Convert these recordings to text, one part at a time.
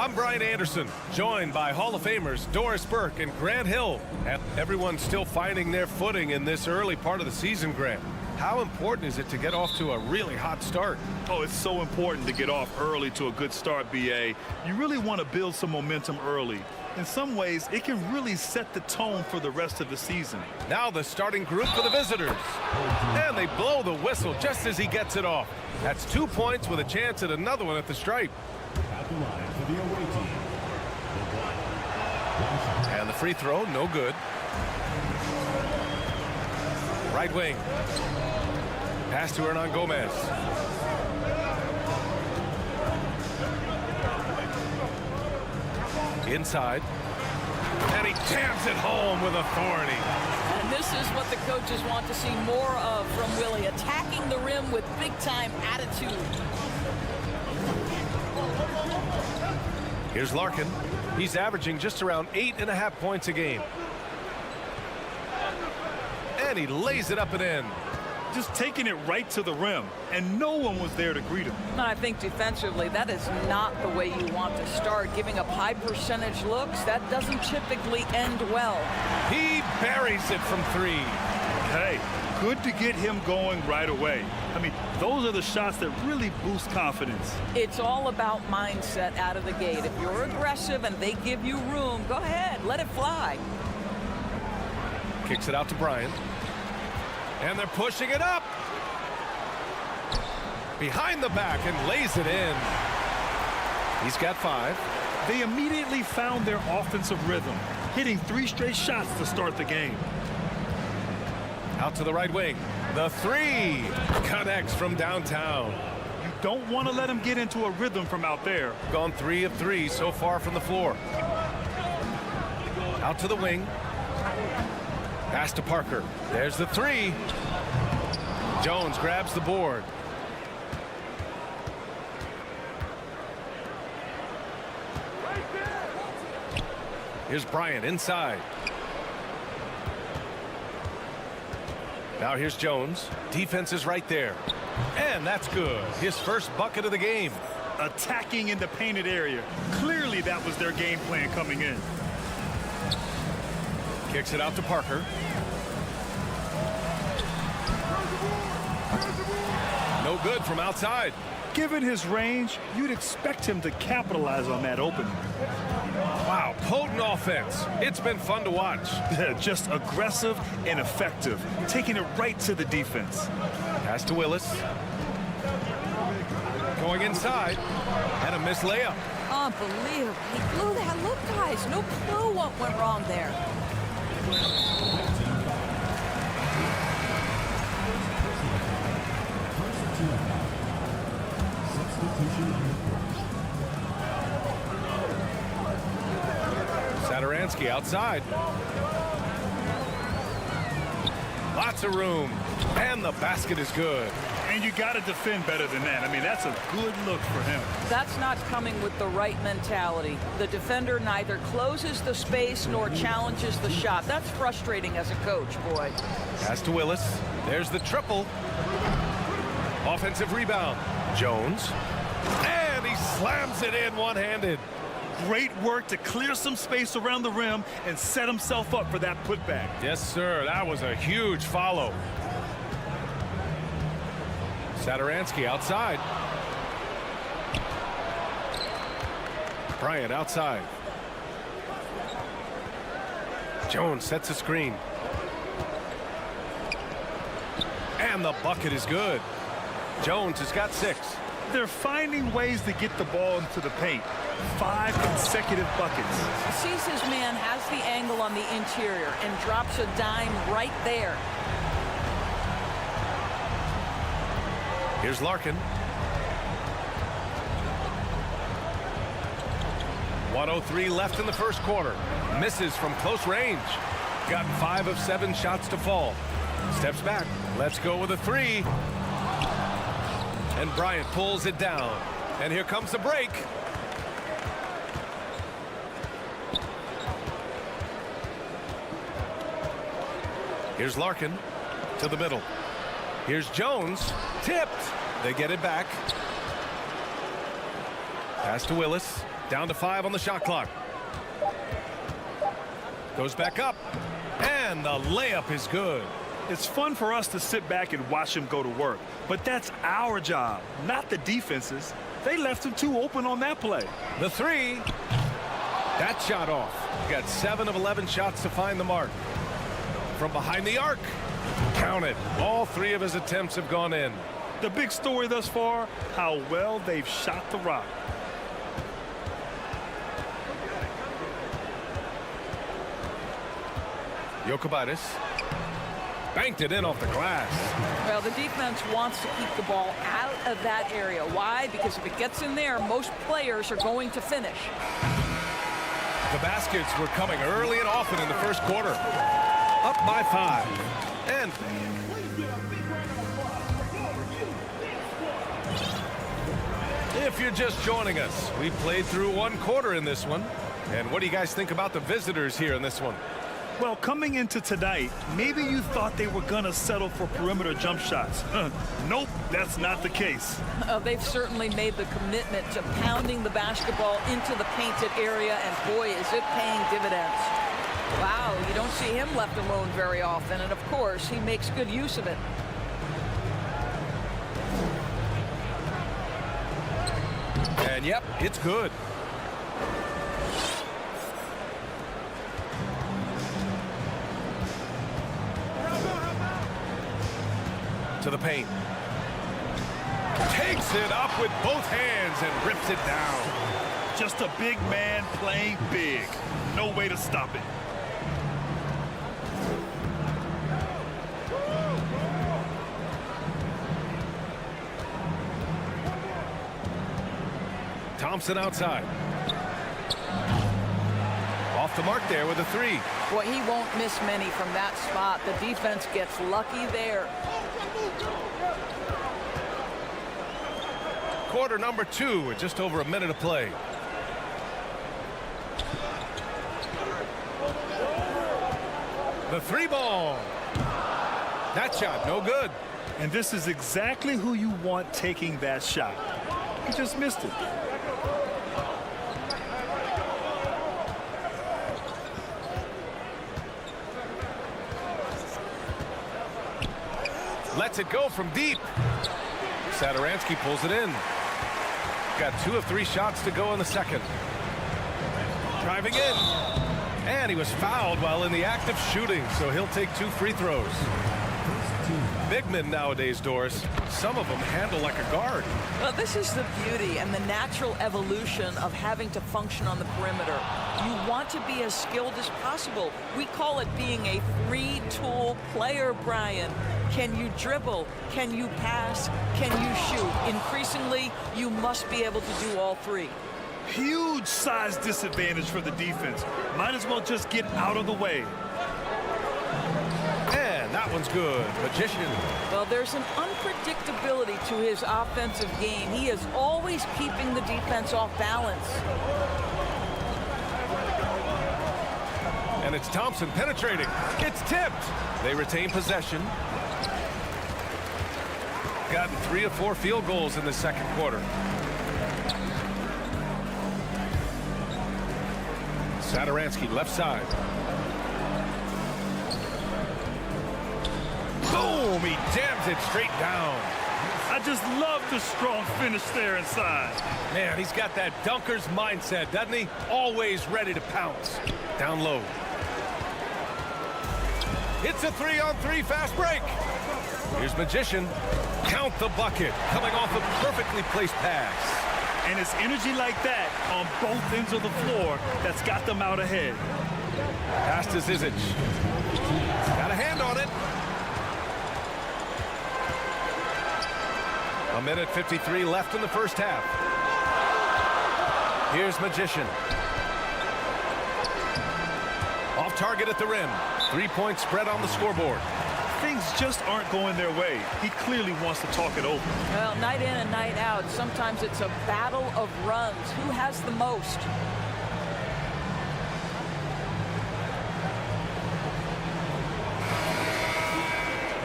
I'm Brian Anderson, joined by Hall of Famers Doris Burke and Grant Hill. And everyone's still finding their footing in this early part of the season, Grant. How important is it to get off to a really hot start? Oh, it's so important to get off early to a good start, BA. You really want to build some momentum early. In some ways, it can really set the tone for the rest of the season. Now the starting group for the visitors. And they blow the whistle just as he gets it off. That's 2 points with a chance at another one at the stripe. At the line for the away team. And the free throw, no good. Right wing. Pass to Hernan Gomez. Inside. And he jams it home with authority. And this is what the coaches want to see more of from Willie, attacking the rim with big-time attitude. Here's Larkin. He's averaging just around 8.5 points a game. And he lays it up and in. Just taking it right to the rim, and no one was there to greet him. And I think defensively, that is not the way you want to start. Giving up high percentage looks, that doesn't typically end well. He buries it from three. Hey, good to get him going right away. I mean, those are the shots that really boost confidence. It's all about mindset out of the gate. If you're aggressive and they give you room, go ahead, let it fly. Kicks it out to Bryant. And they're pushing it up. Behind the back and lays it in. He's got 5. They immediately found their offensive rhythm, hitting 3 straight shots to start the game. Out to the right wing. The 3 connects from downtown. You don't want to let him get into a rhythm from out there. Gone 3 of 3 so far from the floor. Out to the wing. Pass to Parker. There's the 3. Jones grabs the board. Here's Bryant inside. Now here's Jones. Defense is right there. And that's good. His first bucket of the game. Attacking in the painted area. Clearly that was their game plan coming in. Kicks it out to Parker. No good from outside. Given his range, you'd expect him to capitalize on that opening. Wow, potent offense. It's been fun to watch. Just aggressive and effective, taking it right to the defense. Pass to Willis. Going inside. And a missed layup. Unbelievable. He blew that look, guys. No clue what went wrong there. Saturansky outside. Lots of room. And the basket is good. And you got to defend better than that. I mean, that's a good look for him. That's not coming with the right mentality. The defender neither closes the space nor challenges the shot. That's frustrating as a coach, boy. Pass to Willis. There's the triple. Offensive rebound. Jones. And he slams it in one-handed. Great work to clear some space around the rim and set himself up for that putback. Yes, sir. That was a huge follow. Saturansky outside. Bryant outside. Jones sets a screen. And the bucket is good. Jones has got 6. They're finding ways to get the ball into the paint. 5 consecutive buckets. He sees his man has the angle on the interior and drops a dime right there. Here's Larkin. 1:03 left in the first quarter. Misses from close range. Got 5 of 7 shots to fall. Steps back. Let's go with a 3. And Bryant pulls it down. And here comes the break. Here's Larkin to the middle. Here's Jones. Tipped. They get it back. Pass to Willis. Down to 5 on the shot clock. Goes back up. And the layup is good. It's fun for us to sit back and watch him go to work. But that's our job, not the defense's. They left him too open on that play. The 3. That shot off. Got 7 of 11 shots to find the mark. From behind the arc. Count it. All 3 of his attempts have gone in. The big story thus far, how well they've shot the rock. Jokubaitis banked it in off the glass. Well, the defense wants to keep the ball out of that area. Why? Because if it gets in there, most players are going to finish. The baskets were coming early and often in the first quarter. Up by 5. And if you're just joining us, we played through 1 quarter in this one. And what do you guys think about the visitors here in this one? Well, coming into tonight, maybe you thought they were going to settle for perimeter jump shots. Nope, that's not the case. They've certainly made the commitment to pounding the basketball into the painted area, and boy, is it paying dividends. Wow, you don't see him left alone very often, and of course, he makes good use of it. And yep, it's good. To the paint. Takes it up with both hands and rips it down. Just a big man playing big. No way to stop it. Thompson outside. Off the mark there with a 3. Boy, he won't miss many from that spot. The defense gets lucky there. Quarter number 2 with just over a minute of play. The 3 ball. That shot no good. And this is exactly who you want taking that shot. He just missed it. Lets it go from deep. Satoransky pulls it in. Got 2 of 3 shots to go in the second. Driving in. And he was fouled while in the act of shooting, so he'll take 2 free throws. Big men nowadays, Doris, some of them handle like a guard. Well, this is the beauty and the natural evolution of having to function on the perimeter. You want to be as skilled as possible. We call it being a 3-tool player, Brian. Can you dribble? Can you pass? Can you shoot? Increasingly, you must be able to do all 3. Huge size disadvantage for the defense. Might as well just get out of the way. And that one's good. Magician. Well, there's an unpredictability to his offensive game. He is always keeping the defense off balance. And it's Thompson penetrating. It's tipped. They retain possession. Gotten 3 of 4 field goals in the second quarter. Satoransky left side. Boom! He jams it straight down. I just love the strong finish there inside. Man, he's got that dunker's mindset, doesn't he? Always ready to pounce. Down low. It's a 3-on-3 fast break. Here's Magician. Count the bucket. Coming off a perfectly placed pass. And it's energy like that on both ends of the floor that's got them out ahead. Pass to Zizic. Got a hand on it. A minute 53 left in the first half. Here's Magician. Off target at the rim. 3-point spread on the scoreboard. Things just aren't going their way. He clearly wants to talk it over. Well, night in and night out, sometimes it's a battle of runs. Who has the most?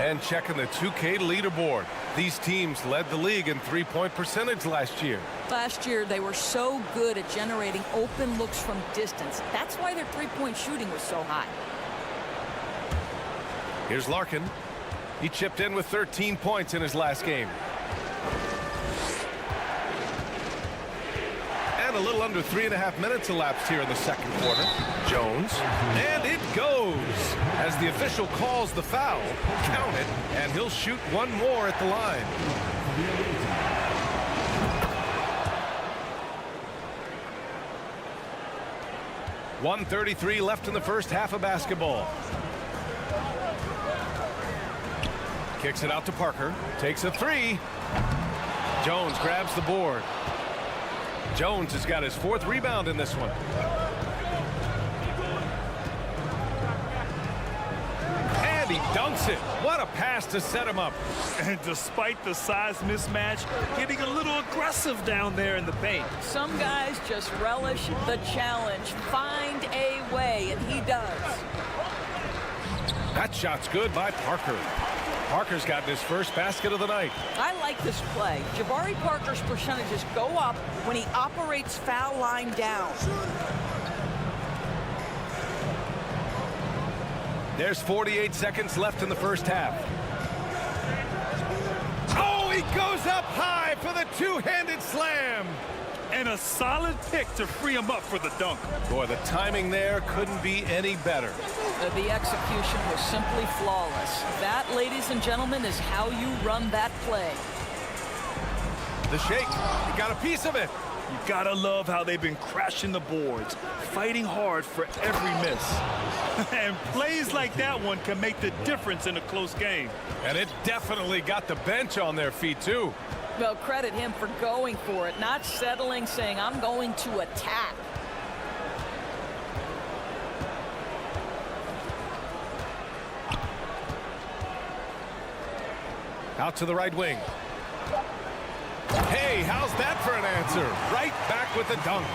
And checking the 2K leaderboard. These teams led the league in 3-point percentage last year. Last year, they were so good at generating open looks from distance. That's why their three-point shooting was so high. Here's Larkin. He chipped in with 13 points in his last game. And a little under 3.5 minutes elapsed here in the second quarter. Jones. And it goes. As the official calls the foul, count it, and he'll shoot one more at the line. .133 left in the first half of basketball. Kicks it out to Parker. Takes a three. Jones grabs the board. Jones has got his 4th rebound in this one. And he dunks it. What a pass to set him up. And despite the size mismatch, getting a little aggressive down there in the paint. Some guys just relish the challenge. Find a way, and he does. That shot's good by Parker. Parker's gotten his first basket of the night. I like this play. Jabari Parker's percentages go up when he operates foul line down. There's 48 seconds left in the first half. Oh, he goes up high for the two-handed slam. And a solid pick to free him up for the dunk. Boy, the timing there couldn't be any better. The execution was simply flawless. That, ladies and gentlemen, is how you run that play. The shake. He got a piece of it. You gotta love how they've been crashing the boards, fighting hard for every miss. And plays like that one can make the difference in a close game. And it definitely got the bench on their feet, too. Well, credit him for going for it, not settling, saying, I'm going to attack. Out to the right wing. Hey, how's that for an answer? Right back with the dunk.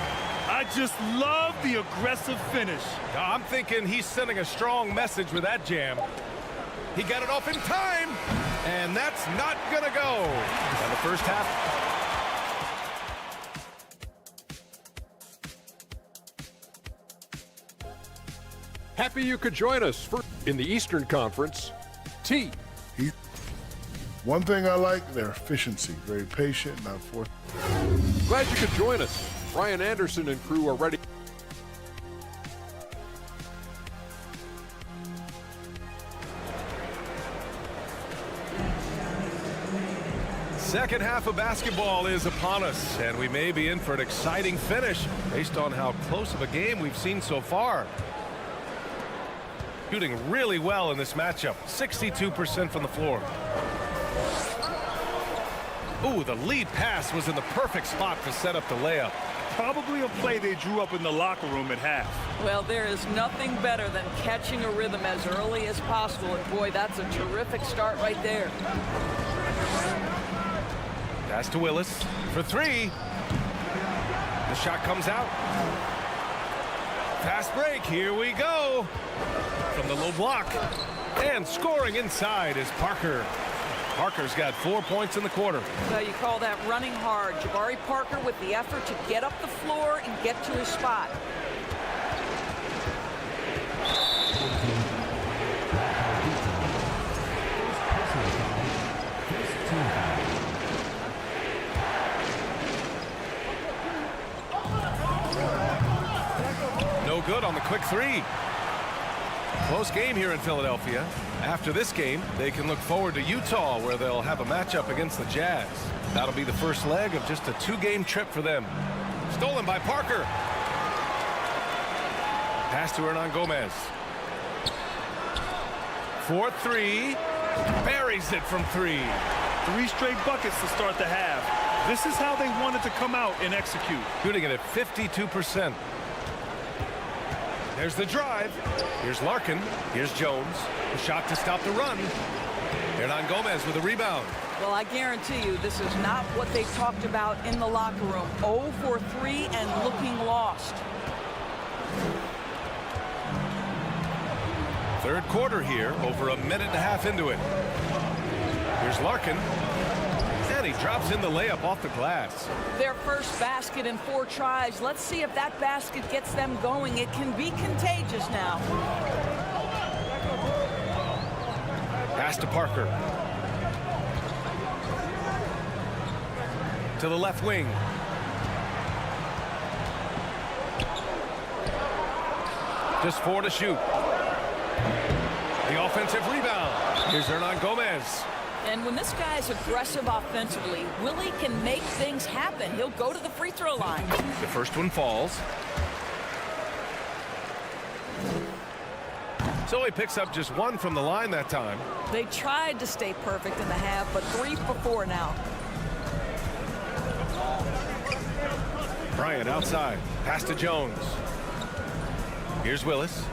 I just love the aggressive finish. I'm thinking he's sending a strong message with that jam. He got it off in time, and that's not gonna go. And the first half. Happy you could join us in the Eastern Conference. T. One thing I like, their efficiency. Very patient, not forced. Glad you could join us. Brian Anderson and crew are ready. Second half of basketball is upon us, and we may be in for an exciting finish based on how close of a game we've seen so far. Shooting really well in this matchup, 62% from the floor. Ooh, the lead pass was in the perfect spot to set up the layup. Probably a play they drew up in the locker room at half. Well, there is nothing better than catching a rhythm as early as possible, and boy, that's a terrific start right there. Pass to Willis for three. The shot comes out. Fast break, here we go. From the low block. And scoring inside is Parker. Parker's got 4 points in the quarter. So you call that running hard. Jabari Parker with the effort to get up the floor and get to his spot. No good on the quick three. Close game here in Philadelphia. After this game, they can look forward to Utah, where they'll have a matchup against the Jazz. That'll be the first leg of just a two-game trip for them. Stolen by Parker. Pass to Hernan Gomez. 4-3. Buries it from three. 3 straight buckets to start the half. This is how they wanted to come out and execute. Shooting it at 52%. There's the drive. Here's Larkin. Here's Jones. The shot to stop the run. Hernan Gomez with a rebound. Well, I guarantee you this is not what they talked about in the locker room. 0 for 3 and looking lost. Third quarter here, over a minute and a half into it. Here's Larkin. And he drops in the layup off the glass. Their first basket in 4 tries. Let's see if that basket gets them going. It can be contagious now. Pass to Parker. To the left wing. Just 4 to shoot. The offensive rebound. Here's Hernan Gomez. And when this guy's aggressive offensively, Willie can make things happen. He'll go to the free throw line. The first one falls. So he picks up just 1 from the line that time. They tried to stay perfect in the half, but 3 for 4 now. Bryant outside. Pass to Jones. Here's Willis.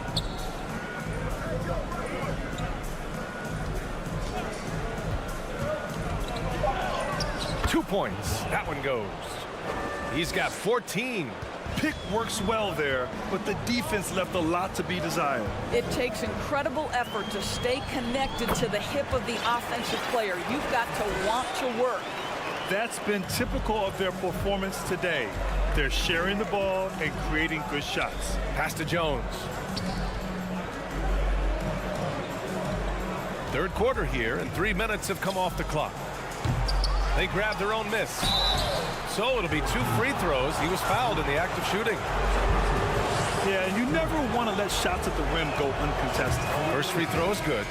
Two points. That one goes. He's got 14. Pick works well there, but the defense left a lot to be desired. It takes incredible effort to stay connected to the hip of the offensive player. You've got to want to work. That's been typical of their performance today. They're sharing the ball and creating good shots. Pass to Jones. Third quarter here, and 3 minutes have come off the clock. They grab their own miss. So it'll be 2 free throws. He was fouled in the act of shooting. Yeah, and you never want to let shots at the rim go uncontested. First free throw is good.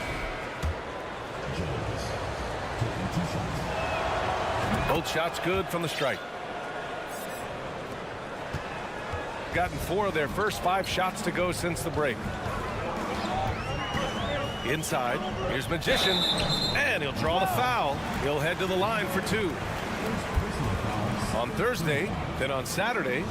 Both shots good from the stripe. Gotten 4 of their first 5 shots to go since the break. Inside, here's Magician, and he'll draw the foul. He'll head to the line for 2. On Thursday, then on Saturday.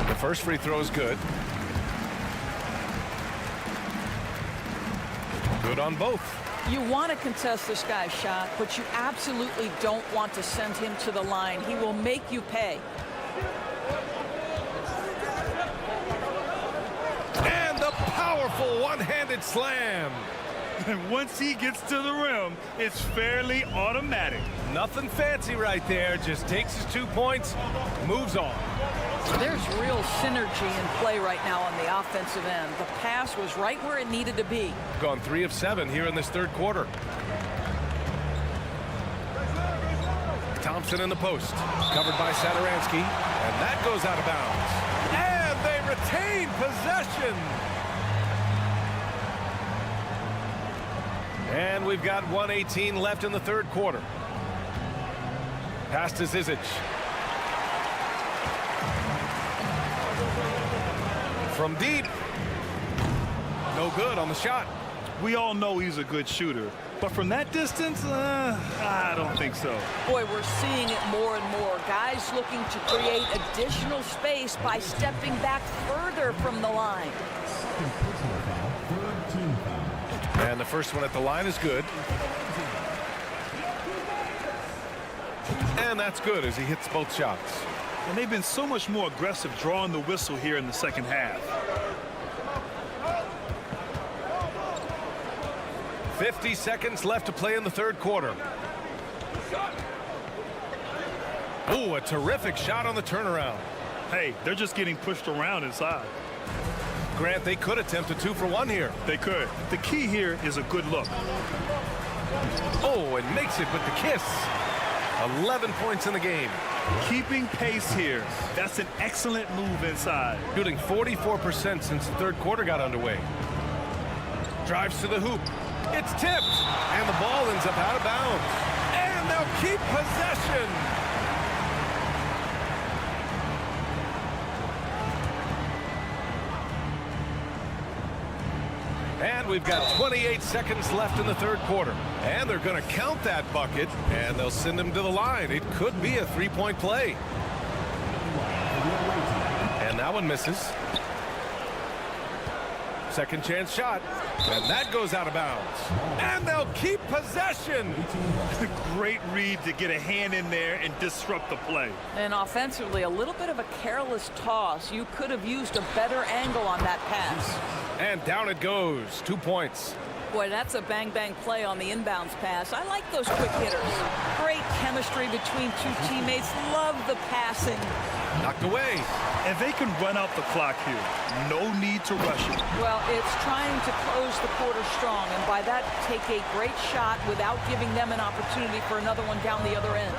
The first free throw is good. Good on both. You want to contest this guy's shot, but you absolutely don't want to send him to the line. He will make you pay. And the powerful one-handed slam. And once he gets to the rim, it's fairly automatic. Nothing fancy right there. Just takes his 2 points, moves on. There's real synergy in play right now on the offensive end. The pass was right where it needed to be. Gone 3 of 7 here in this third quarter. Thompson in the post. Covered by Satoransky. And that goes out of bounds. And they retain possession. And we've got 1:18 left in the third quarter. Pass to Zizic. From deep. No good on the shot. We all know he's a good shooter, but from that distance, I don't think so. Boy, we're seeing it more and more. Guys looking to create additional space by stepping back further from the line. And the first one at the line is good. And that's good as he hits both shots. And they've been so much more aggressive drawing the whistle here in the second half. 50 seconds left to play in the third quarter. Ooh, a terrific shot on the turnaround. Hey, they're just getting pushed around inside. Grant, they could attempt a 2 for 1 here. They could. The key here is a good look. Oh, and makes it with the kiss. 11 points in the game. Keeping pace here. That's an excellent move inside. Shooting 44% since the third quarter got underway. Drives to the hoop. It's tipped. And the ball ends up out of bounds. And they'll keep possession. And we've got 28 seconds left in the third quarter. And they're going to count that bucket, and they'll send him to the line. It could be a 3-point play. And that one misses. second chance shot. And that goes out of bounds. And they'll keep possession. Great read to get a hand in there and disrupt the play. And offensively, a little bit of a careless toss. You could have used a better angle on that pass. And down it goes. 2 points. Boy, that's a bang-bang play on the inbounds pass. I like those quick hitters. Great chemistry between two teammates. Love the passing. Knocked away. And they can run out the clock here. No need to rush it. Well, it's trying to close the quarter strong, and by that, take a great shot without giving them an opportunity for another one down the other end.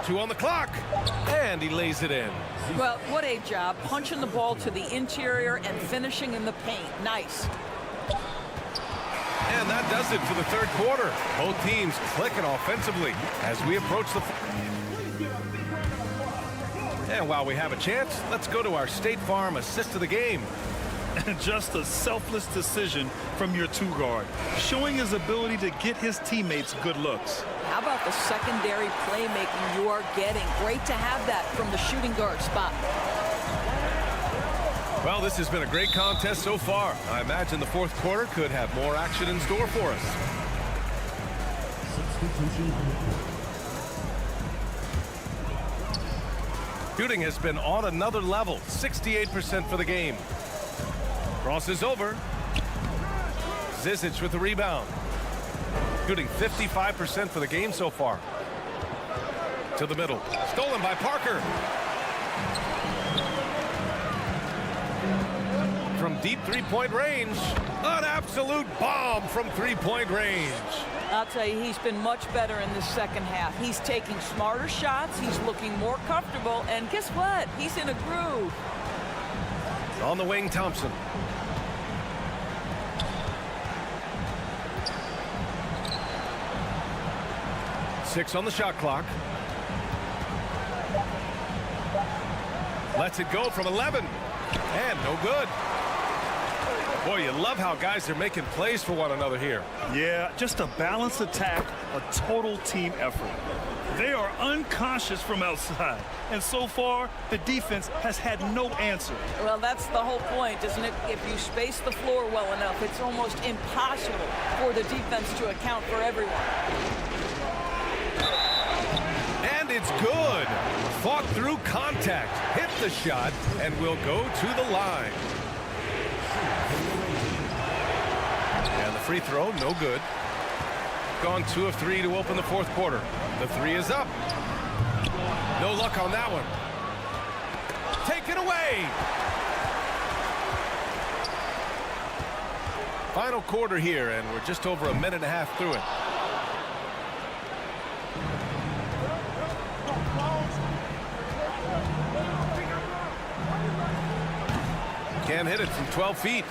2 on the clock. And he lays it in. Well, what a job. Punching the ball to the interior and finishing in the paint. Nice. And that does it for the third quarter. Both teams clicking offensively as we approach the... And while we have a chance, let's go to our State Farm assist of the game. And just a selfless decision from your two-guard, showing his ability to get his teammates good looks. How about the secondary playmaking you are getting? Great to have that from the shooting guard spot. Well, this has been a great contest so far. I imagine the fourth quarter could have more action in store for us. Shooting has been on another level. 68% for the game. Crosses over. Zizic with the rebound. Shooting 55% for the game so far. To the middle. Stolen by Parker. From deep three-point range. An absolute bomb from three-point range. I'll tell you, he's been much better in the second half. He's taking smarter shots. He's looking more comfortable. And guess what? He's in a groove. On the wing, Thompson. Six on the shot clock. Lets it go from 11. And no good. Boy, you love how guys are making plays for one another here. Yeah, just a balanced attack, a total team effort. They are unconscious from outside. And so far, the defense has had no answer. Well, that's the whole point, isn't it? If you space the floor well enough, it's almost impossible for the defense to account for everyone. And it's good. Fought through contact, hit the shot, and will go to the line. And the free throw, no good. Gone 2 of 3 to open the fourth quarter. The three is up. No luck on that one. Take it away. Final quarter here, and we're just over a minute and a half through it. Can't hit it from 12 feet.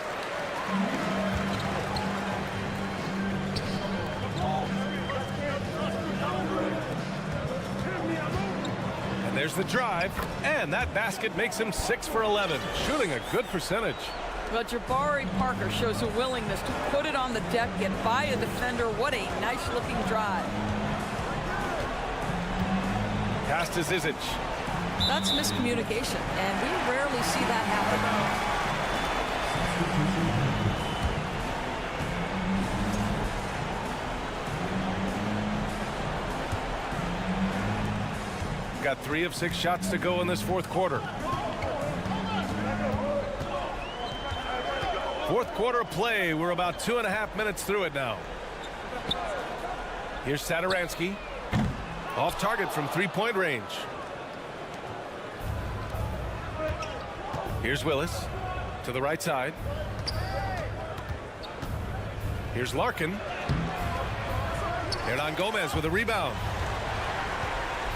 And there's the drive, and that basket makes him 6 for 11, shooting a good percentage. Well, Jabari Parker shows a willingness to put it on the deck, get by a defender. What a nice-looking drive. Pass to Zizic. That's miscommunication, and we rarely see that happen. Got 3 of 6 shots to go in this fourth quarter. Fourth quarter of play. We're about 2.5 minutes through it now. Here's Satoransky. Off target from three-point range. Here's Willis to the right side. Here's Larkin. Hernan Gomez with a rebound.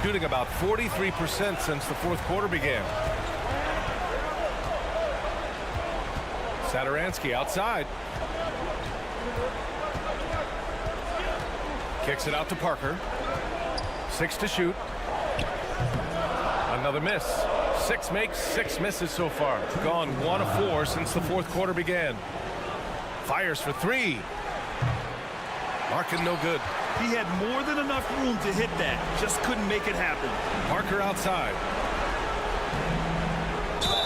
Shooting about 43% since the fourth quarter began. Satoransky outside. Kicks it out to Parker. 6 to shoot. Another miss. 6 makes, 6 misses so far. Gone 1 of 4 since the fourth quarter began. Fires for 3. Larkin no good. He had more than enough room to hit that. Just couldn't make it happen. Parker outside.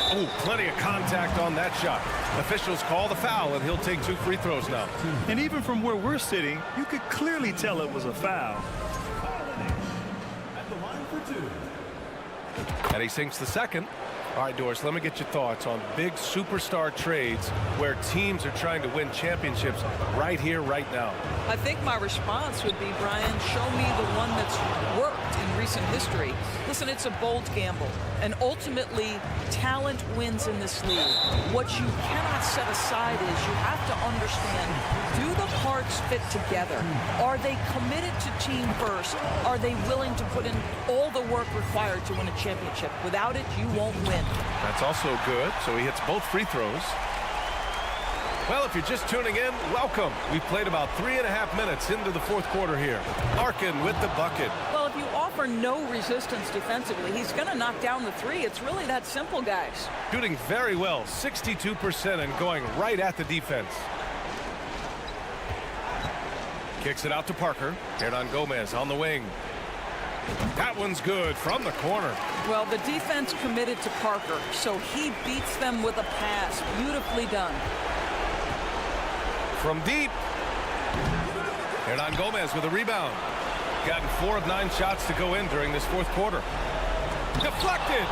Oh, plenty of contact on that shot. Officials call the foul, and he'll take 2 free throws now. And even from where we're sitting, you could clearly tell it was a foul. At the line for 2. And he sinks the second. All right, Doris, let me get your thoughts on big superstar trades where teams are trying to win championships right here, right now. I think my response would be, Brian, show me the one that's worked in recent history. Listen, it's a bold gamble, and ultimately, talent wins in this league. What you cannot set aside is you have to understand, do the parts fit together? Are they committed to team first? Are they willing to put in all the work required to win a championship? Without it, you won't win. That's also good, so he hits both free throws. Well, if you're just tuning in, welcome. We've played about 3.5 minutes into the fourth quarter here. Larkin with the bucket. Well, if you offer no resistance defensively, he's going to knock down the three. It's really that simple, guys. Shooting very well, 62%, and going right at the defense. Kicks it out to Parker. Hernan Gomez on the wing. That one's good from the corner. Well, the defense committed to Parker, so he beats them with a pass. Beautifully done. From deep. Hernan Gomez with a rebound. Gotten 4 of 9 shots to go in during this fourth quarter. Deflected.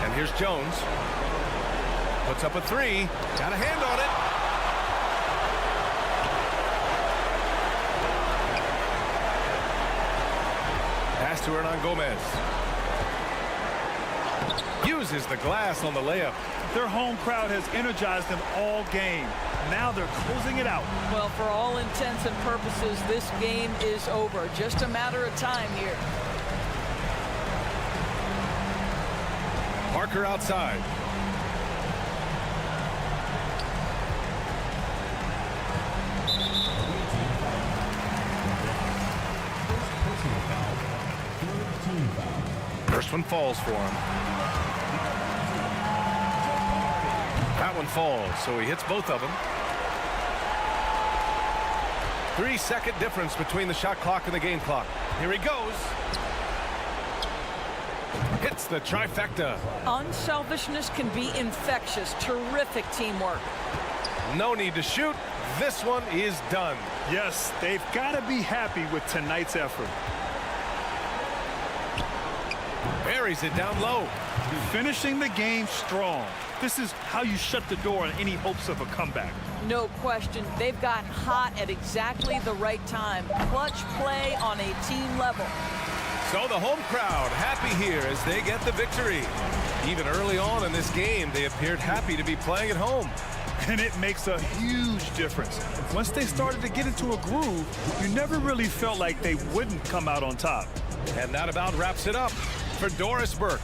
And here's Jones. Puts up a 3. Got a hand on it. Pass to Hernan Gomez. Uses the glass on the layup. Their home crowd has energized them all game. Now they're closing it out. Well, for all intents and purposes, this game is over. Just a matter of time here. Parker outside. First one falls for him. That one falls, so he hits both of them. 3-second difference between the shot clock and the game clock. Here he goes. Hits the trifecta. Unselfishness can be infectious. Terrific teamwork. No need to shoot. This one is done. Yes, they've got to be happy with tonight's effort. Buries it down low. Finishing the game strong. This is how you shut the door on any hopes of a comeback. No question. They've gotten hot at exactly the right time. Clutch play on a team level. So the home crowd happy here as they get the victory. Even early on in this game, they appeared happy to be playing at home. And it makes a huge difference. Once they started to get into a groove, you never really felt like they wouldn't come out on top. And that about wraps it up for Doris Burke.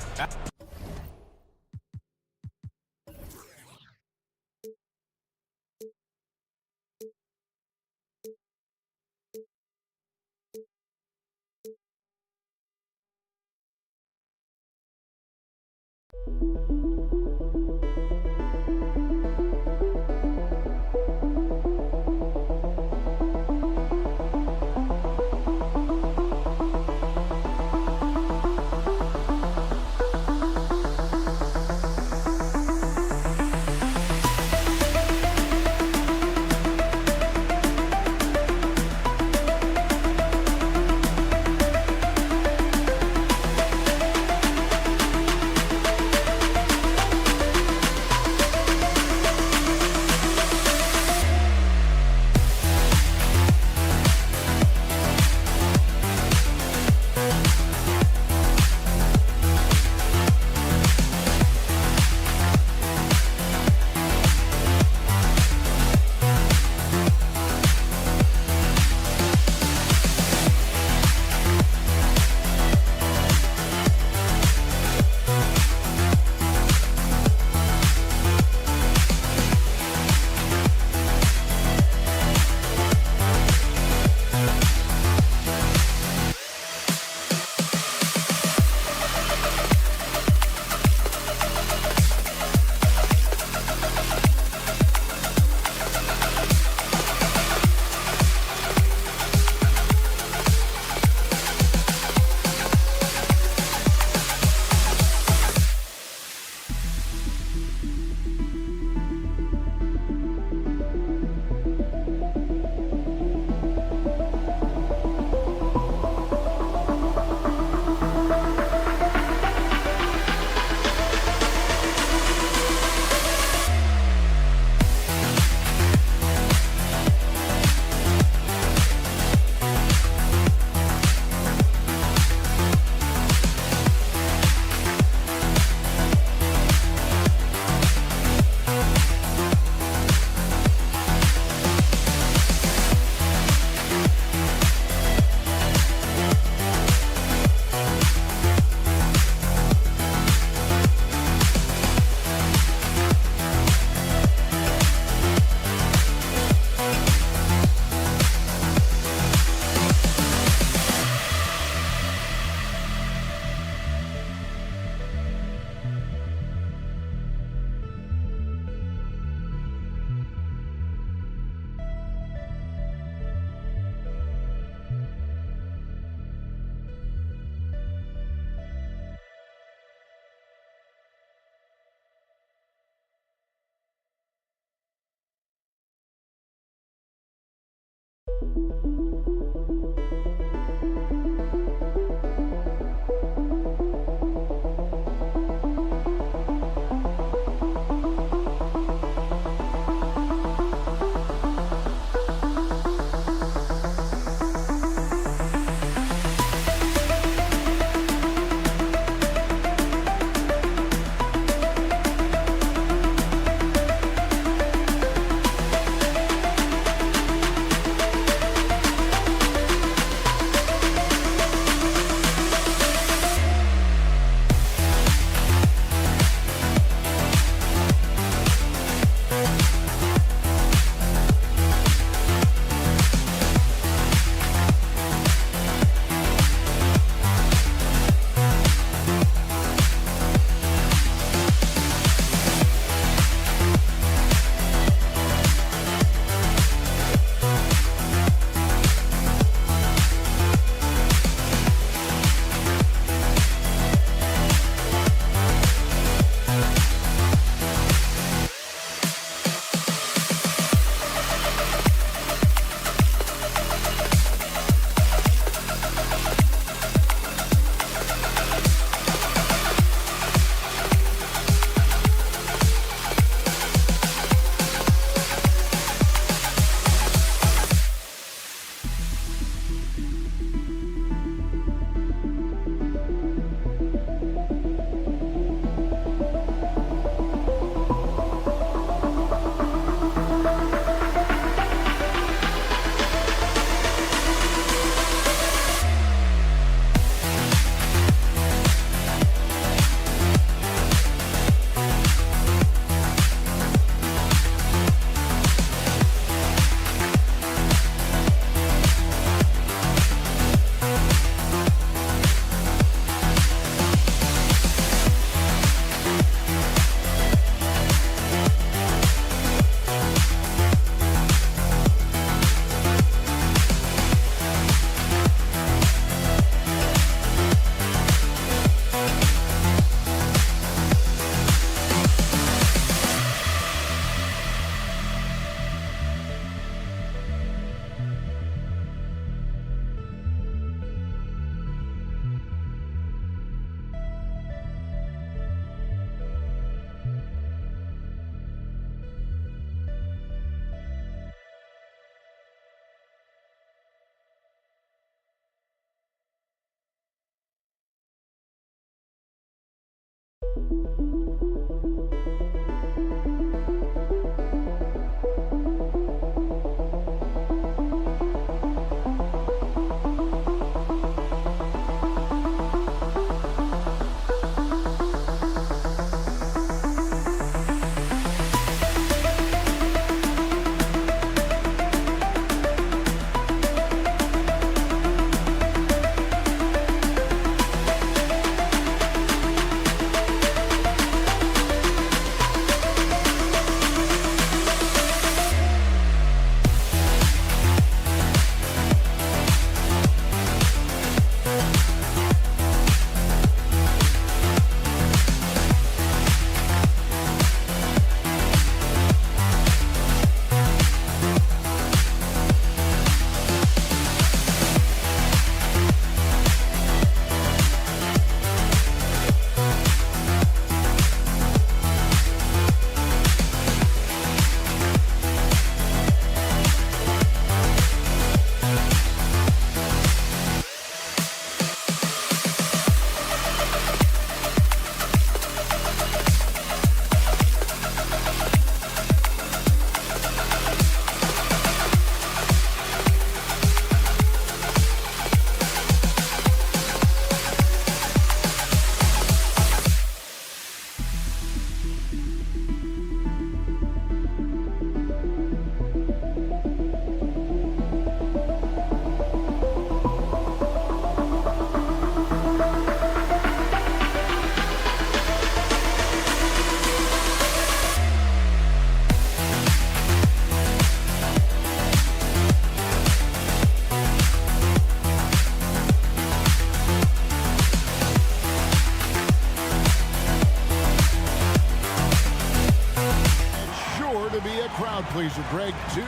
crowd pleaser, Greg. Two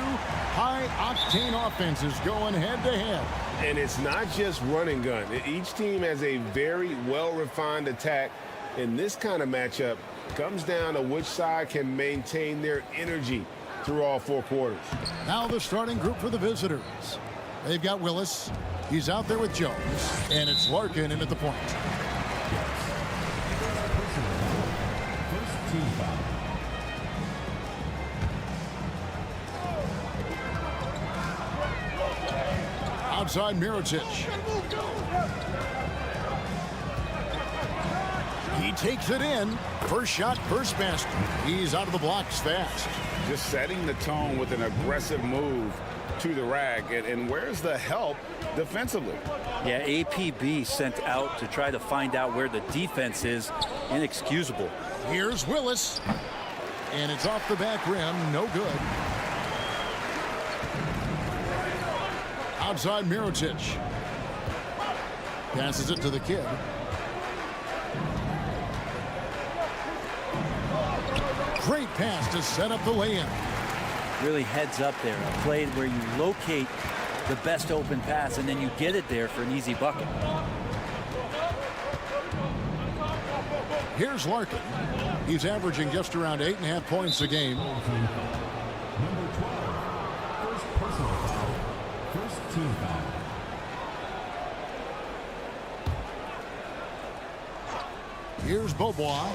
high-octane offenses going head-to-head. And it's not just run and gun. Each team has a very well-refined attack. And this kind of matchup comes down to which side can maintain their energy through all four quarters. Now the starting group for the visitors. They've got Willis. He's out there with Jones. And it's Larkin in at the point. First team foul. Outside Mirotic. He takes it in. First shot, first basket. He's out of the blocks fast. Just setting the tone with an aggressive move to the rack. And where's the help defensively? Yeah, APB sent out to try to find out where the defense is. Inexcusable. Here's Willis. And it's off the back rim. No good. Outside Mirotic. Passes it to the kid. Great pass to set up the lay-in. Really heads up there. A play where you locate the best open pass and then you get it there for an easy bucket. Here's Larkin. He's averaging just around 8.5 points a game. Number 12. First personal foul. First team foul. Here's Beaubois.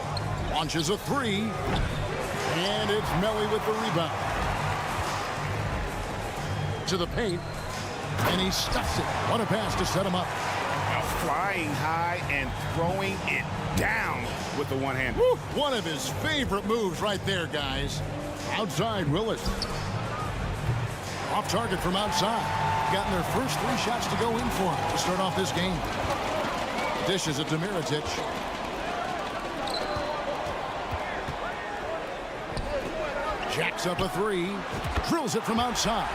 Launches a three. And it's Melly with the rebound. To the paint. And he stuffs it. What a pass to set him up. Now flying high and throwing it down with the one-hand. One of his favorite moves right there, guys. Outside Willis. Off target from outside. Gotten their first three shots to go in for him to start off this game. Dishes it to Mirotic. Jacks up a three. Drills it from outside.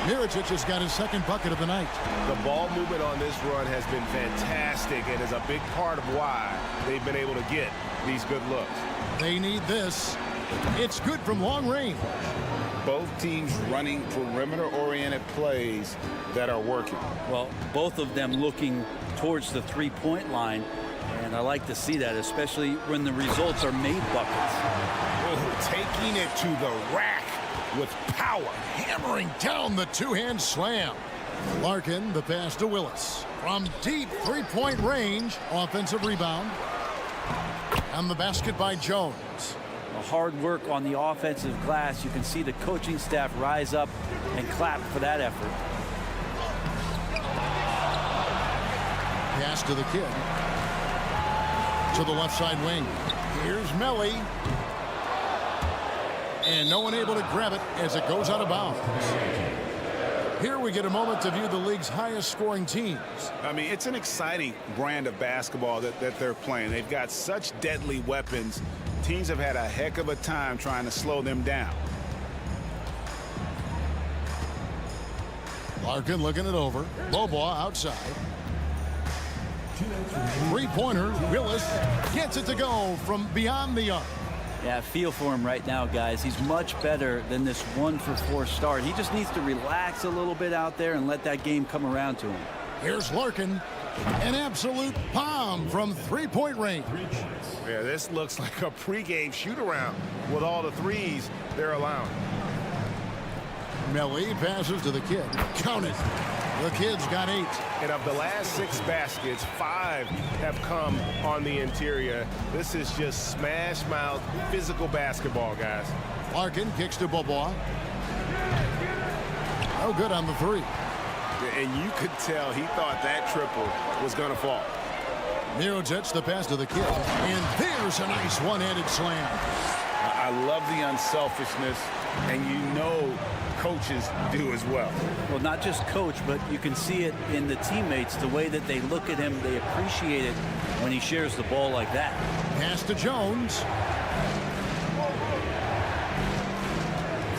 Mirotic has got his second bucket of the night. The ball movement on this run has been fantastic and is a big part of why they've been able to get these good looks. They need this. It's good from long range. Both teams running perimeter-oriented plays that are working. Well, both of them looking towards the three-point line, and I like to see that, especially when the results are made buckets. Taking it to the rack with power. Hammering down the two-hand slam. Larkin, the pass to Willis. From deep three-point range, offensive rebound. And the basket by Jones. Hard work on the offensive glass. You can see the coaching staff rise up and clap for that effort. Pass to the kid. To the left side wing. Here's Melly. And no one able to grab it as it goes out of bounds. Here we get a moment to view the league's highest scoring teams. I mean, it's an exciting brand of basketball that they're playing. They've got such deadly weapons. Teams have had a heck of a time trying to slow them down. Larkin looking it over. Bobois outside. Three-pointer. Willis gets it to go from beyond the arc. Yeah, I feel for him right now, guys. He's much better than this 1-for-4 start. He just needs to relax a little bit out there and let that game come around to him. Here's Larkin. An absolute bomb from three-point range. Yeah, this looks like a pregame shoot-around with all the threes they're allowing. Melly passes to the kid. Count it. The kid's got 8. And of the last 6 baskets, 5 have come on the interior. This is just smash-mouth physical basketball, guys. Larkin kicks to Bobois. No good on the 3. And you could tell he thought that triple was going to fall. Mirotic the pass to the kid. And there's a nice one-handed slam. I love the unselfishness, and you know coaches do as well. Well, not just coach, but you can see it in the teammates, the way that they look at him. They appreciate it when he shares the ball like that. Pass to Jones.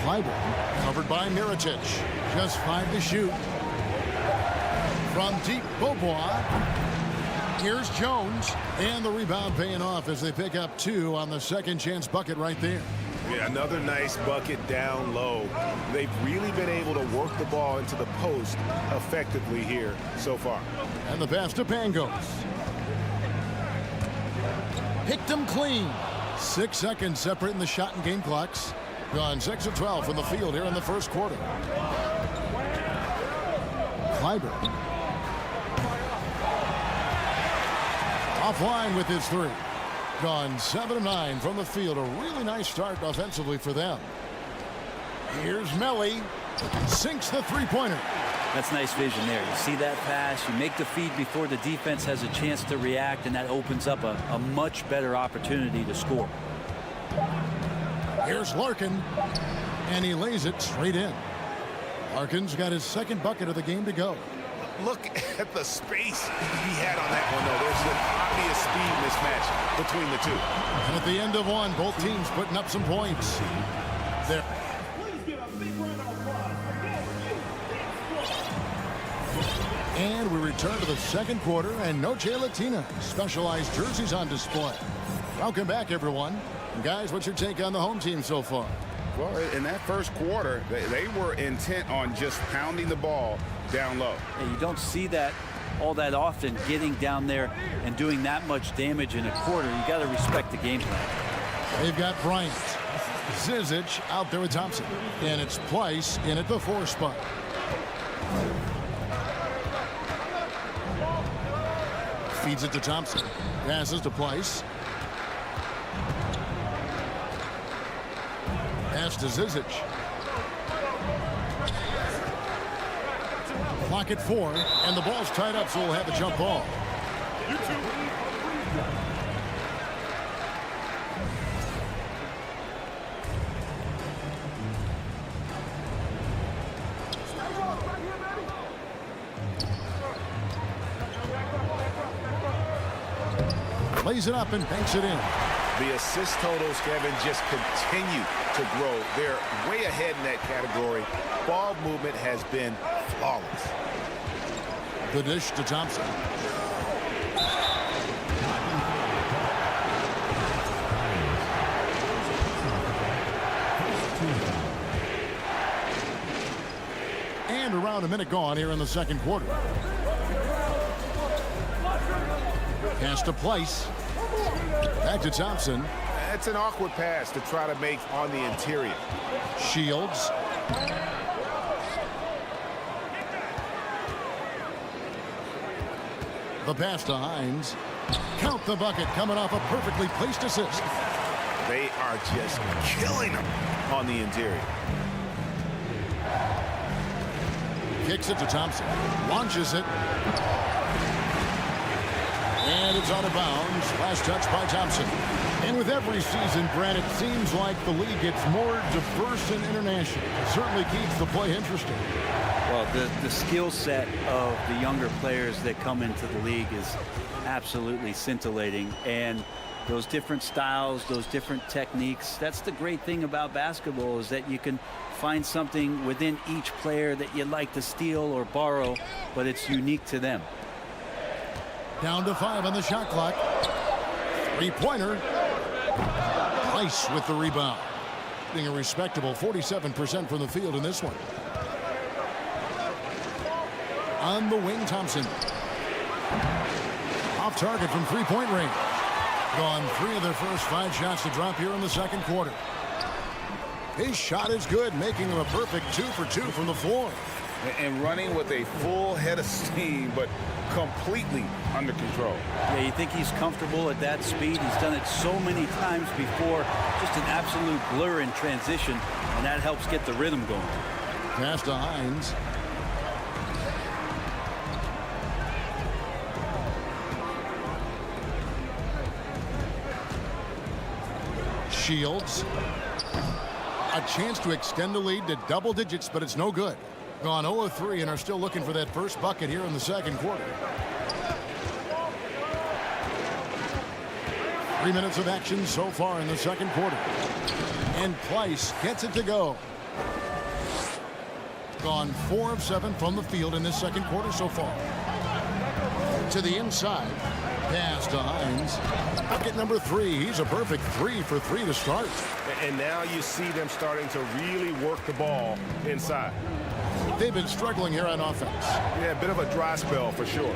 Clyburn covered by Mirotic. Just 5 to shoot. From deep, Bobois. Here's Jones. And the rebound paying off as they pick up 2 on the second chance bucket right there. Yeah, another nice bucket down low. They've really been able to work the ball into the post effectively here so far. And the pass to Pangos. Picked him clean. 6 seconds separating the shot and game clocks. Gone 6 of 12 from the field here in the first quarter. Clyburn. Offline with his 3. Gone 7 of 9 from the field. A really nice start offensively for them. Here's Melly. Sinks the three-pointer. That's nice vision there. You see that pass, you make the feed before the defense has a chance to react, and that opens up a much better opportunity to score. Here's Larkin, and he lays it straight in. Larkin's got his second bucket of the game to go. Look at the space he had on that one, though. There's an obvious speed mismatch between the two. And at the end of one, both teams putting up some points. There. And we return to the second quarter, and Noche Latina specialized jerseys on display. Welcome back, everyone. And guys, what's your take on the home team so far? Well, in that first quarter, they were intent on just pounding the ball down low. And you don't see that all that often, getting down there and doing that much damage in a quarter. You got to respect the game plan. They've got Bryant, Zizic out there with Thompson, and it's Pleiss in at the 4 spot. Feeds it to Thompson. Passes to Pleiss. Pass to Zizic. Clock at 4, and the ball's tied up, so we'll have a jump ball. Lays it up and banks it in. The assist totals, Kevin, just continue to grow. They're way ahead in that category. Ball movement has been flawless. The dish to Thompson. And around a minute gone here in the second quarter. Pass to Pleiss. Back to Thompson. That's an awkward pass to try to make on the interior. Shields. The pass to Hines. Count the bucket coming off a perfectly placed assist. They are just killing them on the interior. Kicks it to Thompson. Launches it. And it's out of bounds. Last touch by Thompson. And with every season, Grant, it seems like the league gets more diverse and international. It certainly keeps the play interesting. Well, the skill set of the younger players that come into the league is absolutely scintillating. And those different styles, those different techniques, that's the great thing about basketball, is that you can find something within each player that you'd like to steal or borrow, but it's unique to them. Down to 5 on the shot clock. Three-pointer. Price with the rebound. Getting a respectable 47% from the field in this one. On the wing, Thompson. Off target from three-point range. Gone 3 of their first 5 shots to drop here in the second quarter. His shot is good, making him a perfect 2 for 2 from the floor. And running with a full head of steam, but completely under control. Yeah, you think he's comfortable at that speed. He's done it so many times before. Just an absolute blur in transition, and that helps get the rhythm going. Pass to Hines. Shields. A chance to extend the lead to double digits, but it's no good. Gone 0 of 3 and are still looking for that first bucket here in the second quarter. 3 minutes of action so far in the second quarter. And Price gets it to go. Gone 4 of 7 from the field in this second quarter so far. To the inside. Pass to Hines. Bucket number 3. He's a perfect 3 for 3 to start. And now you see them starting to really work the ball inside. They've been struggling here on offense. Yeah, a bit of a dry spell for sure.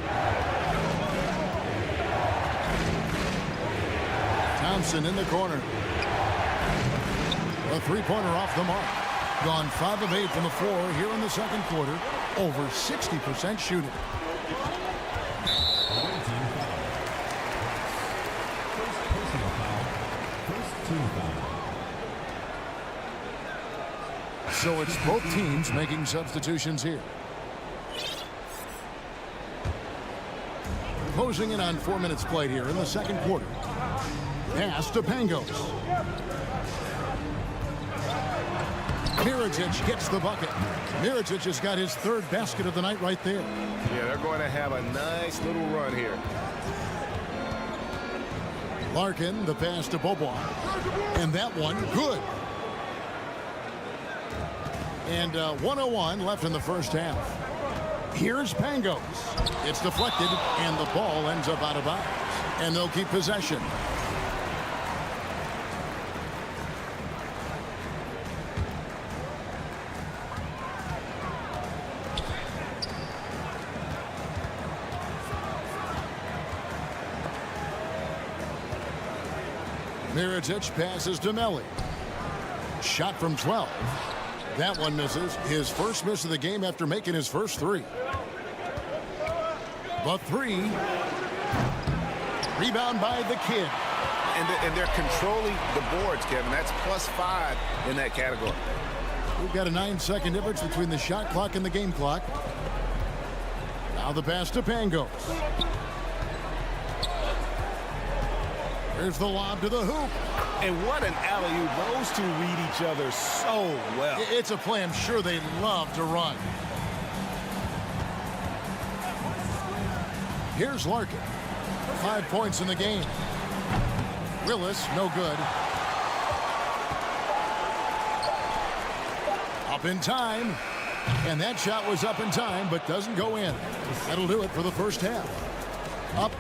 Thompson in the corner. A three-pointer off the mark. Gone 5 of 8 from the floor here in the second quarter. Over 60% shooting. So it's both teams making substitutions here. Closing in on 4 minutes played here in the second quarter. Pass to Pangos. Mirotic gets the bucket. Mirotic has got his 3rd basket of the night right there. Yeah, they're going to have a nice little run here. Larkin, the pass to Bobois. And that one, good. And 1:01 left in the first half. Here's Pangos. It's deflected, and the ball ends up out of bounds. And they'll keep possession. Mirotic passes to Melli. Shot from 12. That one misses. His first miss of the game after making his first 3. The 3. Rebound by the kid. And they're controlling the boards, Kevin. That's +5 in that category. We've got a 9-second difference between the shot clock and the game clock. Now the pass to Pangos. Here's the lob to the hoop. And what an alley-oop. Those two read each other so well. It's a play I'm sure they love to run. Here's Larkin. 5 points in the game. Willis, no good. Up in time. And that shot was up in time, but doesn't go in. That'll do it for the first half. Up.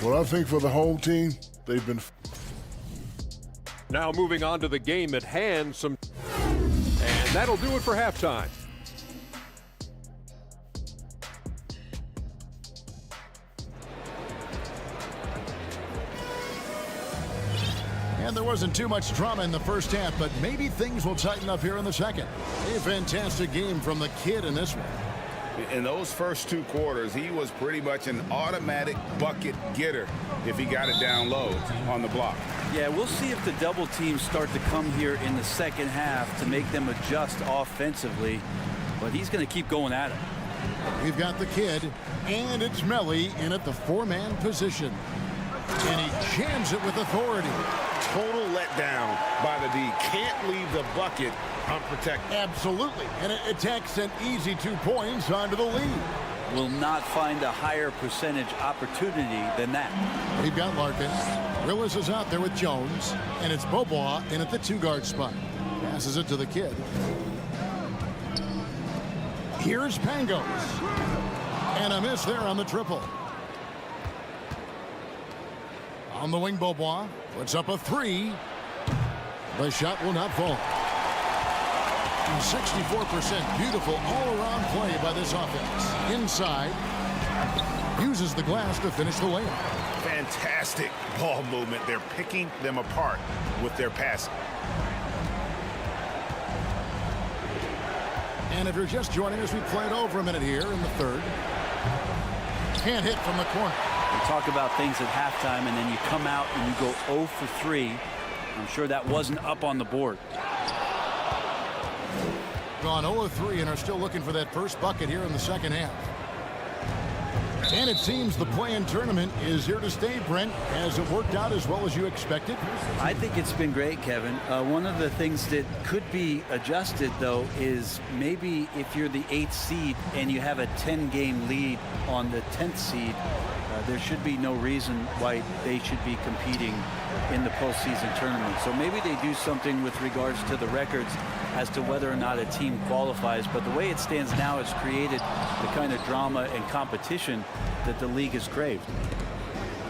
Well, I think for the home team, they've been. Now moving on to the game at hand, and that'll do it for halftime. And there wasn't too much drama in the first half, but maybe things will tighten up here in the second. A fantastic game from the kid in this one. In those first 2 quarters, he was pretty much an automatic bucket getter if he got it down low on the block. Yeah, we'll see if the double teams start to come here in the second half to make them adjust offensively, but he's going to keep going at it. We've got the kid, and it's Melly in at the 4-man position. And he jams it with authority. Total letdown by the D. Can't leave the bucket unprotected. Absolutely. And it attacks an easy 2 points onto the lead. Will not find a higher percentage opportunity than that. We've got Larkin. Willis is out there with Jones. And it's Bobois in at the 2-guard spot. Passes it to the kid. Here's Pangos. And a miss there on the triple. On the wing, Bobois puts up a 3. The shot will not fall. 64% beautiful all-around play by this offense. Inside. Uses the glass to finish the layup. Fantastic ball movement. They're picking them apart with their passing. And if you're just joining us, we played over a minute here in the third. Can't hit from the corner. We talk about things at halftime, and then you come out and you go 0 for 3. I'm sure that wasn't up on the board. Gone 0 of 3 and are still looking for that first bucket here in the second half. And it seems the play-in tournament is here to stay, Brent. Has it worked out as well as you expected? I think it's been great, Kevin. One of the things that could be adjusted, though, is maybe if you're the 8th seed and you have a 10-game lead on the 10th seed, there should be no reason why they should be competing in the postseason tournament. So maybe they do something with regards to the records as to whether or not a team qualifies. But the way it stands now has created the kind of drama and competition that the league has craved.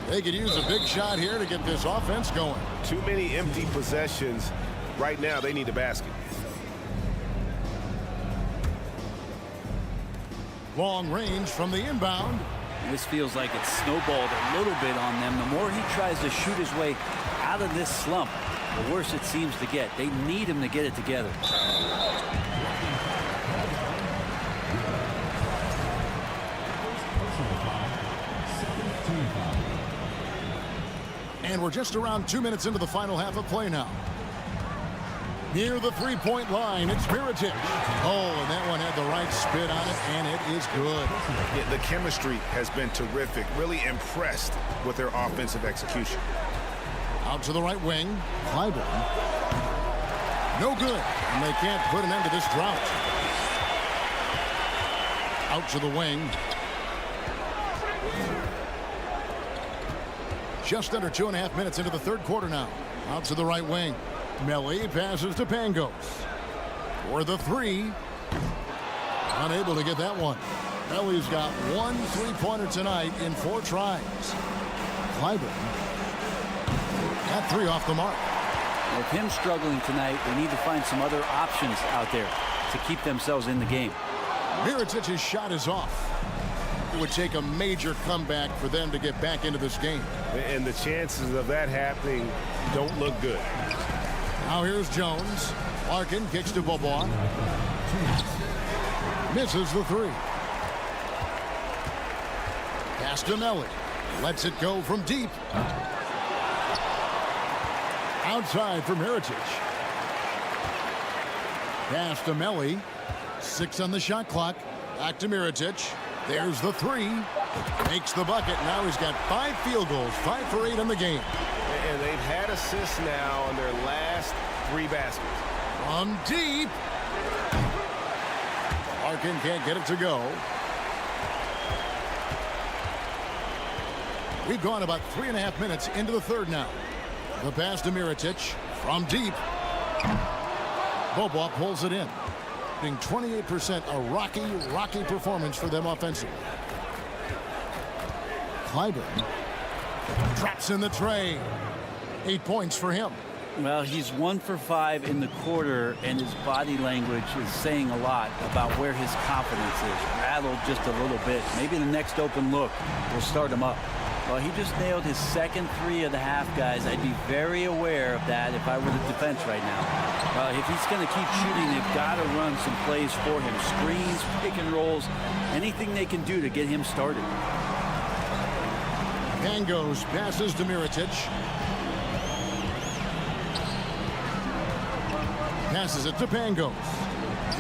They could use a big shot here to get this offense going. Too many empty possessions. Right now, they need a basket. Long range from the inbound. This feels like it's snowballed a little bit on them. The more he tries to shoot his way out of this slump, the worse it seems to get. They need him to get it together. And we're just around 2 minutes into the final half of play now. Near the 3-point line, it's Bjelica. Oh, and that one had the right spin on it, and it is good. Yeah, the chemistry has been terrific. Really impressed with their offensive execution. Out to the right wing, Clyburn. No good, and they can't put an end to this drought. Out to the wing. Just under 2.5 minutes into the third quarter now. Out to the right wing. Melly passes to Pangos. For the 3. Unable to get that one. Melly's got 1 3-pointer tonight in 4 tries. Clyburn. That 3 off the mark. With him struggling tonight, they need to find some other options out there to keep themselves in the game. Mirotic's shot is off. It would take a major comeback for them to get back into this game. And the chances of that happening don't look good. Now here's Jones. Larkin kicks to Bobois. Misses the 3. Pass to Melly. Lets it go from deep. Outside for Mirotic. Pass to Melly. 6 on the shot clock. Back to Mirotic. There's the 3. Makes the bucket. Now he's got 5 field goals. 5 for 8 in the game. And they've had assists now on their last 3 baskets. From deep. Larkin can't get it to go. We've gone about 3.5 minutes into the third now. The pass to Mirotic from deep. Bobois pulls it in. Being 28%, a rocky performance for them offensively. Clyburn drops in the tray. 8 points for him. Well, he's 1 for 5 in the quarter, and his body language is saying a lot about where his confidence is. Rattled just a little bit. Maybe the next open look will start him up. Well, he just nailed his second three of the half, guys. I'd be very aware of that if I were the defense right now. If he's going to keep shooting, they've got to run some plays for him. Screens, pick and rolls, anything they can do to get him started. Pangos passes to Mirotic. Passes it to Pangos.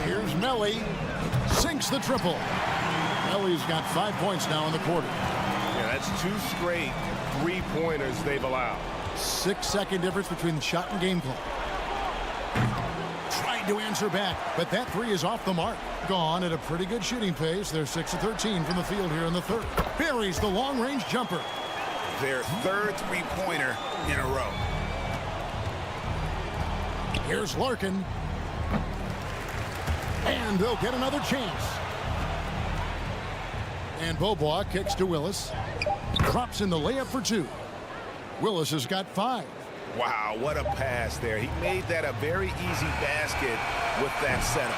Here's Melli. Sinks the triple. Melli's got 5 points now in the quarter. Yeah, that's 2 straight three-pointers they've allowed. 6-second difference between the shot and game clock. Trying to answer back, but that three is off the mark. Gone at a pretty good shooting pace. They're 6 of 13 from the field here in the third. Buries the long-range jumper. Their third three-pointer in a row. Here's Larkin. And they'll get another chance. And Beaubois kicks to Willis. Drops in the layup for 2. Willis has got 5. Wow, what a pass there. He made that a very easy basket with that setup.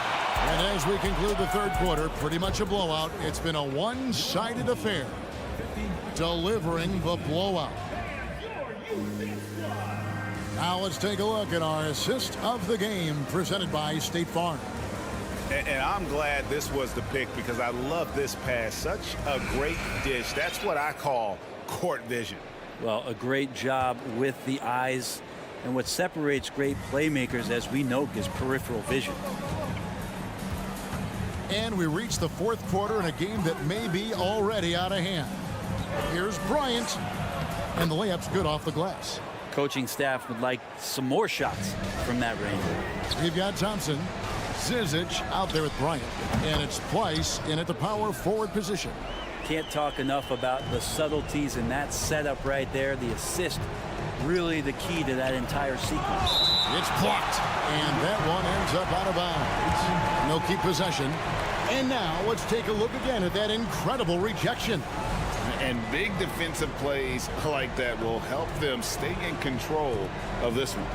And as we conclude the third quarter, pretty much a blowout. It's been a one-sided affair. Delivering the blowout. Now let's take a look at our assist of the game presented by State Farm. And I'm glad this was the pick because I love this pass. Such a great dish. That's what I call court vision. Well, a great job with the eyes. And what separates great playmakers, as we know, is peripheral vision. And we reach the fourth quarter in a game that may be already out of hand. Here's Bryant. And the layup's good off the glass. Coaching staff would like some more shots from that range. We've got Thompson. Zizic out there with Bryant. And it's Pleiss in at the power forward position. Can't talk enough about the subtleties in that setup right there. The assist, really the key to that entire sequence. It's blocked. And that one ends up out of bounds. No keep possession. And now let's take a look again at that incredible rejection. And big defensive plays like that will help them stay in control of this one.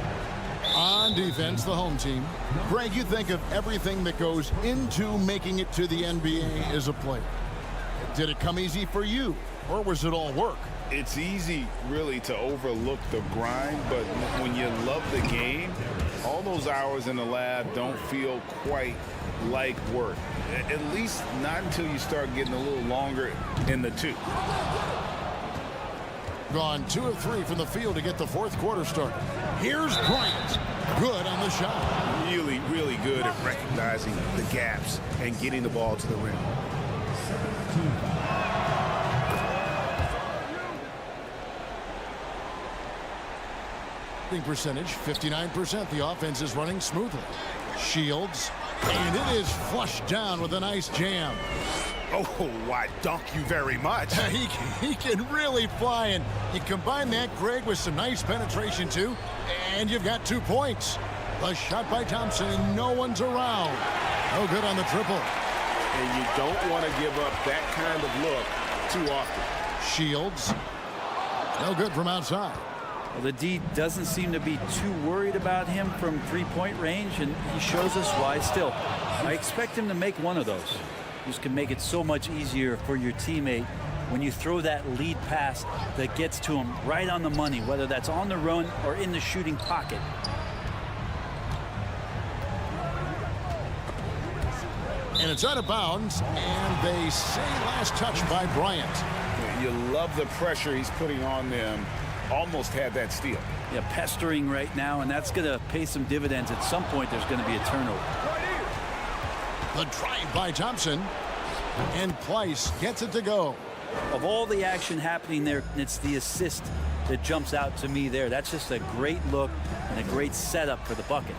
On defense, the home team. Greg, you think of everything that goes into making it to the NBA as a player. Did it come easy for you, or was it all work? It's easy, really, to overlook the grind, but when you love the game, all those hours in the lab don't feel quite like work. At least not until you start getting a little longer in the tooth. Gone 2 of 3 from the field to get the fourth quarter started. Here's Bryant. Good on the shot. Really, really good at recognizing the gaps and getting the ball to the rim. Percentage 59%. The offense is running smoothly. Shields. And it is flushed down with a nice jam. Oh, why, dunk you very much. He can really fly, and you combine that, Greg, with some nice penetration, too, and you've got 2 points. The shot by Thompson, and no one's around. No good on the triple. And you don't want to give up that kind of look too often. Shields. No good from outside. Well, the D doesn't seem to be too worried about him from three-point range, and he shows us why still. I expect him to make one of those. This can make it so much easier for your teammate when you throw that lead pass that gets to him right on the money, whether that's on the run or in the shooting pocket. And it's out of bounds, and they say last touch by Bryant. You love the pressure he's putting on them. Almost had that steal. Yeah, pestering right now, and that's going to pay some dividends. At some point, there's going to be a turnover. The drive by Thompson, and Pleiss gets it to go. Of all the action happening there, it's the assist that jumps out to me there. That's just a great look and a great setup for the bucket.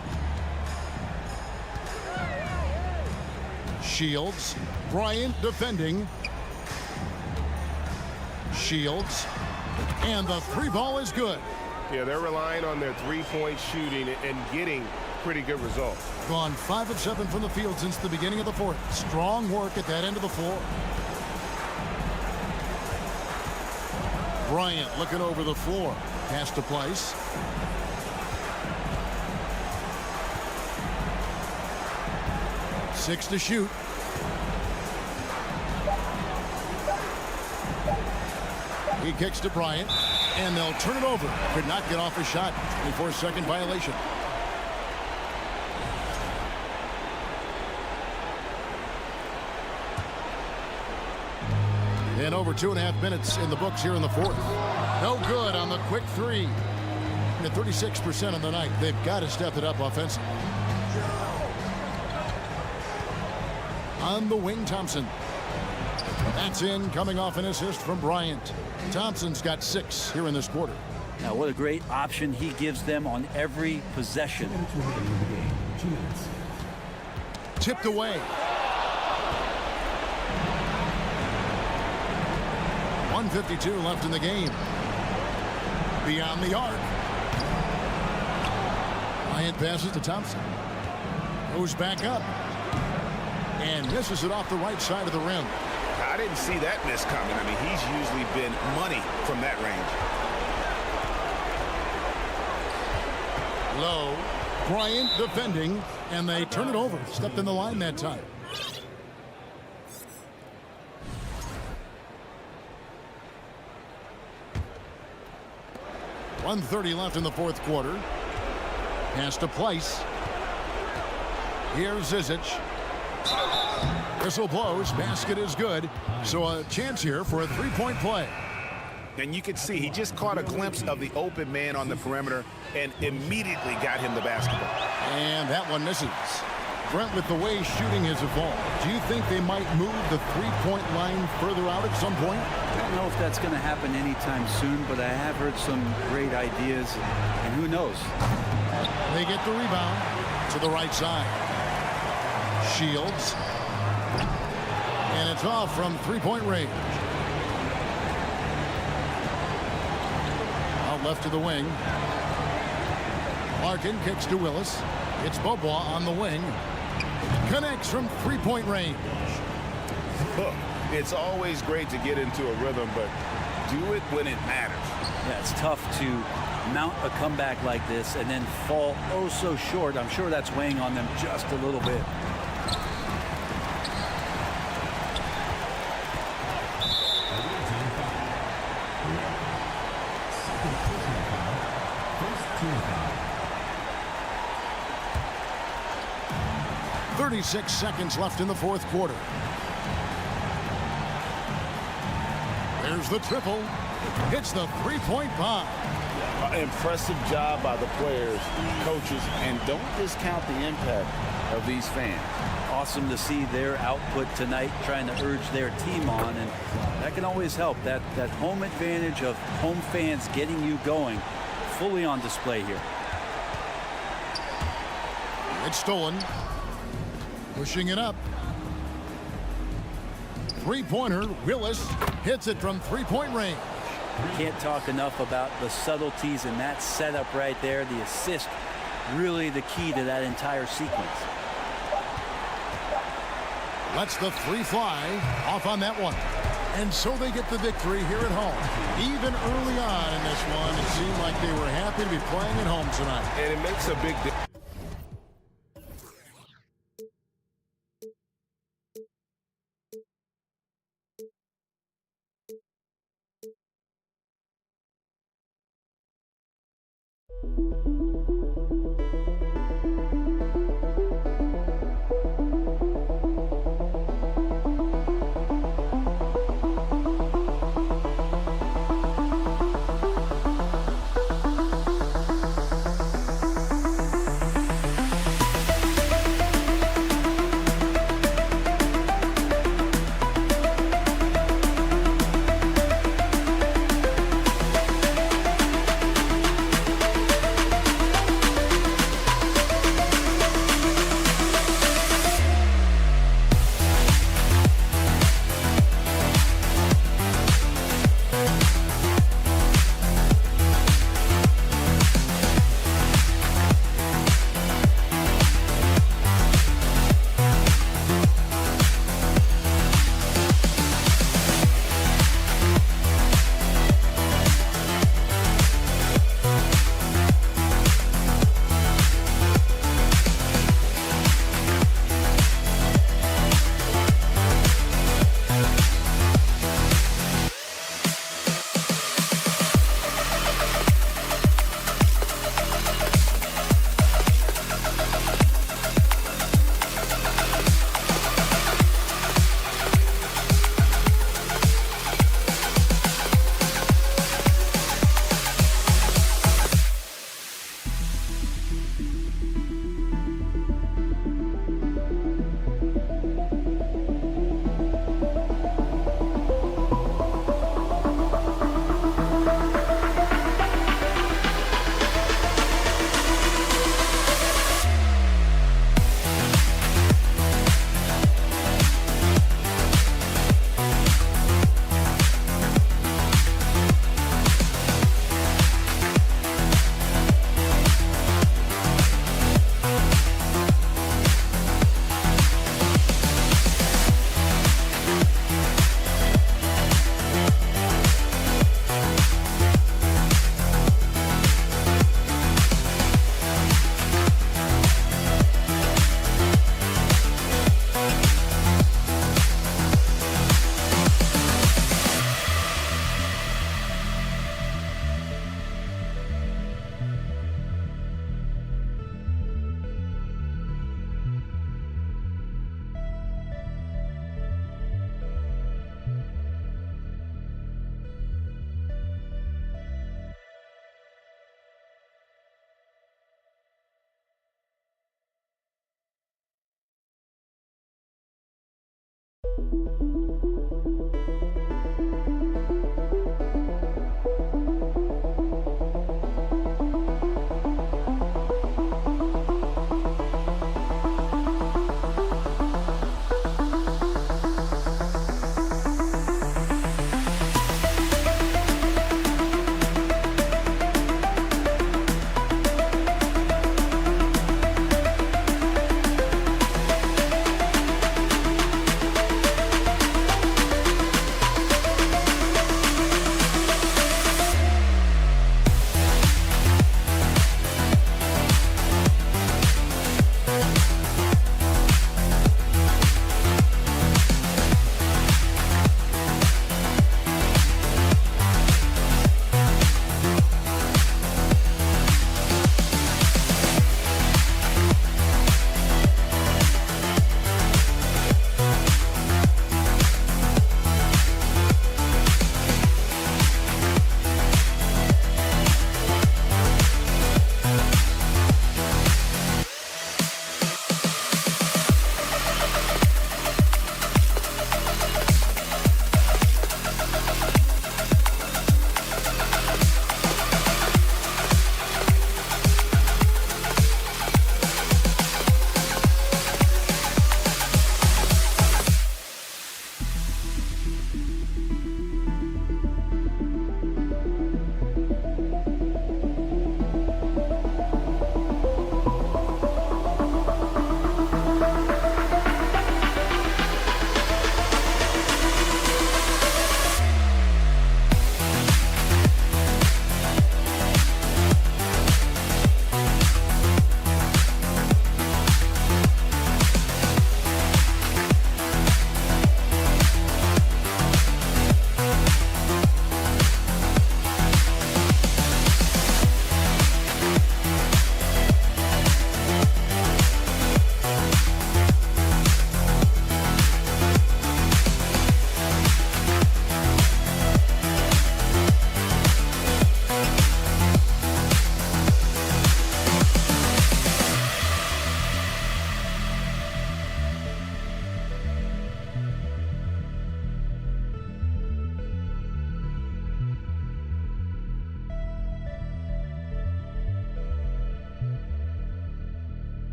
Shields. Bryant defending. Shields. And the 3 ball is good. Yeah, they're relying on their three-point shooting and getting pretty good results. Gone 5 of 7 from the field since the beginning of the fourth. Strong work at that end of the floor. Bryant looking over the floor. Pass to Pleiss. Six to shoot. He kicks to Bryant, and they'll turn it over. Could not get off a shot. 24-second violation. And over 2.5 minutes in the books here in the fourth. No good on the quick three. At 36% on the night. They've got to step it up offensively. On the wing, Thompson. That's in, coming off an assist from Bryant. Thompson's got 6 here in this quarter. Now, what a great option he gives them on every possession. Tipped away. 1:52 left in the game. Beyond the arc. Bryant passes to Thompson. Goes back up. And misses it off the right side of the rim. I didn't see that miss coming. I mean, he's usually been money from that range. Low. Bryant defending, and they turn it over. Stepped in the line that time. .130 left in the fourth quarter. Pass to Place. Here's Zizic. Whistle blows. Basket is good. So a chance here for a three-point play. And you can see he just caught a glimpse of the open man on the perimeter and immediately got him the basketball. And that one misses. Brent, with the way shooting has evolved, do you think they might move the three-point line further out at some point? I don't know if that's going to happen anytime soon, but I have heard some great ideas, and who knows? They get the rebound to the right side. Shields. And it's off from three-point range. Out left to the wing. Larkin kicks to Willis. It's Bobois on the wing. Connects from three-point range. It's always great to get into a rhythm, but do it when it matters. Yeah, it's tough to mount a comeback like this and then fall oh so short. I'm sure that's weighing on them just a little bit. .36 seconds left in the fourth quarter. There's the triple. Hits the three-point bomb. Impressive job by the players, coaches, and don't discount the impact of these fans. Awesome to see their output tonight, trying to urge their team on, and that can always help. That home advantage of home fans getting you going, fully on display here. It's stolen. Pushing it up. Three-pointer. Willis hits it from three-point range. Can't talk enough about the subtleties in that setup right there. The assist, really the key to that entire sequence. Lets the three fly off on that one. And so they get the victory here at home. Even early on in this one, it seemed like they were happy to be playing at home tonight. And it makes a big difference.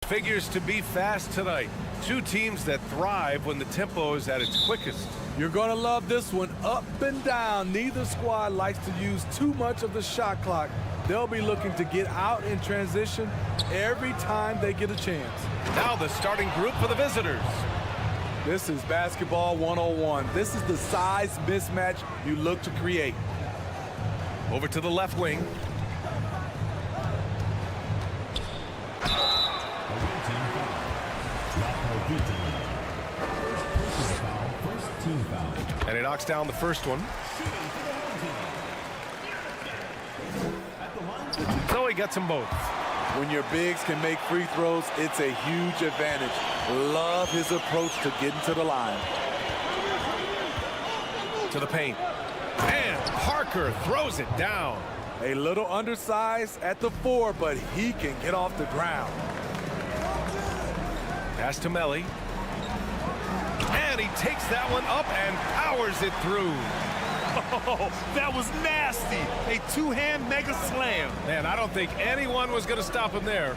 Figures to be fast tonight. Two teams that thrive when the tempo is at its quickest. You're going to love this one. Up and down. Neither squad likes to use too much of the shot clock. They'll be looking to get out in transition every time they get a chance. Now the starting group for the visitors. This is basketball 101. This is the size mismatch you look to create. Over to the left wing. And he knocks down the first one. So he gets them both. When your bigs can make free throws, it's a huge advantage. Love his approach to getting to the line. To the paint. And Parker throws it down. A little undersized at the 4, but he can get off the ground. Pass to Melly. And he takes that one up and powers it through. Oh, that was nasty. A two-hand mega slam. Man, I don't think anyone was going to stop him there.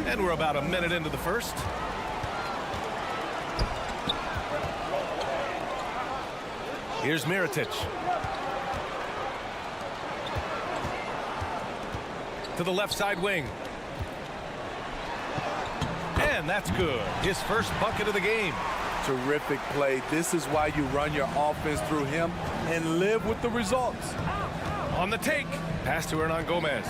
And we're about a minute into the first. Here's Mirotic. To the left side wing. And that's good. His first bucket of the game. Terrific play. This is why you run your offense through him and live with the results. On the take. Pass to Hernan Gomez.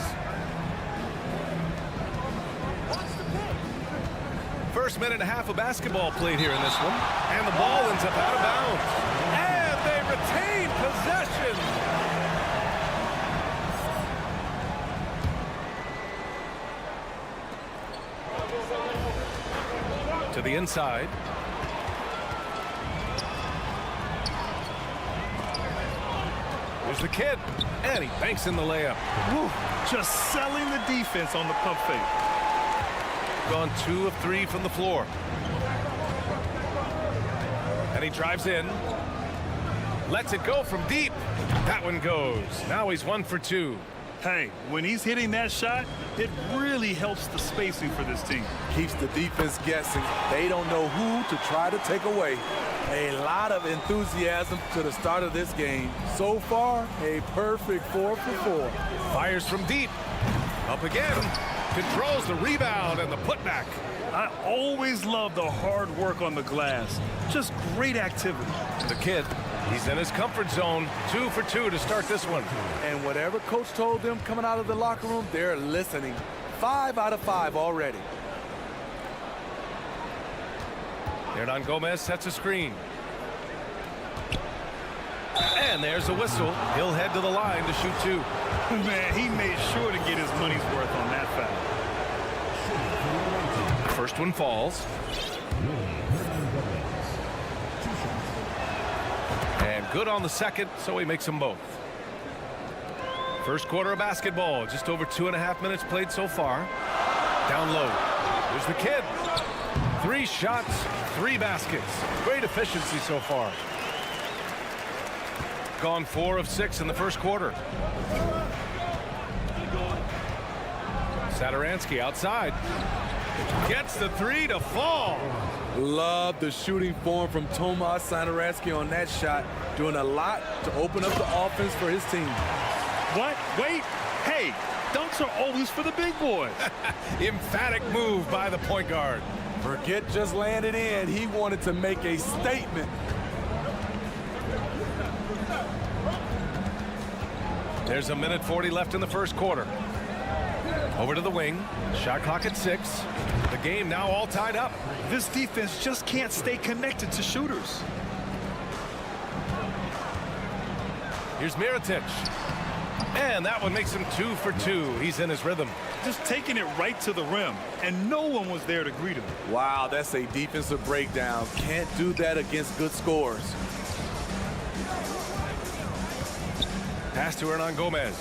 First minute and a half of basketball played here in this one. And the ball ends up out of bounds. And they retain possession. To the inside. Here's the kid. And he banks in the layup. Woo, just selling the defense on the pump fake. Gone 2 of 3 from the floor. And he drives in. Lets it go from deep. That one goes. Now he's 1 for 2. Hey, when he's hitting that shot, it really helps the spacing for this team. Keeps the defense guessing. They don't know who to try to take away. A lot of enthusiasm to the start of this game. So far, a perfect 4 for 4. Fires from deep. Up again. Controls the rebound and the putback. I always love the hard work on the glass. Just great activity. The kid, he's in his comfort zone. 2 for 2 to start this one. And whatever coach told them coming out of the locker room, they're listening. 5 out of 5 already. Hernan Gomez sets a screen. And there's a whistle. He'll head to the line to shoot 2. Man, he made sure to get his money's worth on that foul. First one falls. And good on the second, so he makes them both. First quarter of basketball, just over 2.5 minutes played so far. Down low. There's the kid. 3 shots, 3 baskets. Great efficiency so far. Gone 4 of 6 in the first quarter. Satoransky outside. Gets the 3 to fall. Love the shooting form from Tomas Satoransky on that shot. Doing a lot to open up the offense for his team. What? Wait. Hey, dunks are always for the big boys. Emphatic move by the point guard. Forget just landing in. He wanted to make a statement. There's 1:40 left in the first quarter. Over to the wing. Shot clock at 6. The game now all tied up. This defense just can't stay connected to shooters. Here's Mirotic. And that one makes him 2 for 2. He's in his rhythm. Just taking it right to the rim, and no one was there to greet him. Wow, that's a defensive breakdown. Can't do that against good scores. Pass to Hernan Gomez.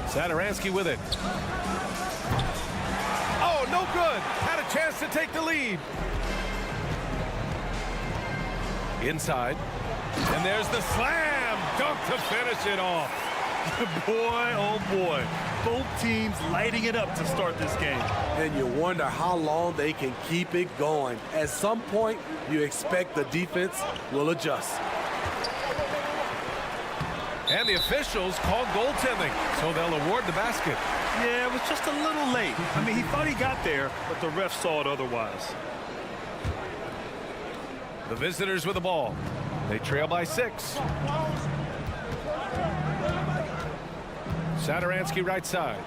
Satoransky with it. Oh, no good. Had a chance to take the lead. Inside. And there's the slam dunk to finish it off. Boy, oh boy. Both teams lighting it up to start this game. And you wonder how long they can keep it going. At some point, you expect the defense will adjust. And the officials called goaltending, so they'll award the basket. Yeah, it was just a little late. I mean, he thought he got there, but the ref saw it otherwise. The visitors with the ball. They trail by 6. Satoransky right side.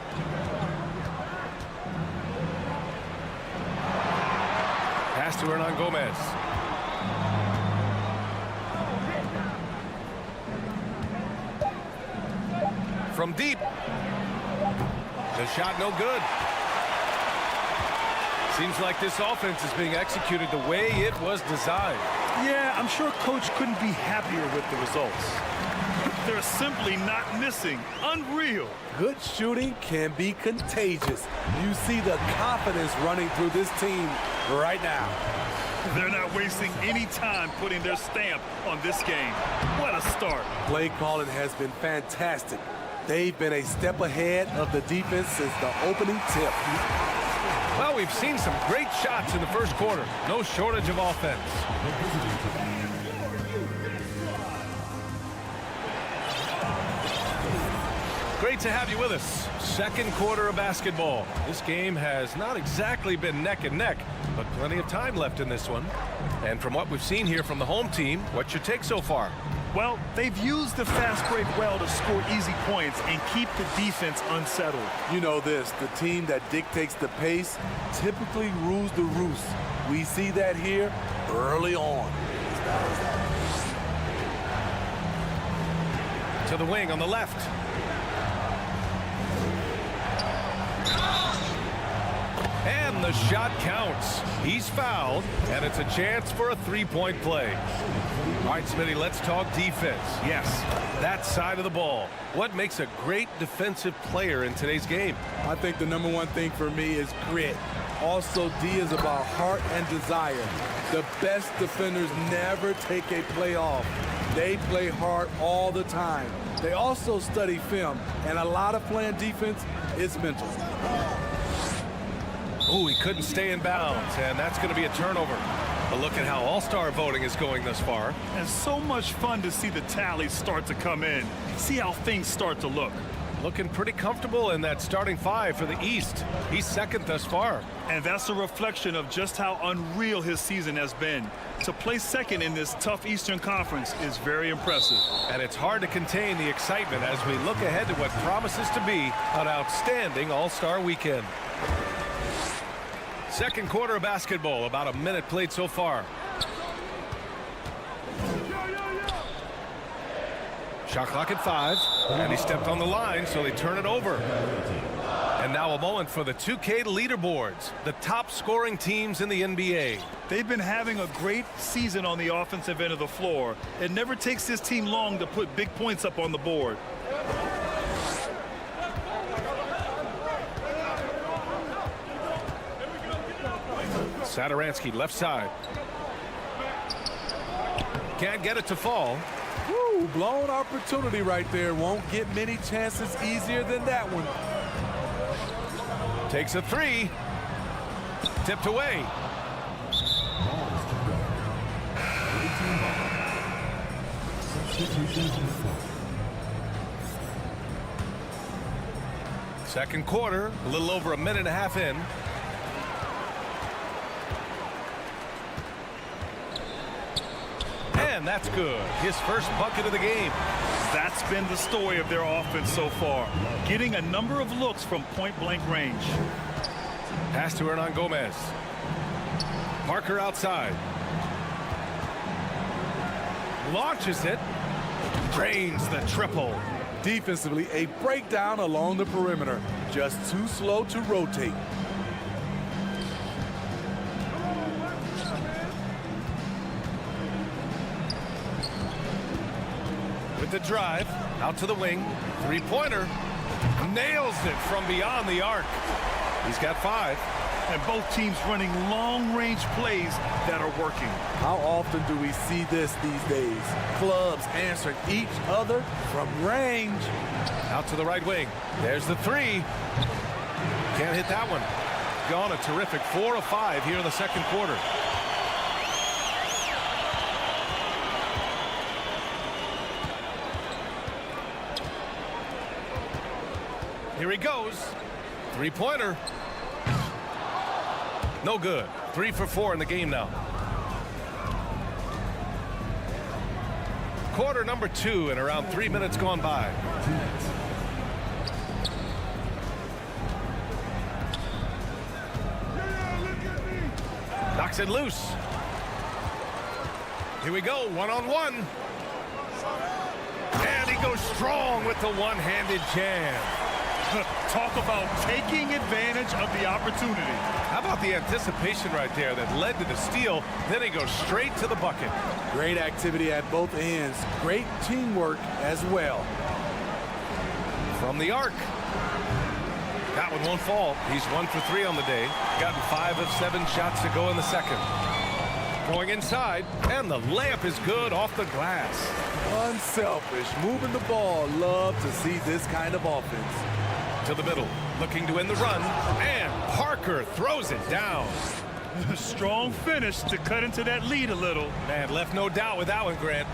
Pass to Hernan Gomez. From deep. The shot no good. Seems like this offense is being executed the way it was designed. Yeah, I'm sure coach couldn't be happier with the results. They're simply not missing. Unreal. Good shooting can be contagious. You see the confidence running through this team right now. They're not wasting any time putting their stamp on this game. What a start. Play calling has been fantastic. They've been a step ahead of the defense since the opening tip. Well, we've seen some great shots in the first quarter. No shortage of offense. Great to have you with us. Second quarter of basketball. This game has not exactly been neck and neck, but plenty of time left in this one. And from what we've seen here from the home team, what's your take so far? Well, they've used the fast break well to score easy points and keep the defense unsettled. You know this, the team that dictates the pace typically rules the roost. We see that here early on. To the wing on the left. And the shot counts. He's fouled, and it's a chance for a three-point play. All right, Smitty, let's talk defense. Yes, that side of the ball. What makes a great defensive player in today's game? I think the number one thing for me is grit. Also, D is about heart and desire. The best defenders never take a play off. They play hard all the time. They also study film, and a lot of playing defense is mental. Oh, he couldn't stay in bounds, and that's going to be a turnover. But look at how all-star voting is going thus far. And so much fun to see the tallies start to come in. See how things start to look. Looking pretty comfortable in that starting 5 for the East. He's second thus far. And that's a reflection of just how unreal his season has been. To play second in this tough Eastern Conference is very impressive. And it's hard to contain the excitement as we look ahead to what promises to be an outstanding all-star weekend. Second quarter of basketball, about a minute played so far. Shot clock at 5, and he stepped on the line, so they turn it over. And now a moment for the 2K leaderboards, the top scoring teams in the NBA. They've been having a great season on the offensive end of the floor. It never takes this team long to put big points up on the board. Satoransky left side. Can't get it to fall. Woo, blown opportunity right there. Won't get many chances easier than that one. Takes a 3. Tipped away. Second quarter, a little over a minute and a half in. And that's good. His first bucket of the game. That's been the story of their offense so far, getting a number of looks from point-blank range. Pass to Hernan Gomez. Parker outside. Launches it. Drains the triple. Defensively, a breakdown along the perimeter. Just too slow to rotate. With the drive, out to the wing. Three-pointer. Nails it from beyond the arc. He's got 5. And both teams running long-range plays that are working. How often do we see this these days? Clubs answering each other from range. Out to the right wing. There's the 3. Can't hit that one. Gone a terrific 4 of 5 here in the second quarter. Here he goes. Three-pointer. No good. 3 for 4 in the game now. Quarter number 2 and around 3 minutes gone by. Knocks it loose. Here we go, one-on-one. And he goes strong with the one-handed jam. Talk about taking advantage of the opportunity. How about the anticipation right there that led to the steal? Then he goes straight to the bucket. Great activity at both ends. Great teamwork as well. From the arc. That one won't fall. He's 1 for 3 on the day. Gotten 5 of 7 shots to go in the second. Going inside, and the layup is good off the glass. Unselfish, moving the ball. Love to see this kind of offense. To the middle, looking to end the run, and Parker throws it down. Strong finish to cut into that lead a little. Man, left no doubt with that one, Grant.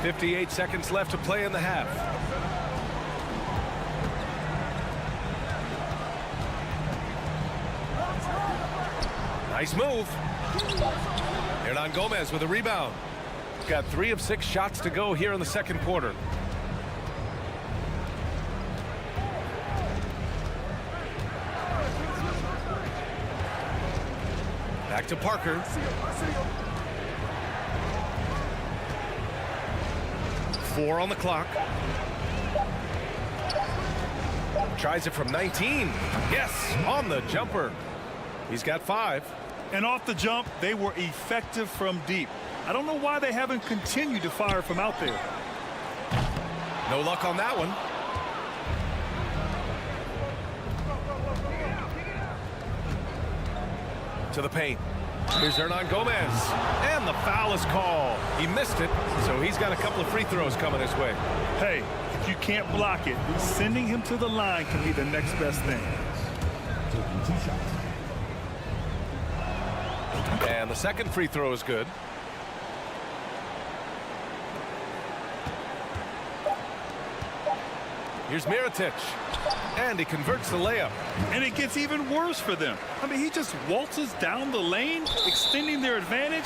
58 seconds left to play in the half. Nice move. Hernan Gomez with a rebound. Got 3 of 6 shots to go here in the second quarter. Back to Parker. Four on the clock. Tries it from 19. Yes, on the jumper. He's got 5. And off the jump, they were effective from deep. I don't know why they haven't continued to fire from out there. No luck on that one. To the paint. Here's Hernan Gomez. And the foul is called. He missed it, so he's got a couple of free throws coming his way. Hey, if you can't block it, sending him to the line can be the next best thing. And the second free throw is good. Here's Mirotic. And he converts the layup. And it gets even worse for them. I mean, he just waltzes down the lane, extending their advantage.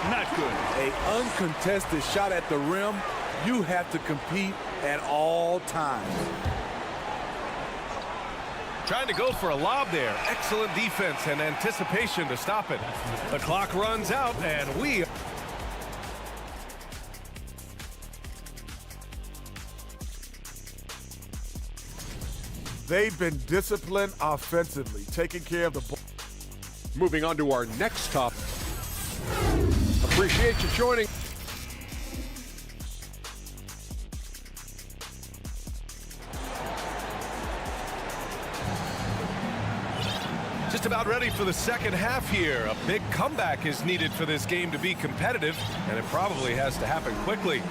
Not good. An uncontested shot at the rim. You have to compete at all times. Trying to go for a lob there. Excellent defense and anticipation to stop it. The clock runs out, and we... They've been disciplined offensively, taking care of the ball. Moving on to our next topic. Appreciate you joining. Just about ready for the second half here. A big comeback is needed for this game to be competitive, and it probably has to happen quickly.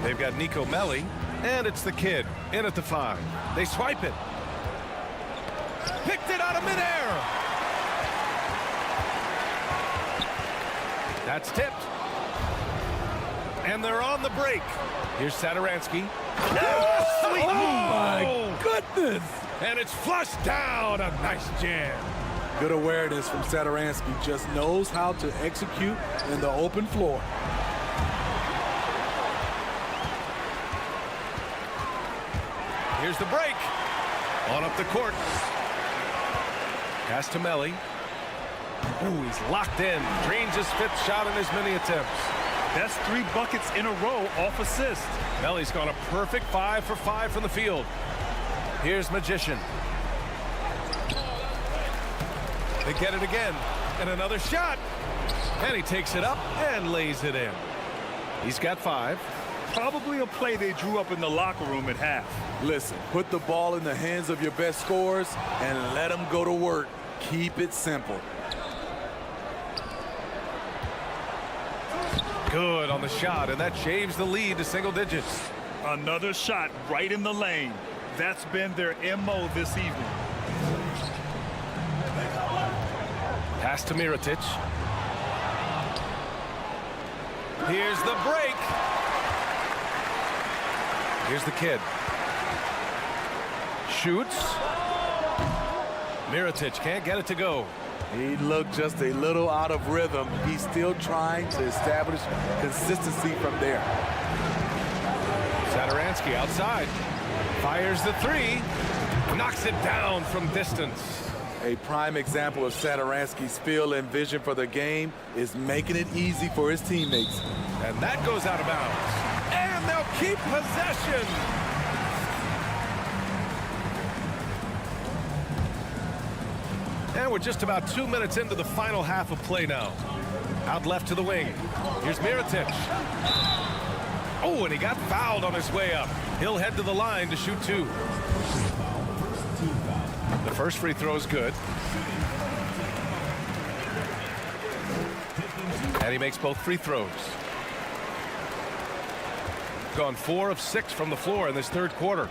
They've got Nico Melli, and it's the kid in at the 5. They swipe it. Picked it out of midair. That's tipped. And they're on the break. Here's Satoransky. Oh, my goodness. And it's flushed down. A nice jam. Good awareness from Satoransky. Just knows how to execute in the open floor. Here's the break. On up the court. Pass to Melli. Ooh, he's locked in. Drains his 5th shot in as many attempts. That's 3 buckets in a row off assist. Melli's gone a perfect 5 for 5 from the field. Here's Magician. They get it again. And another shot. And he takes it up and lays it in. He's got 5. Probably a play they drew up in the locker room at half. Listen, put the ball in the hands of your best scorers and let them go to work. Keep it simple. Good on the shot, and that shaves the lead to single digits. Another shot right in the lane. That's been their MO this evening. Pass to Mirotic. Here's the break. Here's the kid. Shoots. Mirotic can't get it to go. He looked just a little out of rhythm. He's still trying to establish consistency from there. Satoransky outside. Fires the 3. Knocks it down from distance. A prime example of Satoransky's feel and vision for the game is making it easy for his teammates. And that goes out of bounds. And they'll keep possession. And we're just about 2 minutes into the final half of play now. Out left to the wing. Here's Mirotic. Oh, and he got fouled on his way up. He'll head to the line to shoot 2. The first free throw is good. And he makes both free throws. Gone 4 of 6 from the floor in this 3rd quarter.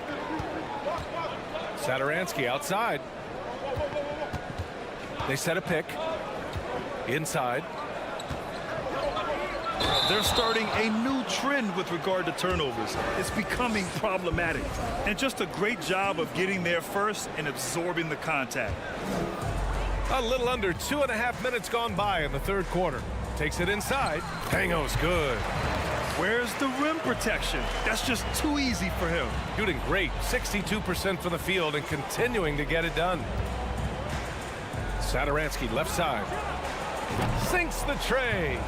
Satoransky outside. They set a pick. Inside. They're starting a new trend with regard to turnovers. It's becoming problematic. And just a great job of getting there first and absorbing the contact. A little under 2.5 minutes gone by in the 3rd quarter. Takes it inside. Tango's good. Where's the rim protection? That's just too easy for him. Shooting great. 62% from the field and continuing to get it done. Satoransky left side. Sinks the tray.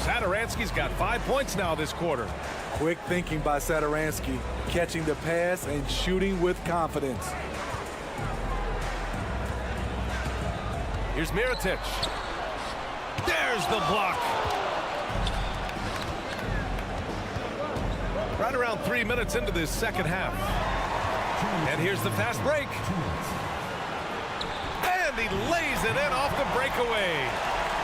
Satoransky's got 5 points now this quarter. Quick thinking by Satoransky, catching the pass and shooting with confidence. Here's Mirotic. There's the block. Right around 3 minutes into this 2nd half. And here's the fast break. And he lays it in off the breakaway.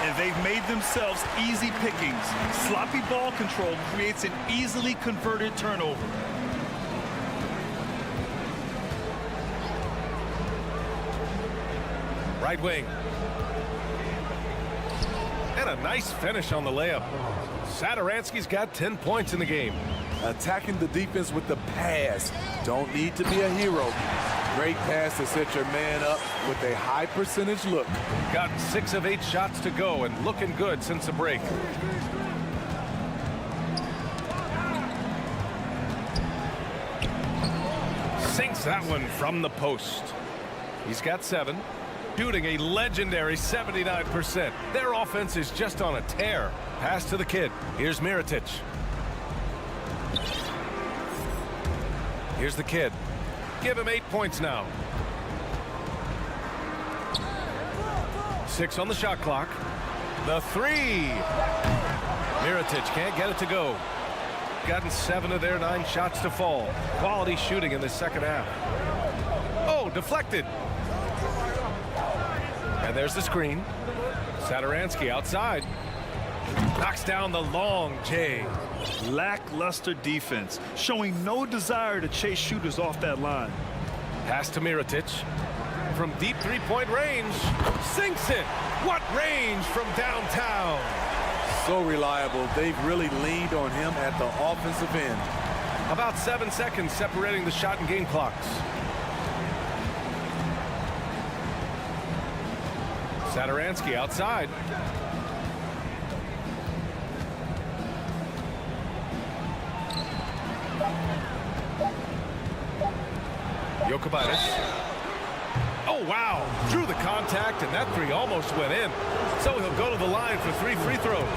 And they've made themselves easy pickings. Sloppy ball control creates an easily converted turnover. Right wing. And a nice finish on the layup. Satoransky's got 10 points in the game. Attacking the defense with the pass. Don't need to be a hero. Great pass to set your man up with a high percentage look. Got 6 of 8 shots to go and looking good since the break. Sinks that one from the post. He's got 7. Shooting a legendary 79%. Their offense is just on a tear. Pass to the kid. Here's Mirotic. Here's the kid. Give him 8 points now. 6 on the shot clock. The 3. Mirotic can't get it to go. Gotten 7 of their 9 shots to fall. Quality shooting in the 2nd half. Oh, deflected. And there's the screen. Satoransky outside. Knocks down the long J. Lackluster defense, showing no desire to chase shooters off that line. Pass to Mirotic. From deep 3-point range. Sinks it. What range from downtown. So reliable. They've really leaned on him at the offensive end. About 7 seconds separating the shot and game clocks. Saturansky outside. Jokic. Oh, wow. Drew the contact, and that three almost went in. So he'll go to the line for 3 free throws.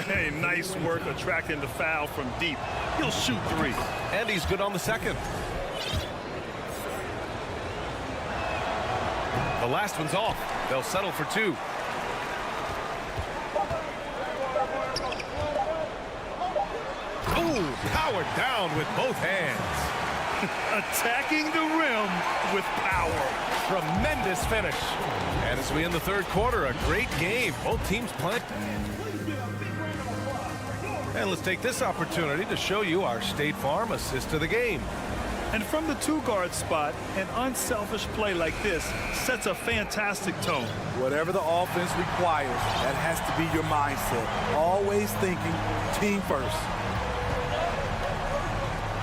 Hey, nice work attracting the foul from deep. He'll shoot 3. And he's good on the second. The last one's off. They'll settle for 2. Ooh, powered down with both hands. Attacking the rim with power. Tremendous finish. And as we end the third quarter, a great game. Both teams playing. And let's take this opportunity to show you our State Farm assist of the game. And from the 2-guard spot, an unselfish play like this sets a fantastic tone. Whatever the offense requires, that has to be your mindset. Always thinking team first.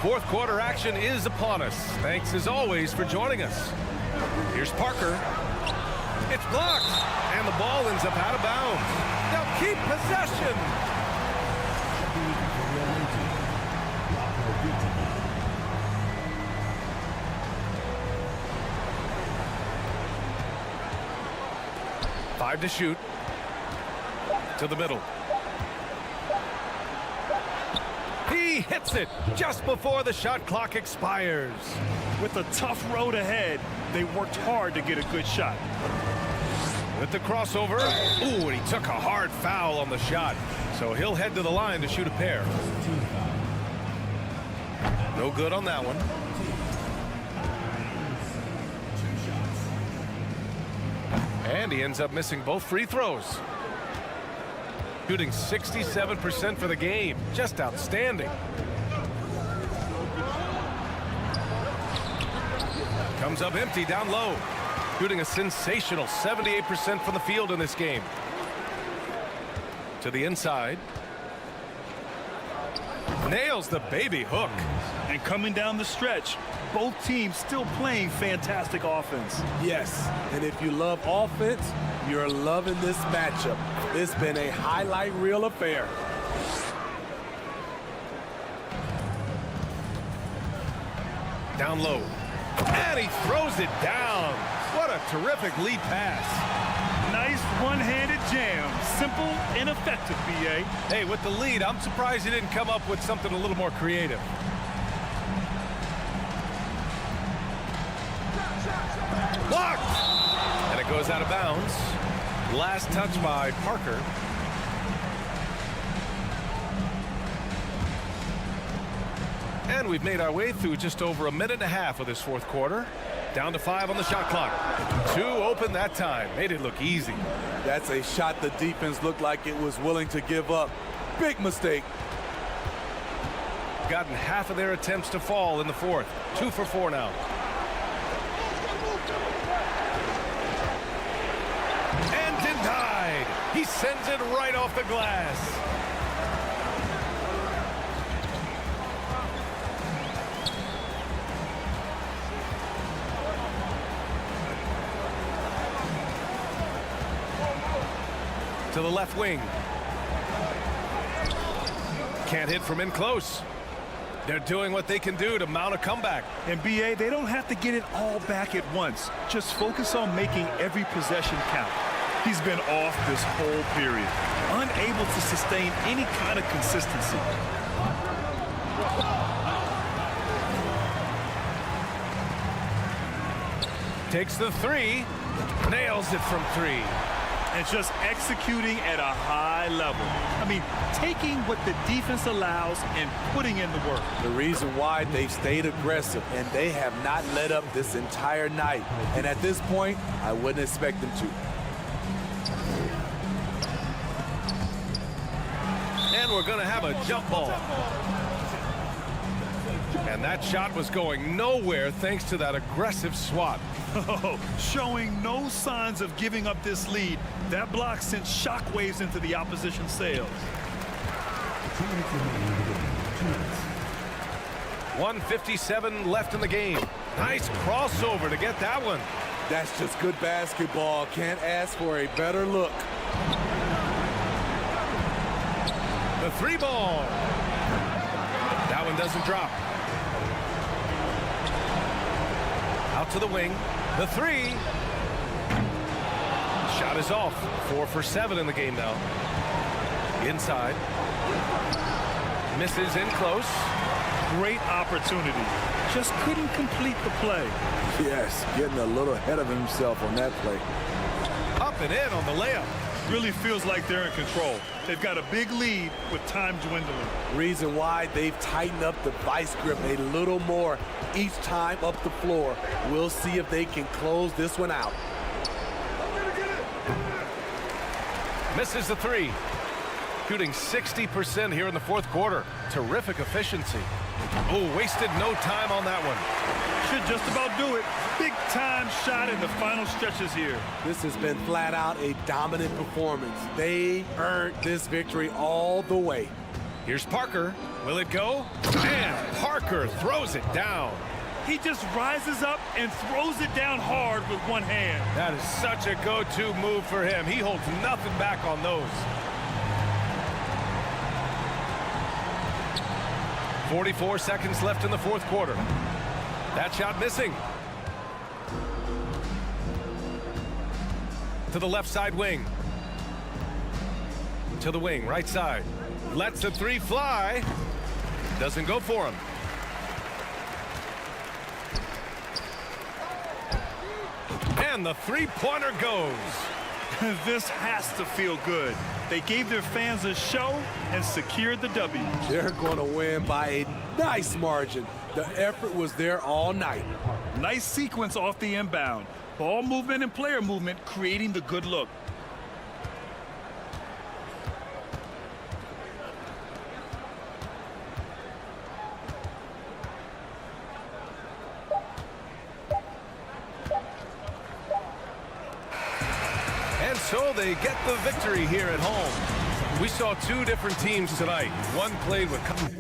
Fourth quarter action is upon us. Thanks as always for joining us. Here's Parker. It's blocked. And the ball ends up out of bounds. They'll keep possession. Five to shoot. To the middle. He hits it just before the shot clock expires. With a tough road ahead, they worked hard to get a good shot. With the crossover. Ooh, and he took a hard foul on the shot. So he'll head to the line to shoot a pair. No good on that one. And he ends up missing both free throws. Shooting 67% for the game. Just outstanding. Comes up empty down low. Shooting a sensational 78% from the field in this game. To the inside. Nails the baby hook. And coming down the stretch, both teams still playing fantastic offense. Yes, and if you love offense, you're loving this matchup. It's been a highlight reel affair. Down low. And he throws it down. What a terrific lead pass. Nice one-handed jam. Simple and effective, B.A. Hey, with the lead, I'm surprised he didn't come up with something a little more creative. Blocked! And it goes out of bounds. Last touch by Parker. And we've made our way through just over a minute and a half of this fourth quarter. Down to 5 on the shot clock. 2 open that time. Made it look easy. That's a shot the defense looked like it was willing to give up. Big mistake. Gotten half of their attempts to fall in the fourth. 2 for 4 now. And denied. He sends it right off the glass. To the left wing. Can't hit from in close. They're doing what they can do to mount a comeback. And B.A., they don't have to get it all back at once. Just focus on making every possession count. He's been off this whole period, unable to sustain any kind of consistency. Takes the 3, nails it from 3. And just executing at a high level. I mean, taking what the defense allows and putting in the work. The reason why they've stayed aggressive, and they have not let up this entire night. And at this point, I wouldn't expect them to. And we're going to have a jump ball. And that shot was going nowhere thanks to that aggressive swat. Oh, showing no signs of giving up this lead. That block sent shockwaves into the opposition sails. 1:57 left in the game. Nice crossover to get that one. That's just good basketball. Can't ask for a better look. The three ball. That one doesn't drop. Out to the wing. The three. Shot is off. 4 for 7 in the game now. Inside. Misses in close. Great opportunity. Just couldn't complete the play. Yes, getting a little ahead of himself on that play. Up and in on the layup. Really feels like they're in control. They've got a big lead with time dwindling. Reason why they've tightened up the vice grip a little more each time up the floor. We'll see if they can close this one out. Misses the three. Shooting 60% here in the fourth quarter. Terrific efficiency. Oh, wasted no time on that one. Should just about do it. Big time shot in the final stretches here. This has been flat out a dominant performance. They earned this victory all the way. Here's Parker. Will it go? And Parker throws it down. He just rises up and throws it down hard with one hand. That is such a go-to move for him. He holds nothing back on those. 44 seconds left in the fourth quarter. That shot missing. To the left side wing. To the wing, right side. Lets the three fly. Doesn't go for him. And the three-pointer goes. This has to feel good. They gave their fans a show and secured the W. They're going to win by a nice margin. The effort was there all night. Nice sequence off the inbound. Ball movement and player movement creating the good look. And so they get the victory here at home. We saw two different teams tonight. One played with...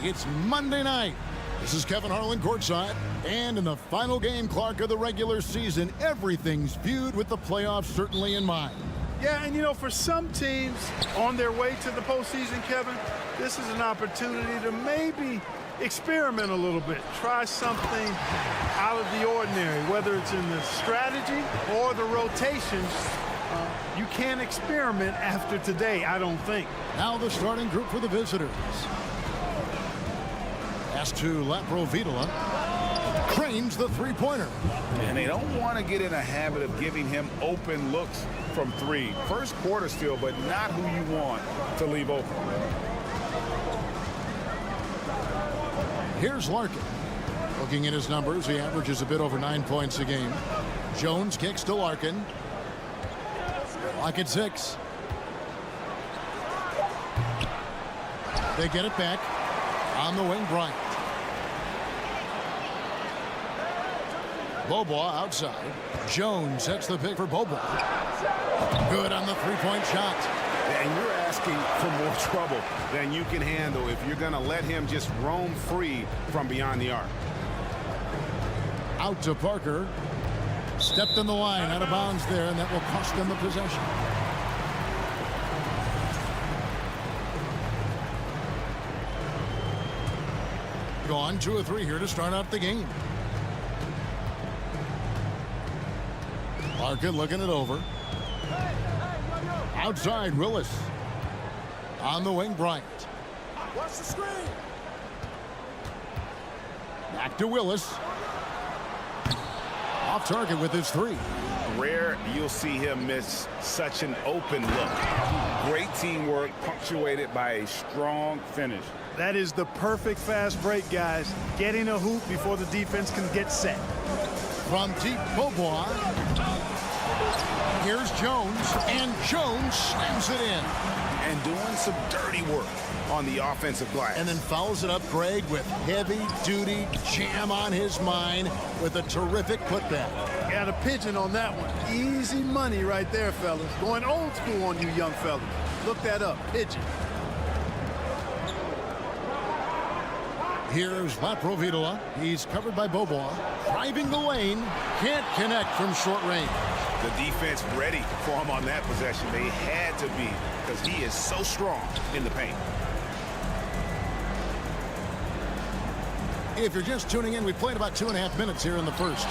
It's Monday night. This is Kevin Harlan courtside. And in the final game, Clark, of the regular season, everything's viewed with the playoffs certainly in mind. Yeah, and you know, for some teams on their way to the postseason, Kevin, this is an opportunity to maybe experiment a little bit. Try something out of the ordinary, whether it's in the strategy or the rotations. You can't experiment after today, I don't think. Now the starting group for the visitors. Pass to Laprovitola. Cranes the three-pointer. And they don't want to get in a habit of giving him open looks from three. First quarter still, but not who you want to leave open. Here's Larkin. Looking at his numbers, he averages a bit over 9 points a game. Jones kicks to Larkin. Lock at 6. They get it back. On the wing, Bryant. Bobois outside. Jones sets the pick for Bobois. Good on the three-point shot. And you're asking for more trouble than you can handle if you're going to let him just roam free from beyond the arc. Out to Parker. Stepped in the line, out of bounds there, and that will cost them the possession. Gone 2 of 3 here to start out the game. Larkin looking it over. Outside, Willis. On the wing, Bryant. Watch the screen. Back to Willis. Off target with his 3. Rare you'll see him miss such an open look. Great teamwork punctuated by a strong finish. That is the perfect fast break, guys. Getting a hoop before the defense can get set. From deep, Bobois. Here's Jones, and Jones slams it in. And doing some dirty work on the offensive glass. And then fouls it up, Greg, with heavy-duty jam on his mind with a terrific putback. Got a pigeon on that one. Easy money right there, fellas. Going old school on you young fellas. Look that up, pigeon. Here's Laprovitola. He's covered by Bobois. Driving the lane. Can't connect from short range. The defense ready for him on that possession. They had to be, because he is so strong in the paint. If you're just tuning in, we played about 2.5 minutes here in the first.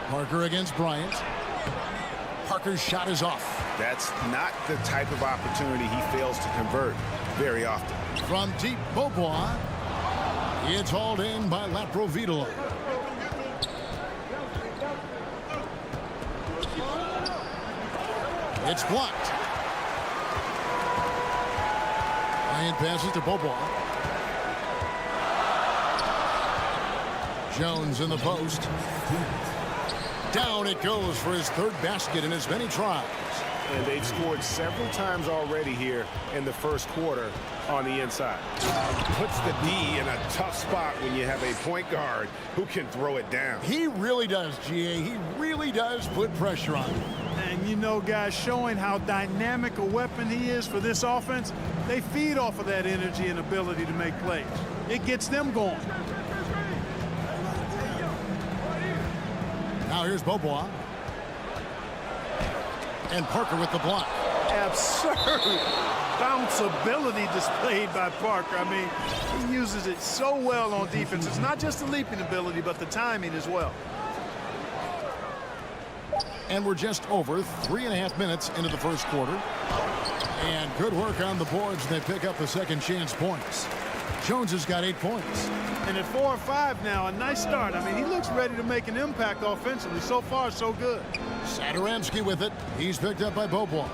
Parker against Bryant. Parker's shot is off. That's not the type of opportunity he fails to convert very often. From deep, Bobois. It's hauled in by Laprovitola. It's blocked. Bryant passes to Bobois. Jones in the post. Down it goes for his 3rd basket in as many tries. And they've scored several times already here in the first quarter on the inside. Puts the D in a tough spot when you have a point guard who can throw it down. He really does, GA. He really does put pressure on him. And you know, guys, showing how dynamic a weapon he is for this offense, they feed off of that energy and ability to make plays. It gets them going. Now here's Bobois. And Parker with the block. Absurd bounceability displayed by Parker. I mean, he uses it so well on defense. It's not just the leaping ability, but the timing as well. And we're just over 3.5 minutes into the first quarter. And good work on the boards. They pick up the second chance points. Jones has got 8 points. And at 4 or 5 now, a nice start. I mean, he looks ready to make an impact offensively. So far, so good. Satoransky with it. He's picked up by Beaubois.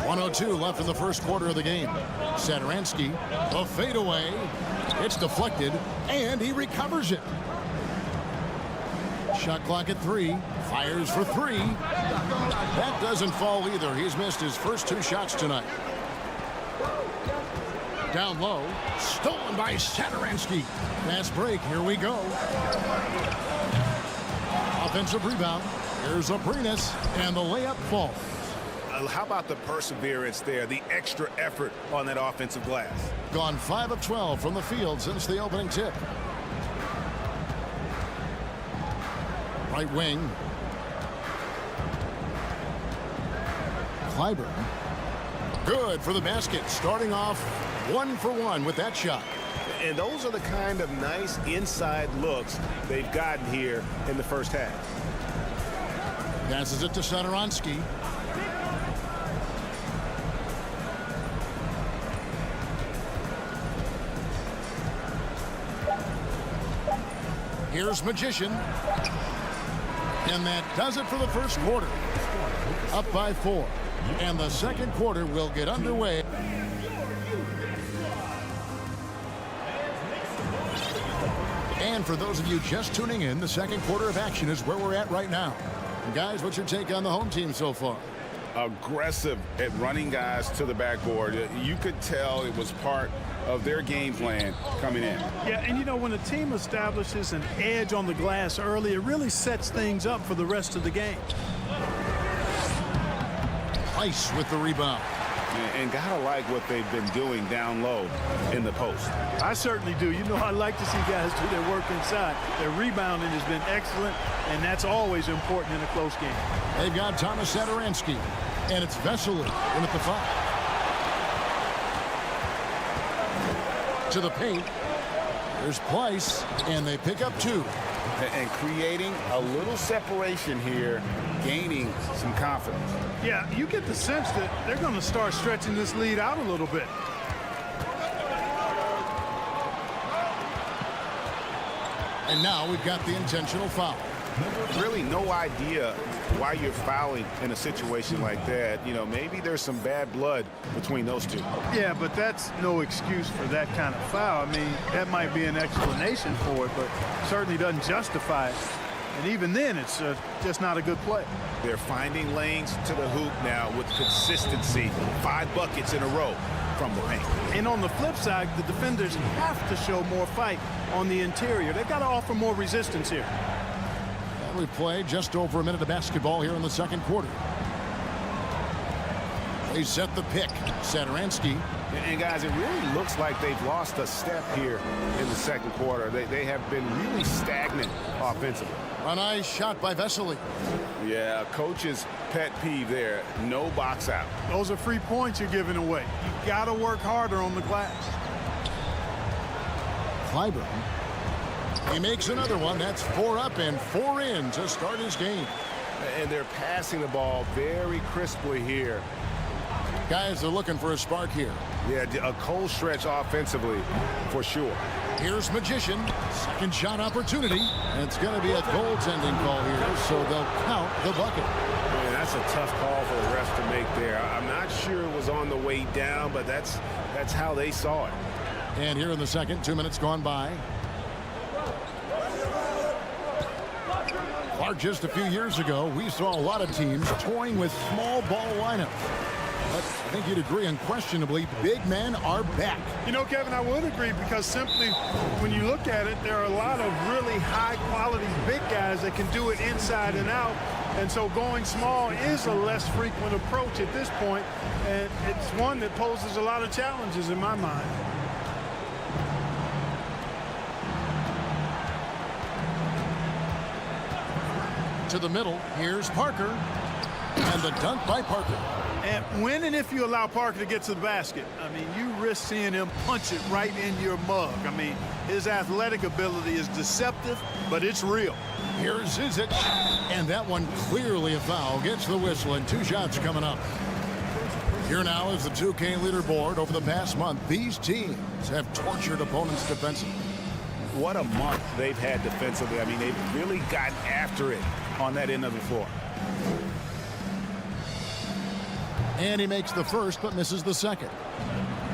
.102 left in the first quarter of the game. Satoransky, a fadeaway. It's deflected, and he recovers it. Shot clock at 3. Fires for 3. That doesn't fall either. He's missed his first 2 shots tonight. Down low. Stolen by Satoransky. Fast break. Here we go. Offensive rebound. Here's Aprinas, and the layup falls. How about the perseverance there, the extra effort on that offensive glass? Gone 5 of 12 from the field since the opening tip. Right wing. Clyburn. Good for the basket. Starting off 1 for 1 with that shot. And those are the kind of nice inside looks they've gotten here in the first half. Passes it to Satoransky. Here's Magician. And that does it for the first quarter. Up by 4. And the second quarter will get underway. And for those of you just tuning in, the second quarter of action is where we're at right now. Guys, what's your take on the home team so far? Aggressive at running guys to the backboard. You could tell it was part of their game plan coming in. Yeah, and you know, when a team establishes an edge on the glass early, it really sets things up for the rest of the game. Ice with the rebound. And gotta like what they've been doing down low in the post. I certainly do. You know, I like to see guys do their work inside. Their rebounding has been excellent, and that's always important in a close game. They've got Thomas Satoransky, and it's Vesely in at the 5. To the paint. There's Pleiss, and they pick up 2. And creating a little separation here, gaining some confidence. Yeah, you get the sense that they're going to start stretching this lead out a little bit. And now we've got the intentional foul. Really no idea why you're fouling in a situation like that. You know, maybe there's some bad blood between those two. Yeah, but that's no excuse for that kind of foul. I mean, that might be an explanation for it, but certainly doesn't justify it. And even then, it's just not a good play. They're finding lanes to the hoop now with consistency. 5 buckets in a row from the paint. And on the flip side, the defenders have to show more fight on the interior. They've got to offer more resistance here. We play just over a minute of basketball here in the second quarter. They set the pick. Satoransky. And guys, it really looks like they've lost a step here in the second quarter. They have been really stagnant offensively. A nice shot by Vesely. Yeah, coach's pet peeve there. No box out. Those are free points you're giving away. You got to work harder on the glass. Clyburn. He makes another one. That's 4 up and 4 in to start his game. And they're passing the ball very crisply here. Guys are looking for a spark here. Yeah, a cold stretch offensively for sure. Here's Magician. Second shot opportunity. And it's going to be a goaltending call here, so they'll count the bucket. Man, that's a tough call for the refs to make there. I'm not sure it was on the way down, but that's how they saw it. And here in the second, 2 minutes gone by. Just a few years ago, we saw a lot of teams toying with small ball lineups. But I think you'd agree unquestionably, big men are back. You know, Kevin, I would agree because simply when you look at it, there are a lot of really high-quality big guys that can do it inside and out. And so going small is a less frequent approach at this point, and it's one that poses a lot of challenges in my mind. To the middle, here's Parker, and the dunk by Parker. And when and if you allow Parker to get to the basket, I mean, you risk seeing him punch it right in your mug. I mean, his athletic ability is deceptive, but it's real. Here's Zizic, and that one clearly a foul. Gets the whistle, and 2 shots coming up. Here now is the 2K leaderboard. Over the past month, these teams have tortured opponents defensively. What a month they've had defensively. I mean, they've really gotten after it on that end of the floor. And he makes the first, but misses the second.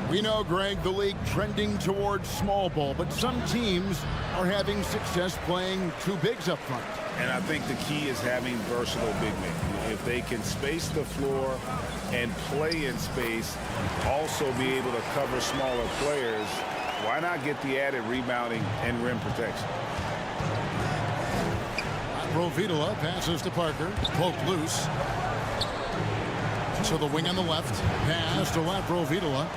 We know, Greg, the league trending towards small ball, but some teams are having success playing 2 bigs up front. And I think the key is having versatile big men. If they can space the floor and play in space, also be able to cover smaller players, why not get the added rebounding and rim protection? Rovitola passes to Parker. Poked loose. To the wing on the left. Pass to Rovitola.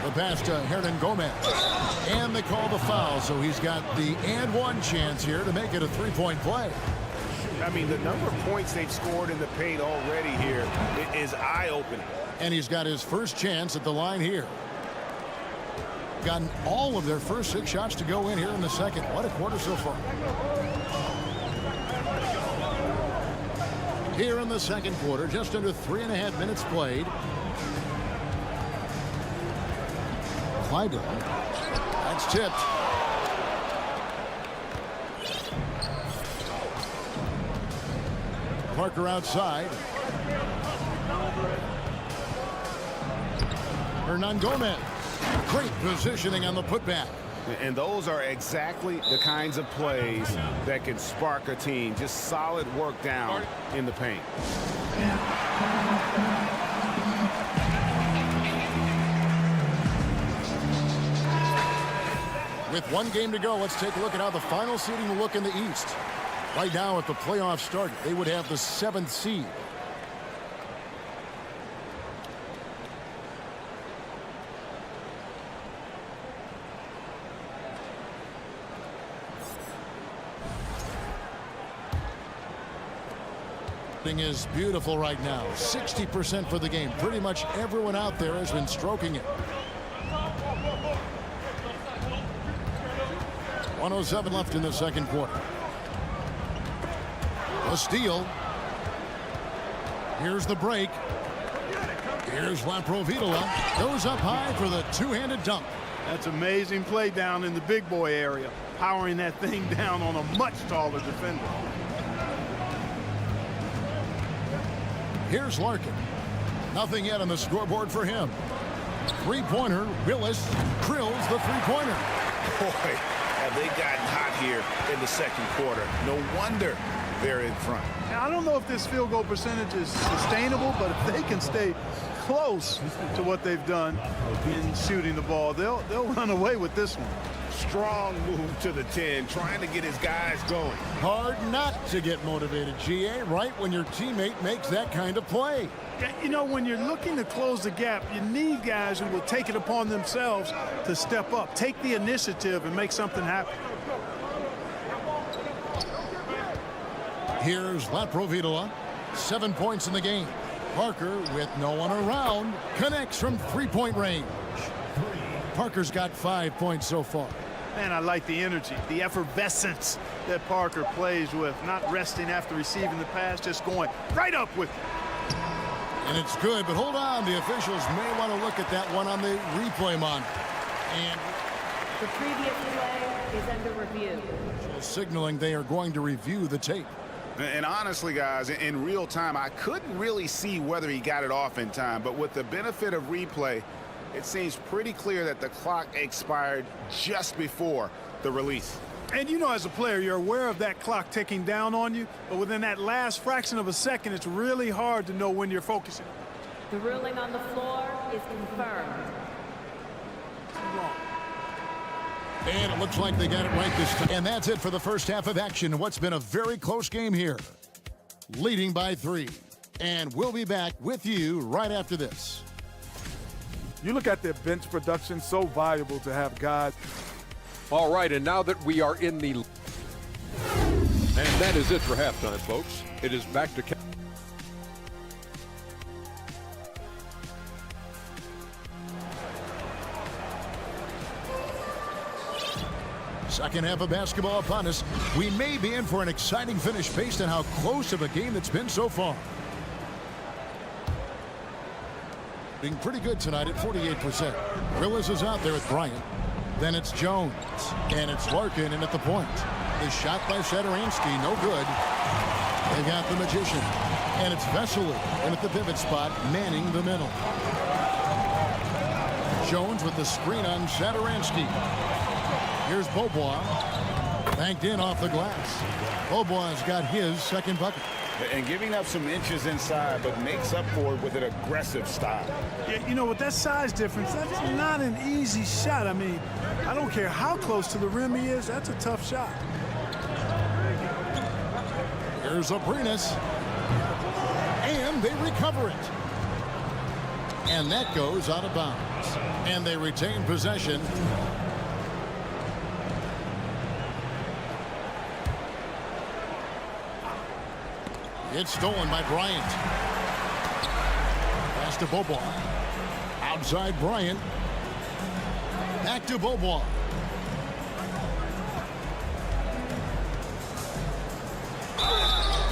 The pass to Hernan Gomez. And they call the foul, so he's got the and 1 chance here to make it a 3-point play. I mean, the number of points they've scored in the paint already here is eye-opening. And he's got his first chance at the line here. Gotten all of their first 6 shots to go in here in the second. What a quarter so far. Here in the second quarter, just under 3.5 minutes played. Clyburn. That's tipped. Parker outside. Hernan Gomez. Great positioning on the putback. And those are exactly the kinds of plays that can spark a team. Just solid work down in the paint. With 1 game to go, let's take a look at how the final seeding will look in the East. Right now, if the playoffs started, they would have the 7th seed. Is beautiful right now. 60% for the game. Pretty much everyone out there has been stroking it. 1:07 left in the second quarter. A steal. Here's the break. Here's Rovitola. Goes up high for the 2-handed dunk. That's amazing play down in the big boy area. Powering that thing down on a much taller defender. Here's Larkin. Nothing yet on the scoreboard for him. 3-pointer. Willis drills the 3-pointer. Boy, have they gotten hot here in the second quarter. No wonder they're in front. Now, I don't know if this field goal percentage is sustainable, but if they can stay close to what they've done in shooting the ball, they'll run away with this one. Strong move to the 10, trying to get his guys going. Hard not to get motivated, GA, right when your teammate makes that kind of play. You know, when you're looking to close the gap, you need guys who will take it upon themselves to step up, take the initiative, and make something happen. Here's Rovitola. 7 points in the game. Parker, with no one around, connects from 3-point range. Parker's got 5 points so far. Man, I like the energy, the effervescence that Parker plays with. Not resting after receiving the pass, just going right up with it. And it's good, but hold on. The officials may want to look at that one on the replay monitor. And the previous play is under review. Signaling they are going to review the tape. And honestly, guys, in real time, I couldn't really see whether he got it off in time. But with the benefit of replay, it seems pretty clear that the clock expired just before the release. And you know, as a player, you're aware of that clock ticking down on you. But within that last fraction of a second, it's really hard to know when you're focusing. The ruling on the floor is confirmed. And it looks like they got it right this time. And that's it for the first half of action. What's been a very close game here. Leading by 3. And we'll be back with you right after this. You look at their bench production, so valuable to have guys. All right, and now that we are in the And that is it for halftime, folks. It is back to Second half of basketball upon us. We may be in for an exciting finish based on how close of a game it's been so far. Being pretty good tonight at 48%. Willis is out there with Bryant. Then it's Jones. And it's Larkin in at the point. The shot by Shadaransky, no good. They got the magician. And it's Vesely in at the pivot spot, manning the middle. Jones with the screen on Shadaransky. Here's Beaubois. Banked in off the glass. Beaubois got his second bucket. And giving up some inches inside, but makes up for it with an aggressive style. Yeah, you know, with that size difference, that's not an easy shot. I mean, I don't care how close to the rim he is, that's a tough shot. Here's Abrinas. And they recover it. And that goes out of bounds. And they retain possession. It's stolen by Bryant. Pass to Beaubois. Outside Bryant. Back to Beaubois.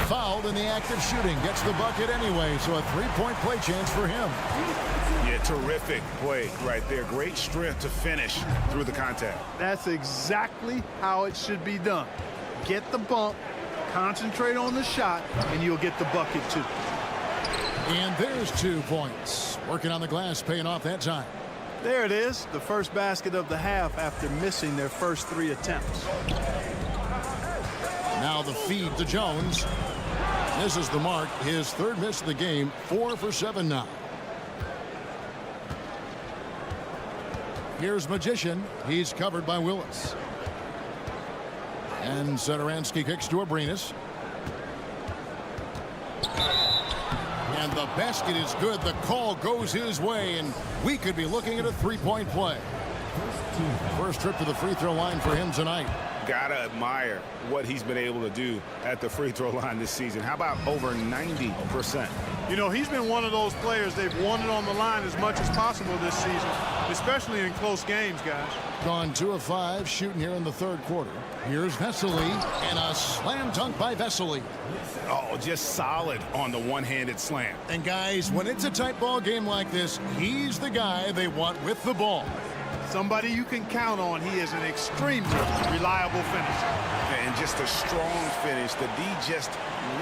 Fouled in the act of shooting. Gets the bucket anyway, so a three-point play chance for him. Yeah, terrific play right there. Great strength to finish through the contact. That's exactly how it should be done. Get the bump, concentrate on the shot, and you'll get the bucket too. And there's 2 points. Working on the glass, paying off that time. There it is, the first basket of the half after missing their first 3 attempts. Now the feed to Jones. Misses the mark. His third miss of the game. 4 for 7 now. Here's Magician. He's covered by Willis. And Shadaransky kicks to Abrinas. And the basket is good. The call goes his way, and we could be looking at a three-point play. First trip to the free throw line for him tonight. Gotta admire what he's been able to do at the free throw line this season. How about over 90%? You know, he's been one of those players they've wanted on the line as much as possible this season, especially in close games, guys. Gone 2 of 5 shooting here in the third quarter. Here's Vesely, and a slam dunk by Vesely. Oh, just solid on the one-handed slam. And guys, when it's a tight ball game like this, he's the guy they want with the ball. Somebody you can count on. He is an extremely reliable finisher. And just a strong finish. The D just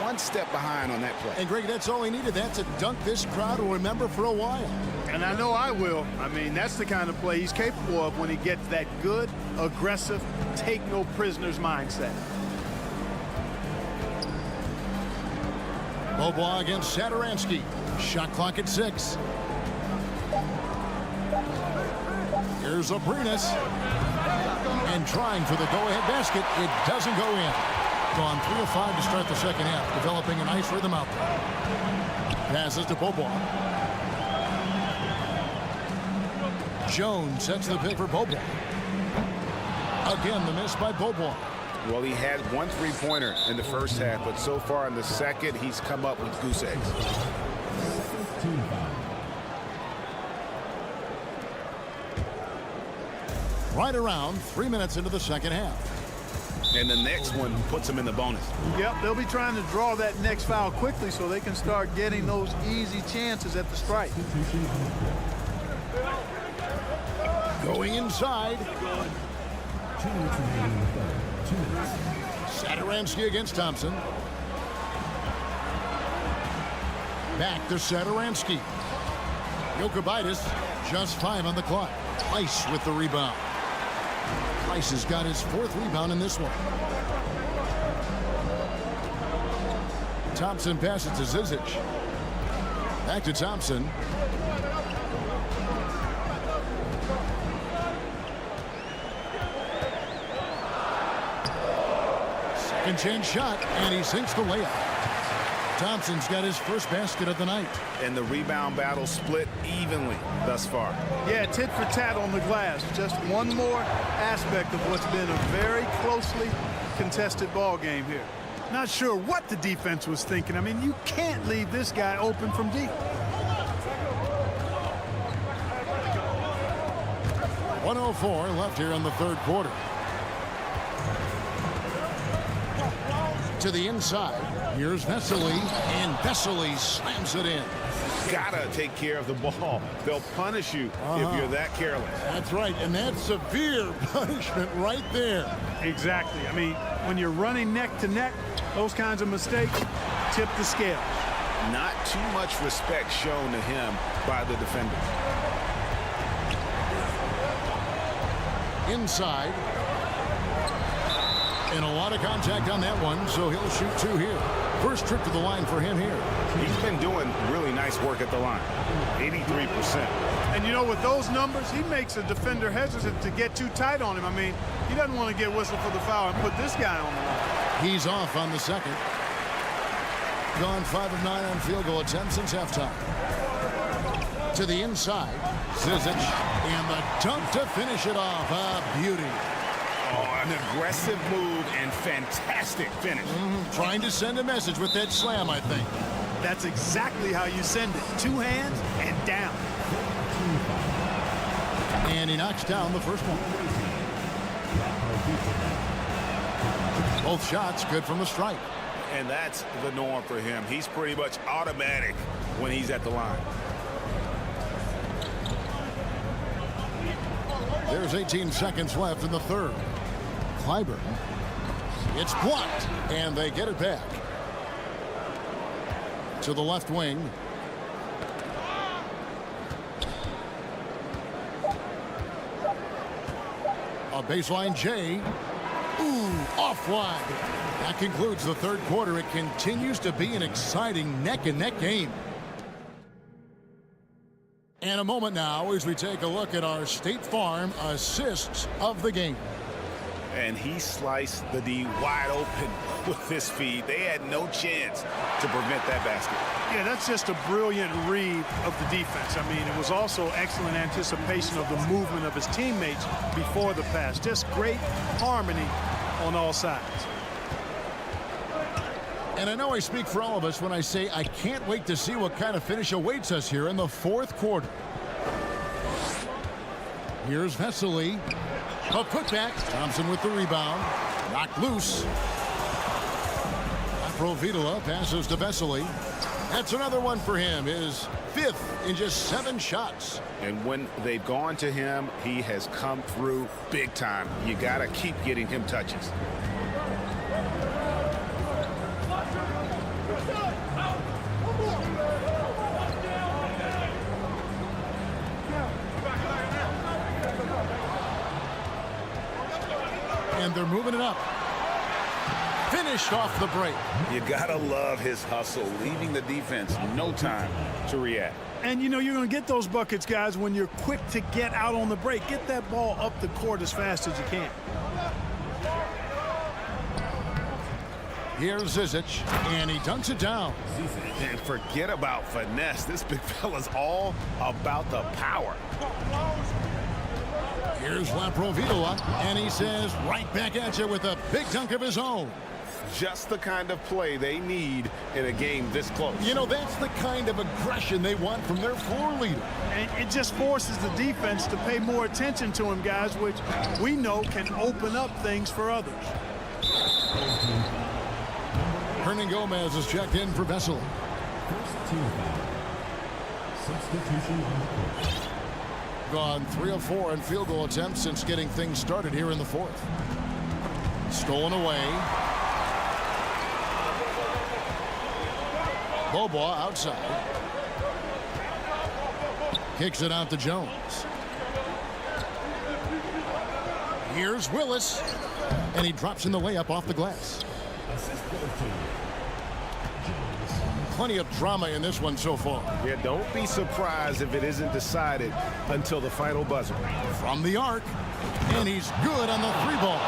one step behind on that play. And Greg, that's all he needed. That's a dunk this crowd will remember for a while. And I know I will. I mean, that's the kind of play he's capable of when he gets that good, aggressive, take no prisoners mindset. Beaubois against Shadaransky. Shot clock at 6. Here's Abrinas. And trying for the go-ahead basket. It doesn't go in. Gone 3 of 5 to start the second half. Developing a nice rhythm out there. Passes to Beaubois. Jones sets the pick for Beaubois. Again, the miss by Beaubois. Well, he had 1 3-pointer in the first half, but so far in the second, he's come up with goose eggs. Right around 3 minutes into the second half. And the next one puts him in the bonus. Yep, they'll be trying to draw that next foul quickly so they can start getting those easy chances at the strike. Going inside. Shadaransky against Thompson. Back to Shadaransky. Jokubaitis, just 5 on the clock. Price with the rebound. Price has got his 4th rebound in this one. Thompson passes to Zizic. Back to Thompson. Second chance shot, and he sinks the layup. Thompson's got his first basket of the night. And the rebound battle split evenly thus far. Yeah, tit for tat on the glass. Just one more aspect of what's been a very closely contested ball game here. Not sure what the defense was thinking. I mean, you can't leave this guy open from deep. 1:04 left here in the third quarter. To the inside. Here's Vesely, and Vesely slams it in. Gotta take care of the ball. They'll punish you if you're that careless. That's right, and that's severe punishment right there. Exactly. I mean, when you're running neck to neck, those kinds of mistakes tip the scale. Not too much respect shown to him by the defender. Inside. And a lot of contact on that one, so he'll shoot two here. First trip to the line for him here. He's been doing really nice work at the line. 83%. And you know, with those numbers, he makes a defender hesitant to get too tight on him. I mean, he doesn't want to get whistled for the foul and put this guy on the line. He's off on the second. Gone 5 of 9 on field goal attempts since halftime. To the inside. Zizic. And the dunk to finish it off. A beauty. Oh, an aggressive move and fantastic finish. Trying to send a message with that slam, I think. That's exactly how you send it. Two hands and down. And he knocks down the first one. Both shots good from the stripe. And that's the norm for him. He's pretty much automatic when he's at the line. There's 18 seconds left in the third. Clyburn. It's blocked, and they get it back. To the left wing. A baseline J. Ooh, off wide. That concludes the third quarter. It continues to be an exciting neck-and-neck game. And a moment now as we take a look at our State Farm assists of the game. And he sliced the D wide open with his feed. They had no chance to prevent that basket. Yeah, that's just a brilliant read of the defense. I mean, it was also excellent anticipation of the movement of his teammates before the pass. Just great harmony on all sides. And I know I speak for all of us when I say I can't wait to see what kind of finish awaits us here in the fourth quarter. Here's Vesely. A putback. Thompson with the rebound. Knocked loose. Bjelica passes to Vesely. That's another one for him. His fifth in just 7 shots. And when they've gone to him, he has come through big time. You got to keep getting him touches. And they're moving it up. Finished off the break. You gotta love his hustle, leaving the defense no time to react. And you know you're going to get those buckets, guys, when you're quick to get out on the break. Get that ball up the court as fast as you can. Here's Zizic, and he dunks it down. And forget about finesse. This big fella's all about the power. Here's Bjelica, and he says right back at you with a big dunk of his own. Just the kind of play they need in a game this close. You know, that's the kind of aggression they want from their floor leader. And it just forces the defense to pay more attention to him, guys, which we know can open up things for others. Hernan Gomez is checked in for Vesely. Gone 3 of 4 in field goal attempts since getting things started here in the fourth. Stolen away. Bobo outside. Kicks it out to Jones. Here's Willis. And he drops in the layup off the glass. Plenty of drama in this one so far. Yeah, don't be surprised if it isn't decided until the final buzzer. From the arc. And he's good on the 3-ball.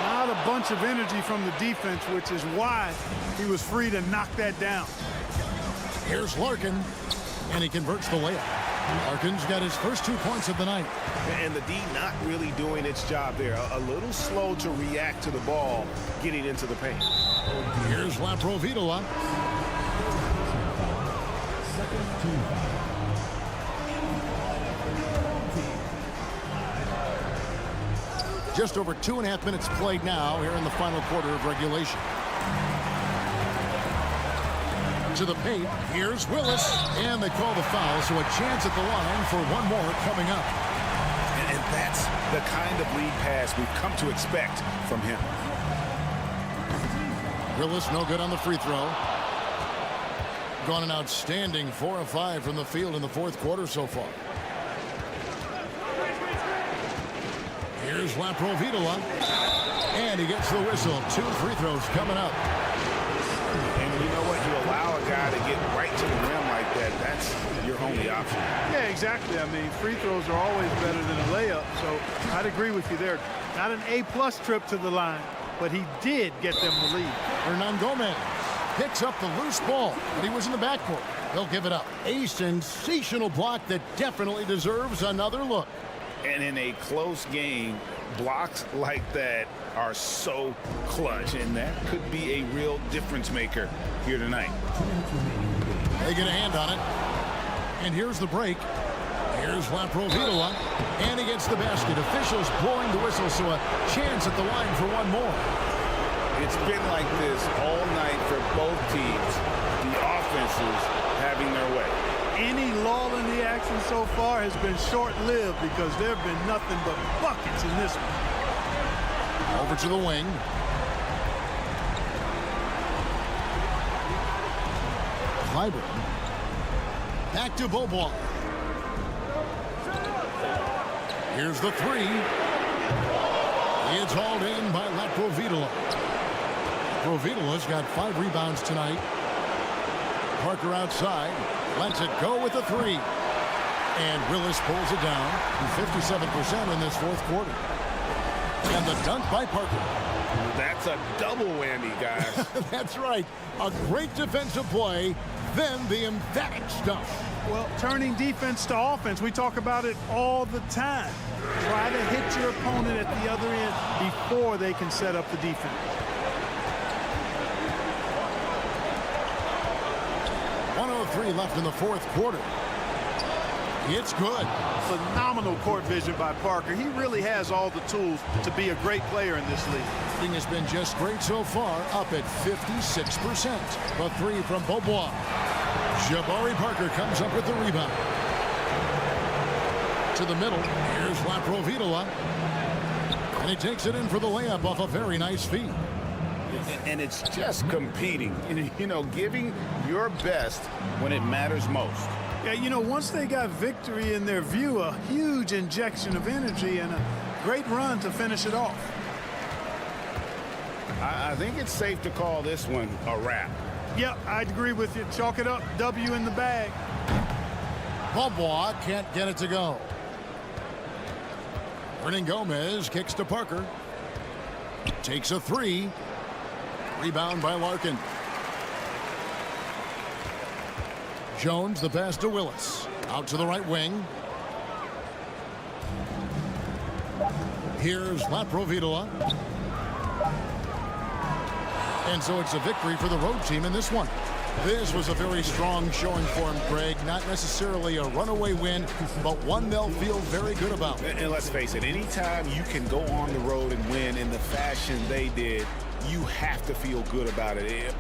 Not a bunch of energy from the defense, which is why he was free to knock that down. Here's Larkin, and he converts the layup. Larkin's got his first 2 points of the night. And the D not really doing its job there. A little slow to react to the ball getting into the paint. Here's Laprovitola. Just over 2.5 minutes played now here in the final quarter of regulation. To the paint, here's Willis, and they call the foul, so a chance at the line for one more coming up. And that's the kind of lead pass we've come to expect from him. Willis no good on the free throw. Gone an outstanding 4 of 5 from the field in the fourth quarter so far. Here's Laprovitola, and he gets the whistle. 2 free throws coming up. And you know what? You allow a guy to get right to the rim like that. That's your only option. Yeah, exactly. I mean, free throws are always better than a layup, so I'd agree with you there. Not an A-plus trip to the line, but he did get them the lead. Hernan Gomez picks up the loose ball, but he was in the backcourt. They'll give it up. A sensational block that definitely deserves another look. And in a close game, blocks like that are so clutch, and that could be a real difference maker here tonight. They get a hand on it. And here's the break. Here's Laprovitola, and he gets the basket. Officials blowing the whistle, so a chance at the line for one more. It's been like this all night for both teams. The offenses having their way. Any lull in the action so far has been short-lived because there have been nothing but buckets in this one. Over to the wing. Clyburn. Back to Beaubois. Here's the 3. It's hauled in by Laprovitola. Laprovitola's got 5 rebounds tonight. Parker outside. Lets it go with the 3. And Willis pulls it down to 57% in this fourth quarter. And the dunk by Parker. That's a double whammy, guys. That's right. A great defensive play, then the emphatic stuff. Well, turning defense to offense, we talk about it all the time. Try to hit your opponent at the other end before they can set up the defense. .103 left in the fourth quarter. It's good. Phenomenal court vision by Parker. He really has all the tools to be a great player in this league. Thing has been just great so far, up at 56%. The 3 from Beaubois. Jabari Parker comes up with the rebound. To the middle. Here's Laprovitola. And he takes it in for the layup off a very nice feed. And it's just competing. You know, giving your best when it matters most. Yeah, you know, once they got victory in their view, a huge injection of energy and a great run to finish it off. I think it's safe to call this one a wrap. Yep, I'd agree with you. Chalk it up. W in the bag. Beaubois can't get it to go. Hernan Gomez kicks to Parker. Takes a 3. Rebound by Larkin. Jones, the pass to Willis. Out to the right wing. Here's Laprovitola. And so it's a victory for the road team in this one. This was a very strong showing for him, Greg. Not necessarily a runaway win, but one they'll feel very good about. And let's face it, anytime you can go on the road and win in the fashion they did, you have to feel good about it.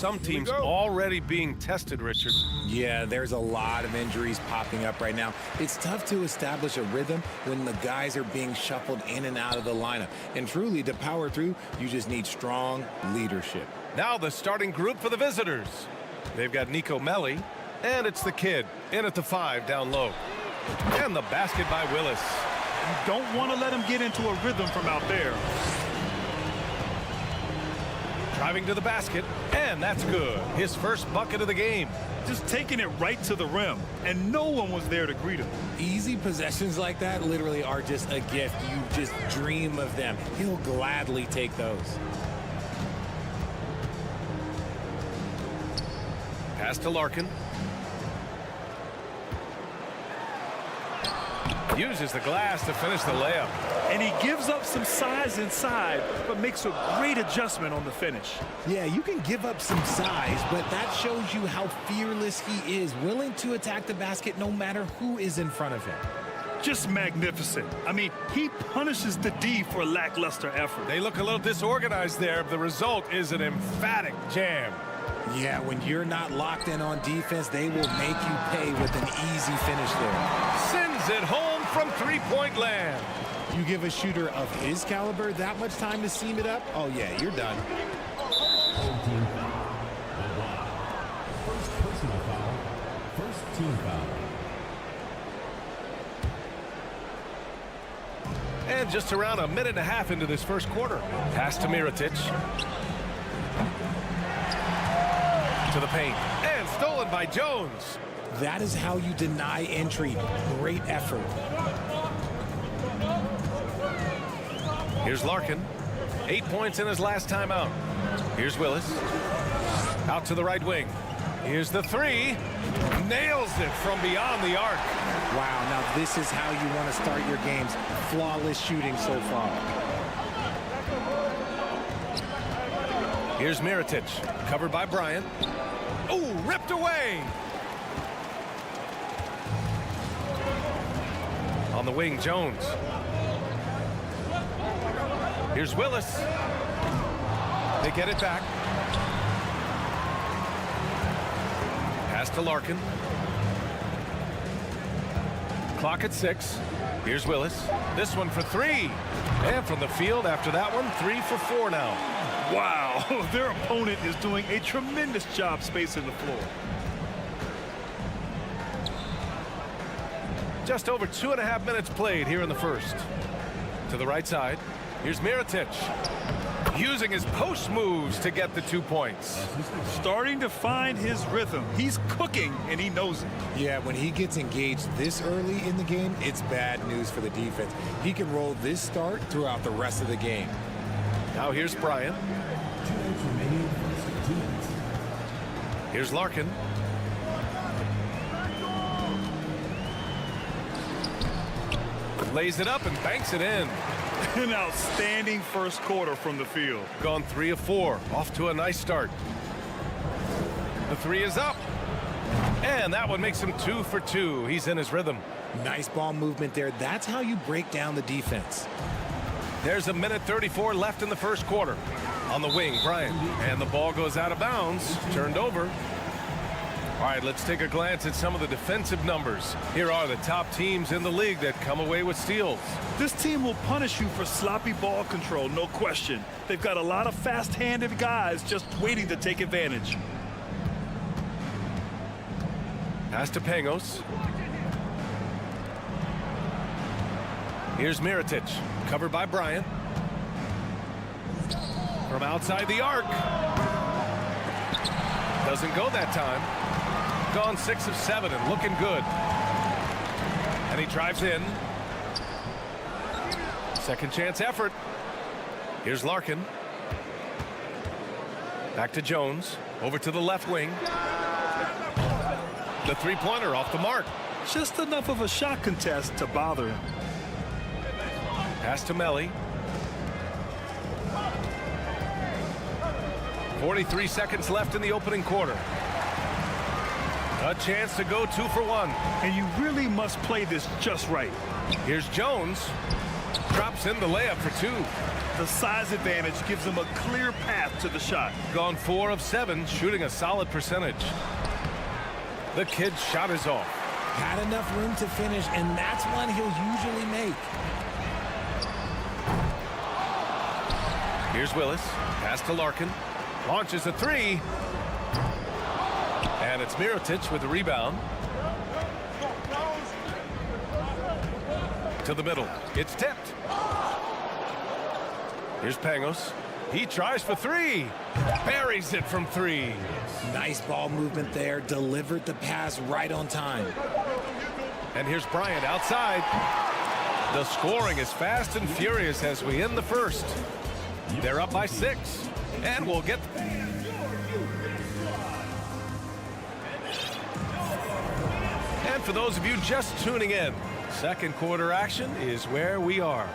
some teams already being tested, Richard. Yeah, there's a lot of injuries popping up right now. It's tough to establish a rhythm when the guys are being shuffled in and out of the lineup. And truly, to power through, you just need strong leadership. Now the starting group for the visitors. They've got Nico Melli, And it's the kid in at the 5 down low. And the basket by Willis. You don't want to let him get into a rhythm from out there. Driving to the basket, and that's good. His first bucket of the game. Just taking it right to the rim, and no one was there to greet him. Easy possessions like that literally are just a gift. You just dream of them. He'll gladly take those. Pass to Larkin. Uses the glass to finish the layup. And he gives up some size inside, but makes a great adjustment on the finish. Yeah, you can give up some size, but that shows you how fearless he is, willing to attack the basket no matter who is in front of him. Just magnificent. I mean, he punishes the D for lackluster effort. They look a little disorganized there. The result is an emphatic jam. Yeah, when you're not locked in on defense, they will make you pay with an easy finish there. Sends it home from three-point land. You give a shooter of his caliber that much time to seam it up, oh yeah, you're done. First personal foul. First team foul. And just around a minute and a half into this first quarter. Pass to Mirotic. To the paint. And stolen by Jones. That is how you deny entry. Great effort. Here's Larkin. 8 points in his last time out. Here's Willis. Out to the right wing. Here's the 3. Nails it from beyond the arc. Wow, now this is how you want to start your games. Flawless shooting so far. Here's Mirotic. Covered by Bryant. Oh, ripped away. On the wing, Jones. Here's Willis. They get it back. Pass to Larkin. Clock at 6. Here's Willis. This one for 3. And from the field after that one, 3 for 4 now. Wow, their opponent is doing a tremendous job spacing the floor. Just over 2.5 minutes played here in the first. To the right side. Here's Mirotic. Using his post moves to get the 2 points. Starting to find his rhythm. He's cooking, and he knows it. Yeah, when he gets engaged this early in the game, it's bad news for the defense. He can roll this start throughout the rest of the game. Now here's Bryant. Here's Larkin. Lays it up and banks it in. An outstanding first quarter from the field. Gone 3 of 4. Off to a nice start. The 3 is up. And that one makes him 2 for 2. He's in his rhythm. Nice ball movement there. That's how you break down the defense. There's a minute 34 left in the first quarter. On the wing, Bryant. And the ball goes out of bounds. Turned over. All right, let's take a glance at some of the defensive numbers. Here are the top teams in the league that come away with steals. This team will punish you for sloppy ball control, no question. They've got a lot of fast-handed guys just waiting to take advantage. Pass to Pangos. Here's Mirotic, covered by Bryant. From outside the arc. Doesn't go that time. Gone 6 of 7 and looking good. And he drives in. Second chance effort. Here's Larkin. Back to Jones. Over to the left wing. The three-pointer off the mark. Just enough of a shot contest to bother him. Pass to Melly. 43 seconds left in the opening quarter. A chance to go 2 for 1. And you really must play this just right. Here's Jones. Drops in the layup for 2. The size advantage gives him a clear path to the shot. Gone 4 of 7, shooting a solid percentage. The kid's shot is off. Had enough room to finish, and that's one he'll usually make. Here's Willis. Pass to Larkin. Launches a 3. And it's Mirotic with the rebound. To the middle. It's tipped. Here's Pangos. He tries for three. Buries it from three. Nice ball movement there. Delivered the pass right on time. And here's Bryant outside. The scoring is fast and furious as we end the first. They're up by 6. And we'll get... And for those of you just tuning in, second quarter action is where we are.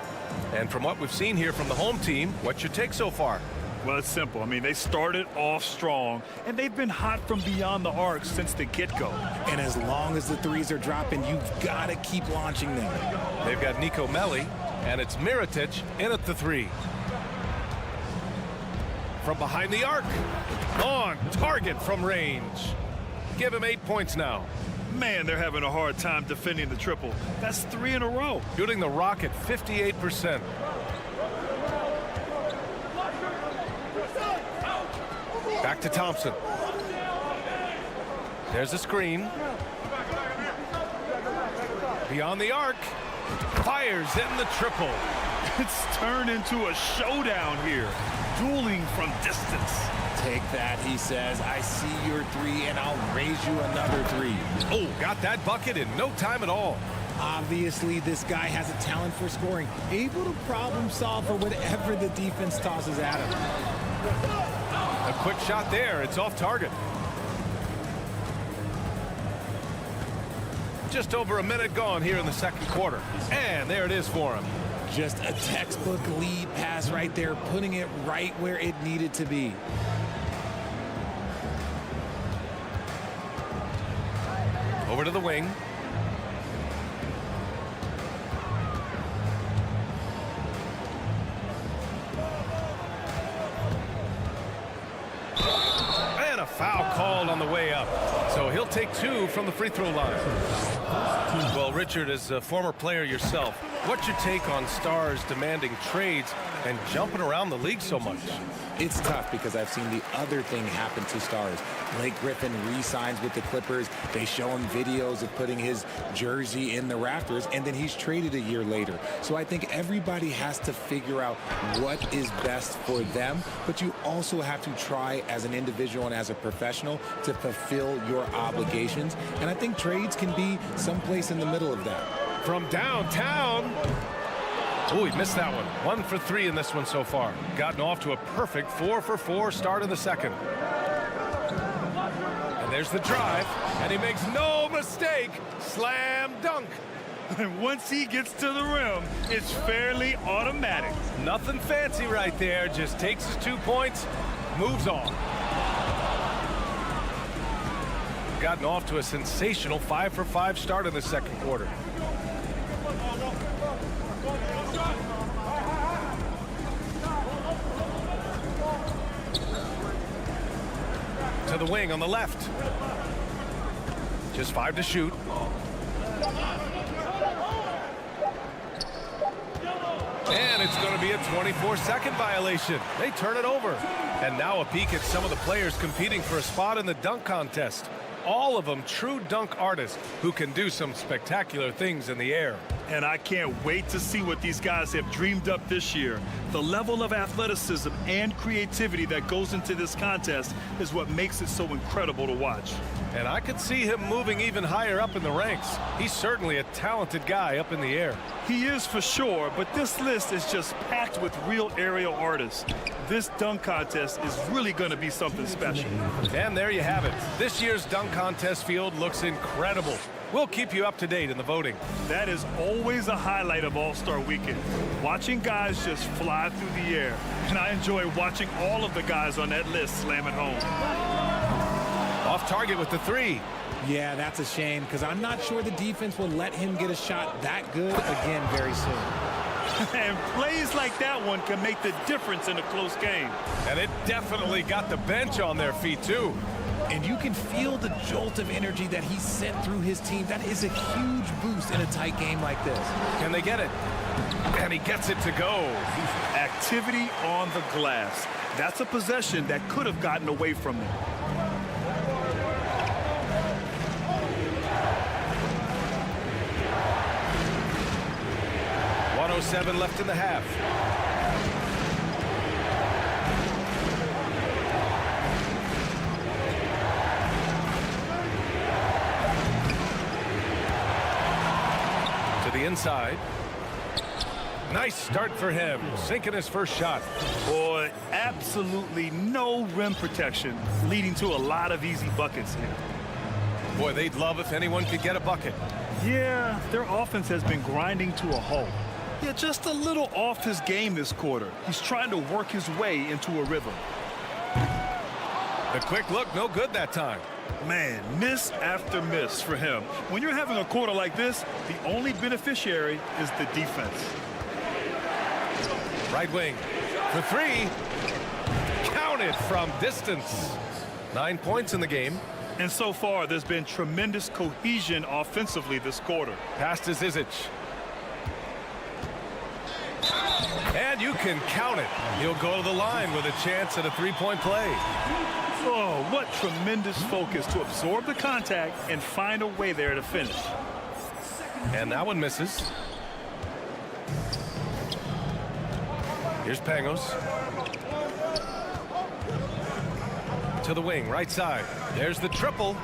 And from what we've seen here from the home team, what's your take so far? Well, it's simple. I mean, they started off strong, and they've been hot from beyond the arc since the get-go. And as long as the threes are dropping, you've got to keep launching them. They've got Nico Melli, and it's Mirotic in at the 3. From behind the arc. On target from range. Give him 8 points now. Man, they're having a hard time defending the triple. That's 3 in a row. Shooting the rock at 58%. Back to Thompson. There's a screen. Beyond the arc. Fires in the triple. It's turned into a showdown here. Dueling from distance. Take that, he says. I see your 3, and I'll raise you another 3. Oh, got that bucket in no time at all. Obviously, this guy has a talent for scoring. Able to problem solve for whatever the defense tosses at him. A quick shot there. It's off target. Just over a minute gone here in the second quarter. And there it is for him. Just a textbook lead pass right there, putting it right where it needed to be. Over to the wing. And a foul called on the way up. So he'll take 2 from the free throw line. Well, Richard, as a former player yourself, what's your take on stars demanding trades and jumping around the league so much? It's tough because I've seen the other thing happen to stars. Blake Griffin re-signs with the Clippers. They show him videos of putting his jersey in the rafters, and then he's traded a year later. So I think everybody has to figure out what is best for them, but you also have to try as an individual and as a professional to fulfill your obligations. And I think trades can be someplace in the middle of that. From downtown. Oh, he missed that one. 1 for 3 in this one so far. Gotten off to a perfect 4 for 4 start of the second. And there's the drive, and he makes no mistake. Slam dunk. And once he gets to the rim, it's fairly automatic. Nothing fancy right there. Just takes his 2 points, moves on. Gotten off to a sensational 5 for 5 start in the second quarter. To the wing on the left. Just 5 to shoot. And it's going to be a 24-second violation. They turn it over. And now a peek at some of the players competing for a spot in the dunk contest. All of them true dunk artists who can do some spectacular things in the air. And I can't wait to see what these guys have dreamed up this year. The level of athleticism and creativity that goes into this contest is what makes it so incredible to watch. And I could see him moving even higher up in the ranks. He's certainly a talented guy up in the air. He is for sure, but this list is just packed with real aerial artists. This dunk contest is really going to be something special. And there you have it. This year's dunk contest field looks incredible. We'll keep you up to date in the voting. That is always a highlight of All-Star Weekend. Watching guys just fly through the air. And I enjoy watching all of the guys on that list slam it home. Off target with the 3. Yeah, that's a shame because I'm not sure the defense will let him get a shot that good again very soon. And plays like that one can make the difference in a close game. And it definitely got the bench on their feet, too. And you can feel the jolt of energy that he sent through his team. That is a huge boost in a tight game like this. Can they get it? And he gets it to go. Activity on the glass. That's a possession that could have gotten away from them. 1:07 left in the half. To the inside. Nice start for him, sinking his first shot. Boy, absolutely no rim protection, leading to a lot of easy buckets here. Boy, they'd love if anyone could get a bucket. Yeah, their offense has been grinding to a halt. Yeah, just a little off his game this quarter. He's trying to work his way into a rhythm. The quick look, no good that time. Man, miss after miss for him. When you're having a quarter like this, the only beneficiary is the defense. Right wing for three. Counted from distance. 9 points in the game. And so far, there's been tremendous cohesion offensively this quarter. Pass to Zizic. And you can count it. He'll go to the line with a chance at a three-point play. Oh, what tremendous focus to absorb the contact and find a way there to finish. And that one misses. Here's Pangos. To the wing, right side. There's the triple.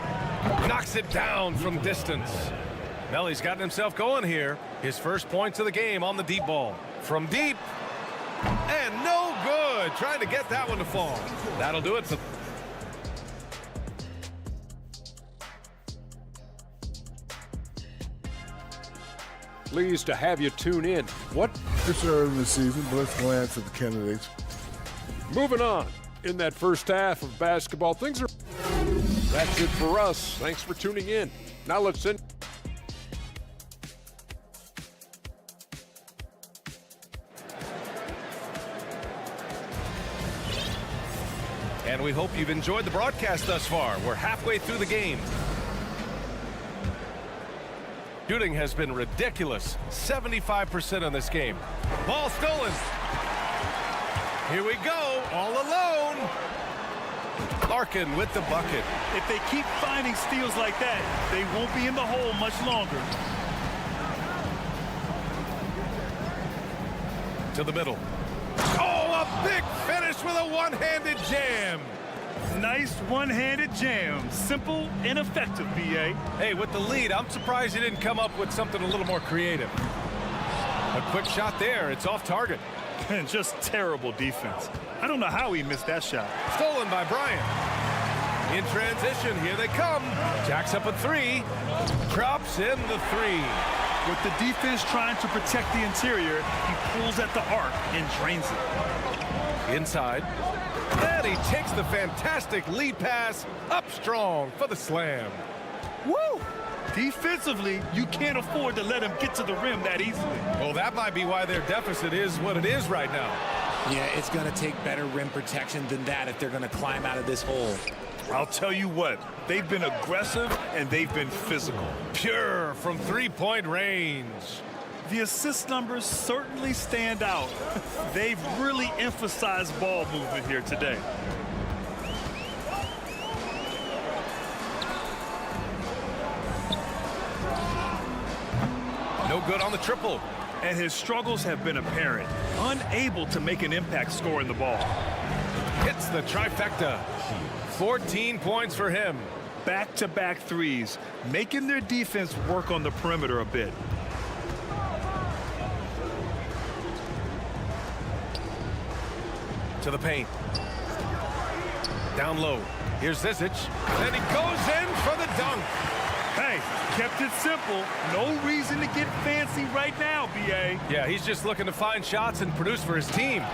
Knocks it down from distance. Melly's gotten himself going here. His first points of the game on the deep ball. From deep. And no good. Trying to get that one to fall. That'll do it for... Pleased to have you tune in. What? It's early in the season, but let's glance at the candidates. Moving on. In that first half of basketball, things are... That's it for us. Thanks for tuning in. Now let's end. And we hope you've enjoyed the broadcast thus far. We're halfway through the game. Shooting has been ridiculous. 75% in this game. Ball stolen. Here we go, all alone. Larkin with the bucket. If they keep finding steals like that, they won't be in the hole much longer. To the middle. Oh, a big finish with a one-handed jam. Nice one-handed jam. Simple and effective, B.A. Hey, with the lead, I'm surprised he didn't come up with something a little more creative. A quick shot there. It's off target. And just terrible defense. I don't know how he missed that shot. Stolen by Bryant. In transition, here they come. Jacks up a three. Drops in the three. With the defense trying to protect the interior, he pulls at the arc and drains it. Inside. And he takes the fantastic lead pass up strong for the slam. Woo! Defensively, you can't afford to let him get to the rim that easily. Well, that might be why their deficit is what it is right now. Yeah, it's going to take better rim protection than that if they're going to climb out of this hole. I'll tell you what, they've been aggressive and they've been physical. Pure from three-point range. The assist numbers certainly stand out. They've really emphasized ball movement here today. No good on the triple. And his struggles have been apparent. Unable to make an impact scoring the ball. Hits the trifecta. 14 points for him. Back-to-back threes, making their defense work on the perimeter a bit. To the paint. Down low. Here's Zizic. And he goes in for the dunk. Hey, kept it simple. No reason to get fancy right now, B.A. Yeah, he's just looking to find shots and produce for his team.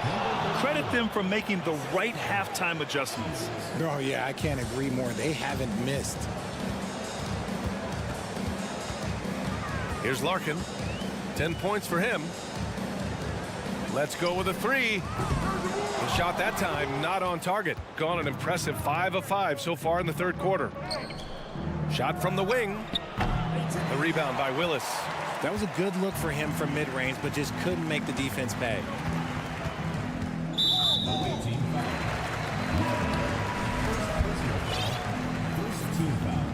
Credit them for making the right halftime adjustments. Oh, yeah, I can't agree more. They haven't missed. Here's Larkin. 10 points for him. Let's go with a three. The shot that time, not on target. Gone an impressive 5 of 5 so far in the third quarter. Shot from the wing. The rebound by Willis. That was a good look for him from mid-range, but just couldn't make the defense pay. Away team foul. First team foul.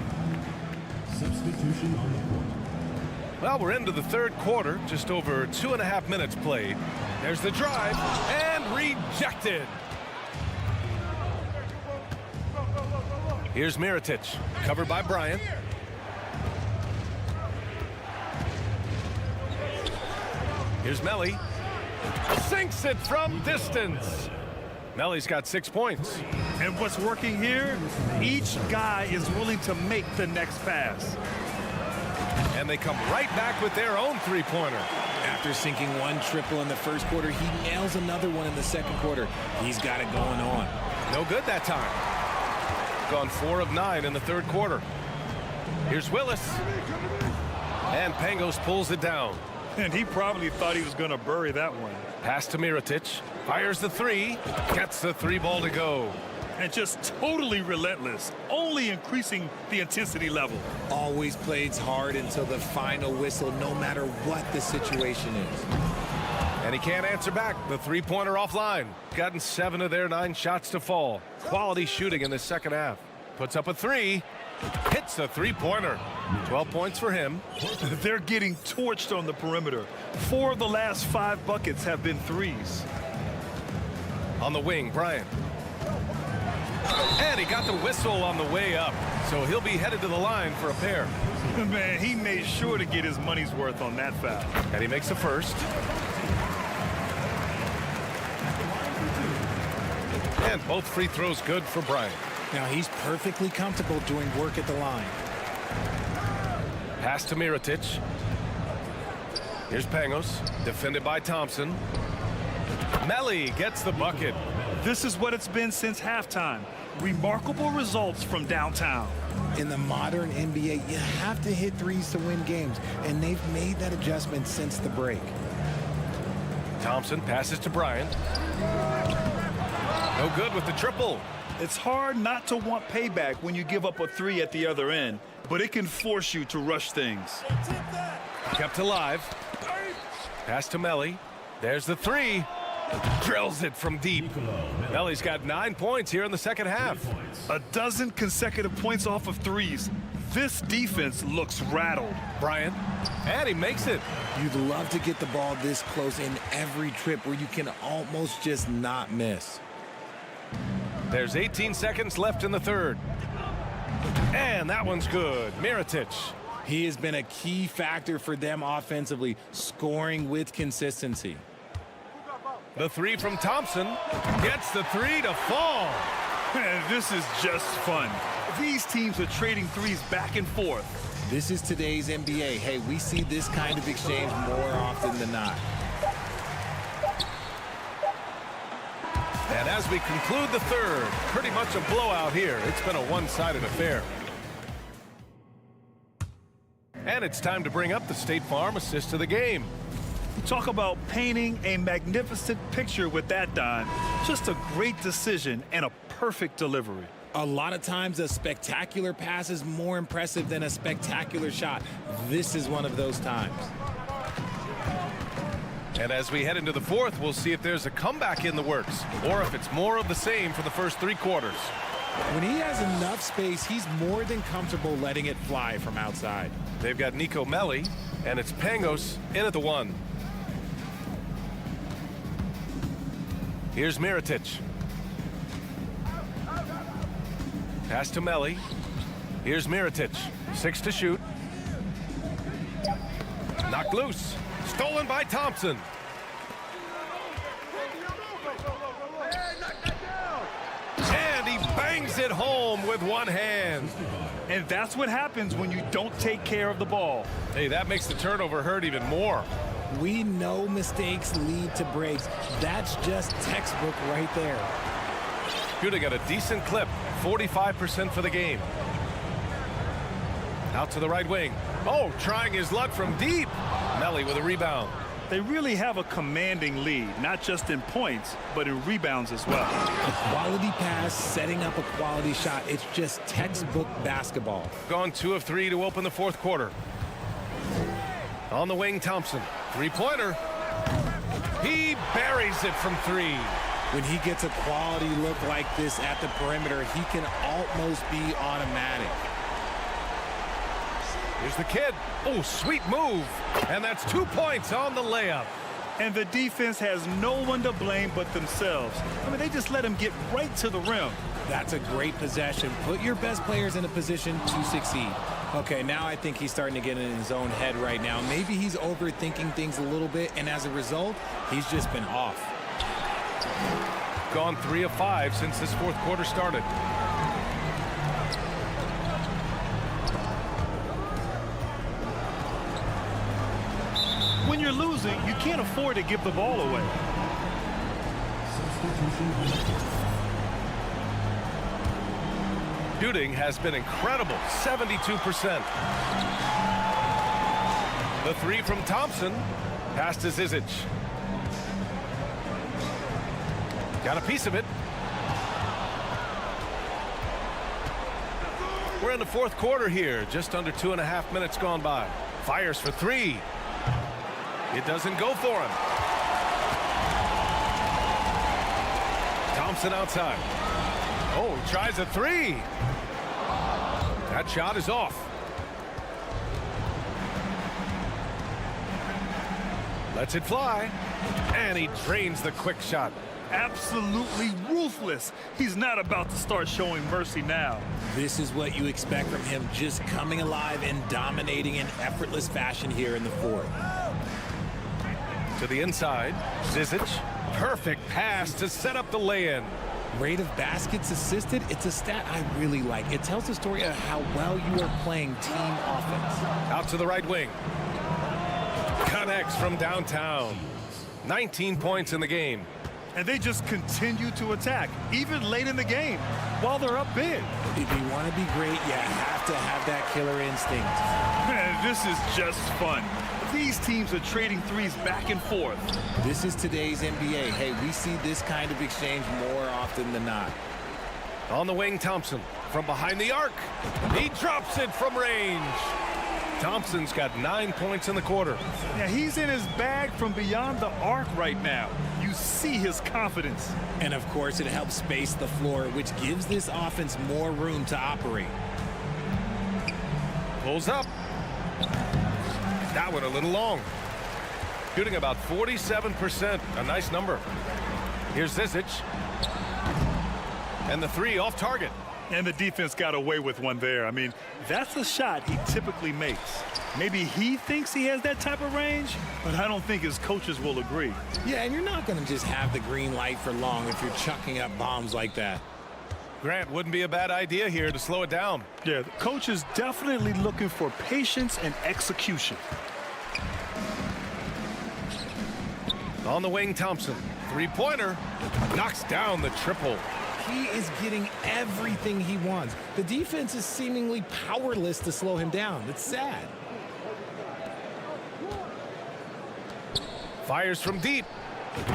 Substitution on the court. Well, we're into the third quarter, just over 2.5 minutes played. There's the drive, and rejected. Here's Mirotic, covered by Bryant. Here's Melli. Sinks it from distance. Melli's got 6 points. And what's working here? Each guy is willing to make the next pass. And they come right back with their own three-pointer. After sinking one triple in the first quarter, he nails another one in the second quarter. He's got it going on. No good that time. Gone 4 of 9 in the third quarter. Here's Willis. And Pangos pulls it down. And he probably thought he was going to bury that one. Pass to Mirotic. Fires the three. Gets the three ball to go. And just totally relentless, only increasing the intensity level. Always plays hard until the final whistle, no matter what the situation is. And he can't answer back. The three-pointer offline. Gotten 7 of their 9 shots to fall. Quality shooting in the second half. Puts up a three. Hits the three-pointer. 12 points for him. They're getting torched on the perimeter. 4 of the last 5 buckets have been threes. On the wing, Bryant. And he got the whistle on the way up. So he'll be headed to the line for a pair. Man, he made sure to get his money's worth on that foul. And he makes the first. And both free throws good for Bryant. Now he's perfectly comfortable doing work at the line. Pass to Mirotic. Here's Pangos, defended by Thompson. Melli gets the bucket. This is what it's been since halftime. Remarkable results from downtown. In the modern NBA, you have to hit threes to win games, and they've made that adjustment since the break. Thompson passes to Bryant. No good with the triple. It's hard not to want payback when you give up a three at the other end, but it can force you to rush things. Kept alive. Pass to Melli. There's the three. Drills it from deep. Melli's got 9 points here in the second half. A dozen consecutive points off of threes. This defense looks rattled. Bryant, and he makes it. You'd love to get the ball this close in every trip where you can almost just not miss. There's 18 seconds left in the third. And that one's good. Mirotic. He has been a key factor for them offensively, scoring with consistency. The three from Thompson gets the three to fall. Man, this is just fun. These teams are trading threes back and forth. This is today's NBA. Hey, we see this kind of exchange more often than not. And as we conclude the third, pretty much a blowout here. It's been a one-sided affair. And it's time to bring up the State Farm assist of the game. Talk about painting a magnificent picture with that, Don. Just a great decision and a perfect delivery. A lot of times a spectacular pass is more impressive than a spectacular shot. This is one of those times. And as we head into the fourth, we'll see if there's a comeback in the works or if it's more of the same for the first 3 quarters. When he has enough space, he's more than comfortable letting it fly from outside. They've got Nico Melli, and it's Pangos in at the 1. Here's Mirotic. Pass to Melli. Here's Mirotic. 6 to shoot. Knocked loose. Stolen by Thompson. And he bangs it home with one hand. And that's what happens when you don't take care of the ball. Hey, that makes the turnover hurt even more. We know mistakes lead to breaks. That's just textbook right there. Shooting at a decent clip, 45% for the game. Out to the right wing. Oh, trying his luck from deep. Melli with a rebound. They really have a commanding lead, not just in points, but in rebounds as well. A quality pass, setting up a quality shot. It's just textbook basketball. Gone 2 of 3 to open the fourth quarter. On the wing, Thompson. Three-pointer. He buries it from 3. When he gets a quality look like this at the perimeter, he can almost be automatic. Here's the kid. Oh, sweet move. And that's 2 points on the layup. And the defense has no one to blame but themselves. I mean, they just let him get right to the rim. That's a great possession. Put your best players in a position to succeed. Okay, now I think he's starting to get in his own head right now. Maybe he's overthinking things a little bit, and as a result, he's just been off. Gone 3 of 5 since this fourth quarter started. When you're losing, you can't afford to give the ball away. Shooting has been incredible, 72%. The three from Thompson, past to Zizic. Got a piece of it. We're in the fourth quarter here, just under 2.5 minutes gone by. Fires for three. It doesn't go for him. Thompson outside. Oh, he tries a three. That shot is off. Lets it fly. And he drains the quick shot. Absolutely ruthless. He's not about to start showing mercy now. This is what you expect from him, just coming alive and dominating in effortless fashion here in the fourth. To the inside, Zizic. Perfect pass to set up the lay-in. Rate of baskets assisted, it's a stat I really like. It tells the story of how well you are playing team offense. Out to the right wing. Connects from downtown. 19 points in the game. And they just continue to attack, even late in the game, while they're up big. If you want to be great, you have to have that killer instinct. Man, this is just fun. These teams are trading threes back and forth. This is today's NBA. Hey, we see this kind of exchange more often than not. On the wing, Thompson from behind the arc. He drops it from range. Thompson's got 9 points in the quarter. Yeah, he's in his bag from beyond the arc right now. You see his confidence. And of course, it helps space the floor, which gives this offense more room to operate. Pulls up. That one a little long. Shooting about 47%. A nice number. Here's Zizic. And the three off target. And the defense got away with one there. I mean, that's a shot he typically makes. Maybe he thinks he has that type of range, but I don't think his coaches will agree. Yeah, and you're not going to just have the green light for long if you're chucking up bombs like that. Grant, wouldn't be a bad idea here to slow it down. Yeah, the coach is definitely looking for patience and execution. On the wing, Thompson. Three-pointer. Knocks down the triple. He is getting everything he wants. The defense is seemingly powerless to slow him down. It's sad. Fires from deep.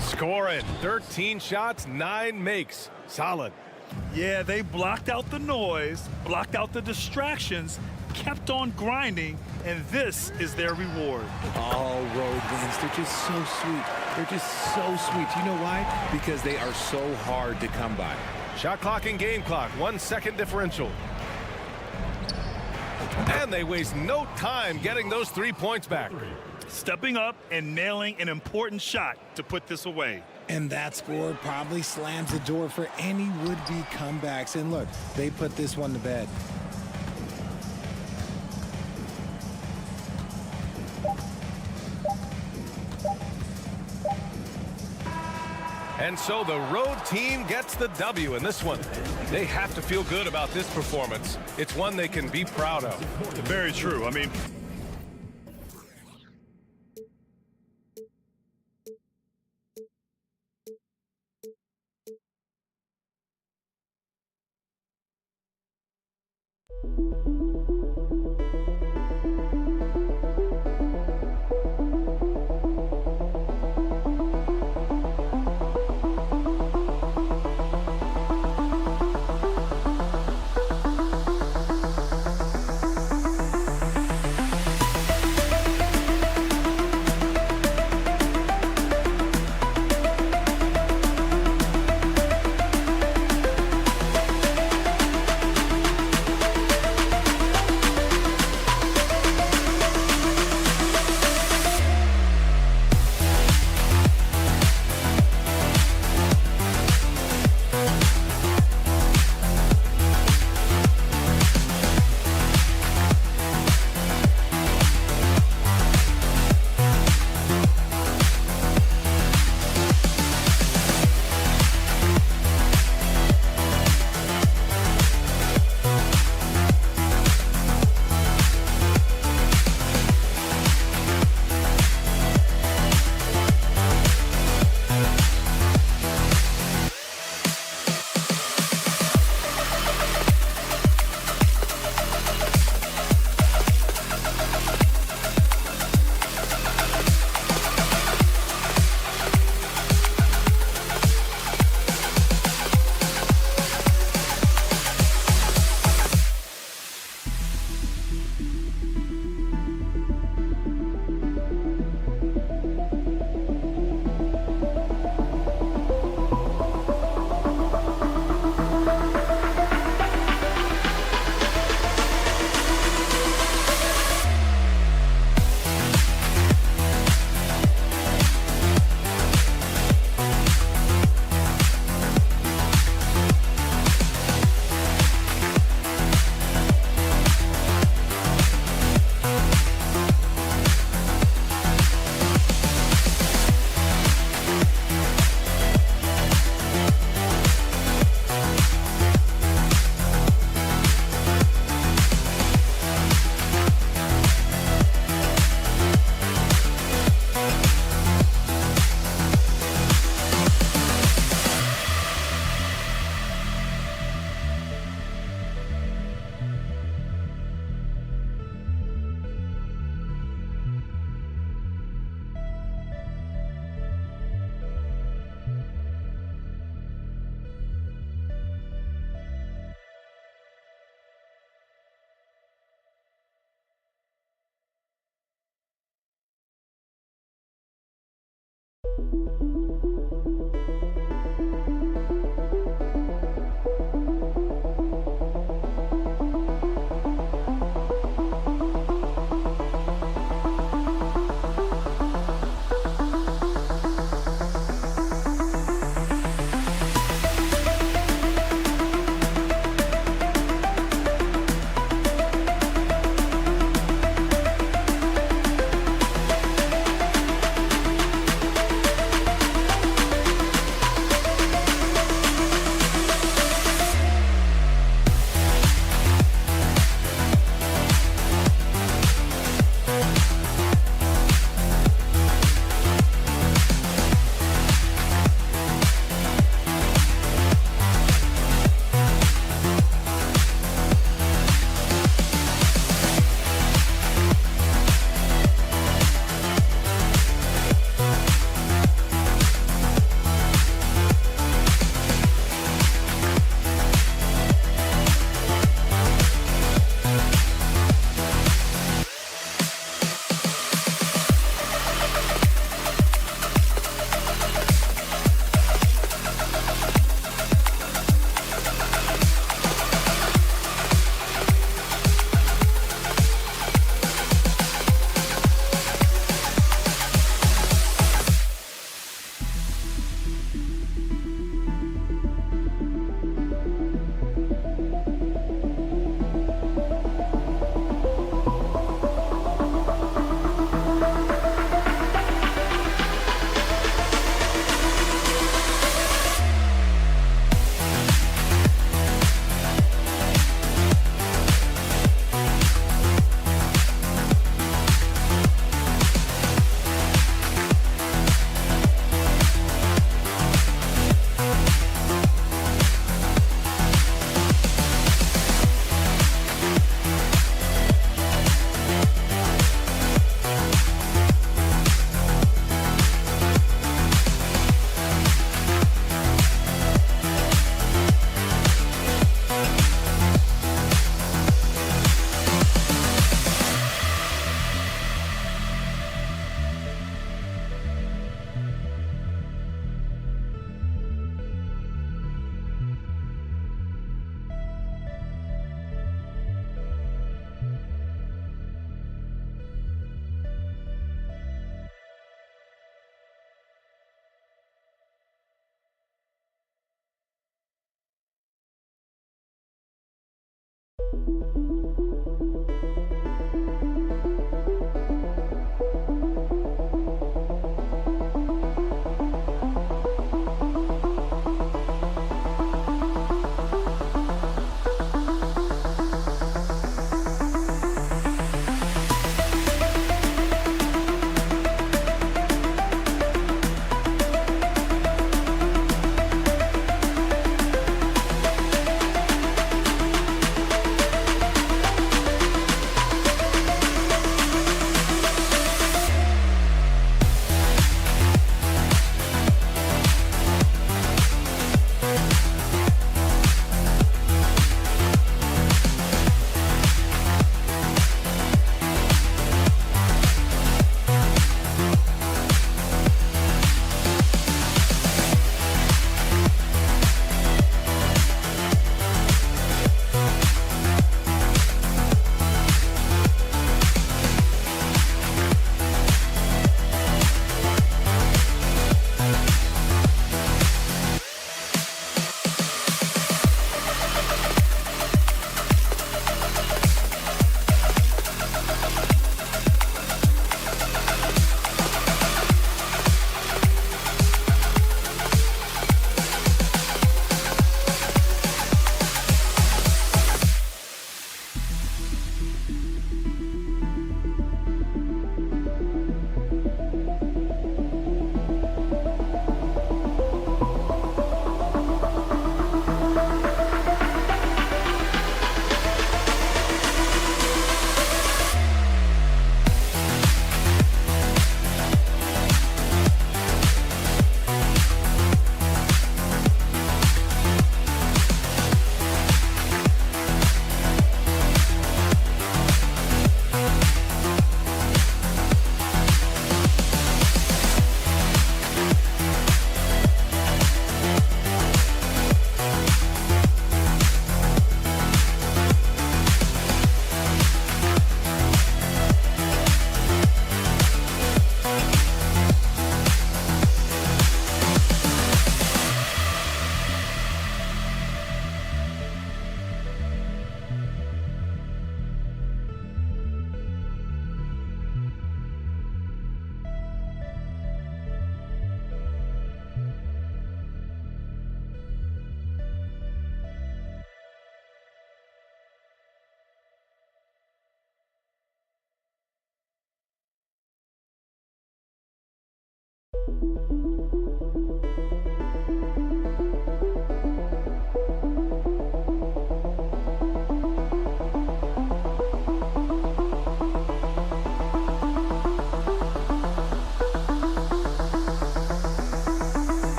Scoring. 13 shots, 9 makes. Solid. Yeah, they blocked out the noise, blocked out the distractions, kept on grinding, and this is their reward. All road wins. They're just so sweet. They're just so sweet. You know why? Because they are so hard to come by. Shot clock and game clock. 1 second differential. And they waste no time getting those 3 points back. Stepping up and nailing an important shot to put this away. And that score probably slams the door for any would-be comebacks. And look, they put this one to bed. And so the road team gets the W in this one. They have to feel good about this performance. It's one they can be proud of. Very true. I mean,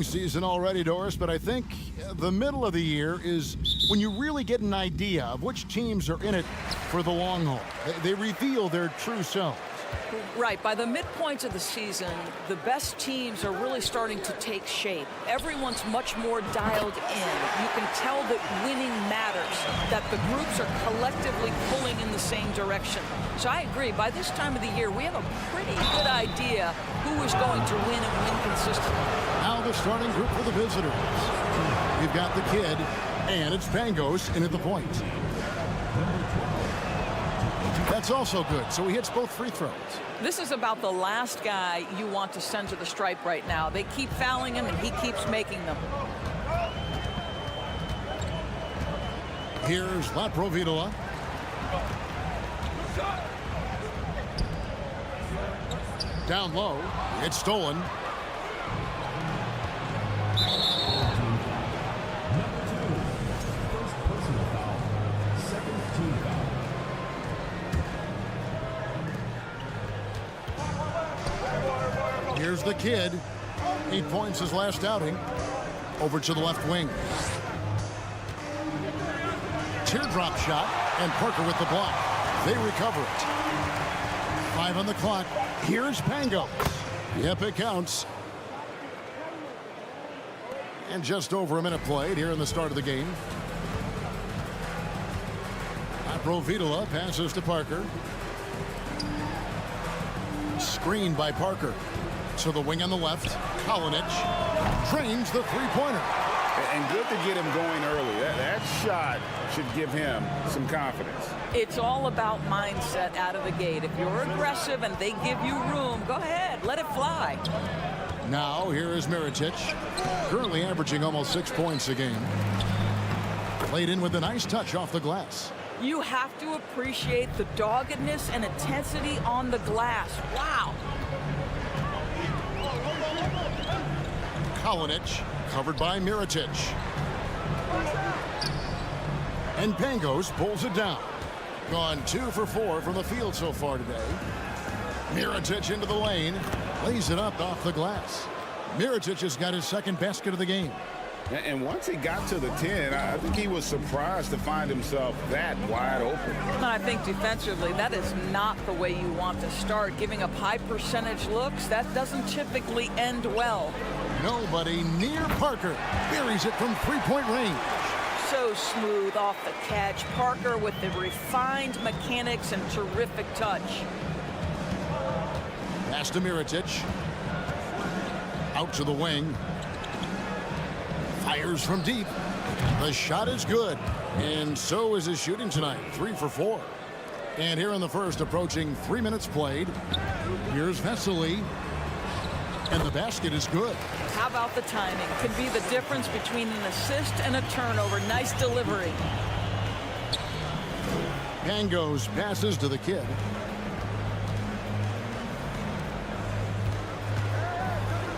Season already, Doris, but I think the middle of the year is when you really get an idea of which teams are in it for the long haul. They reveal their true selves. Right. By the midpoint of the season, the best teams are really starting to take shape. Everyone's much more dialed in. You can tell that winning matters, that the groups are collectively pulling in the same direction. So I agree. By this time of the year, we have a pretty good idea who is going to win and win consistently. Now the starting group for the visitors. We've got the kid, and it's Pangos in at the point. That's also good, so he hits both free throws. This is about the last guy you want to send to the stripe right now. They keep fouling him, and he keeps making them. Here's Bjelica. Down low, it's stolen. Here's the kid. 8 points his last outing. Over to the left wing. Teardrop shot, and Parker with the block. They recover it. 5 on the clock. Here's Pangos. Yep, it counts. And just over a minute played here in the start of the game. Bjelica passes to Parker. Screened by Parker. To the wing on the left. Kalinic drains the three-pointer. And good to get him going early. That shot should give him some confidence. It's all about mindset out of the gate. If you're aggressive and they give you room, go ahead, let it fly. Now here is Mirotic, currently averaging almost 6 points a game. Played in with a nice touch off the glass. You have to appreciate the doggedness and intensity on the glass. Wow. Kalinic covered by Mirotic. And Pangos pulls it down. Gone 2 for 4 from the field so far today. Mirotic into the lane. Lays it up off the glass. Mirotic has got his second basket of the game. And once he got to the 10, I think he was surprised to find himself that wide open. I think defensively, that is not the way you want to start. Giving up high percentage looks, that doesn't typically end well. Nobody near Parker. Buries it from three-point range. So smooth off the catch. Parker with the refined mechanics and terrific touch. Pass to Mirotic. Out to the wing. Fires from deep. The shot is good. And so is his shooting tonight. 3 for 4. And here in the first, approaching 3 minutes played. Here's Vesely. And the basket is good. How about the timing? Could be the difference between an assist and a turnover. Nice delivery. Pangos passes to the kid.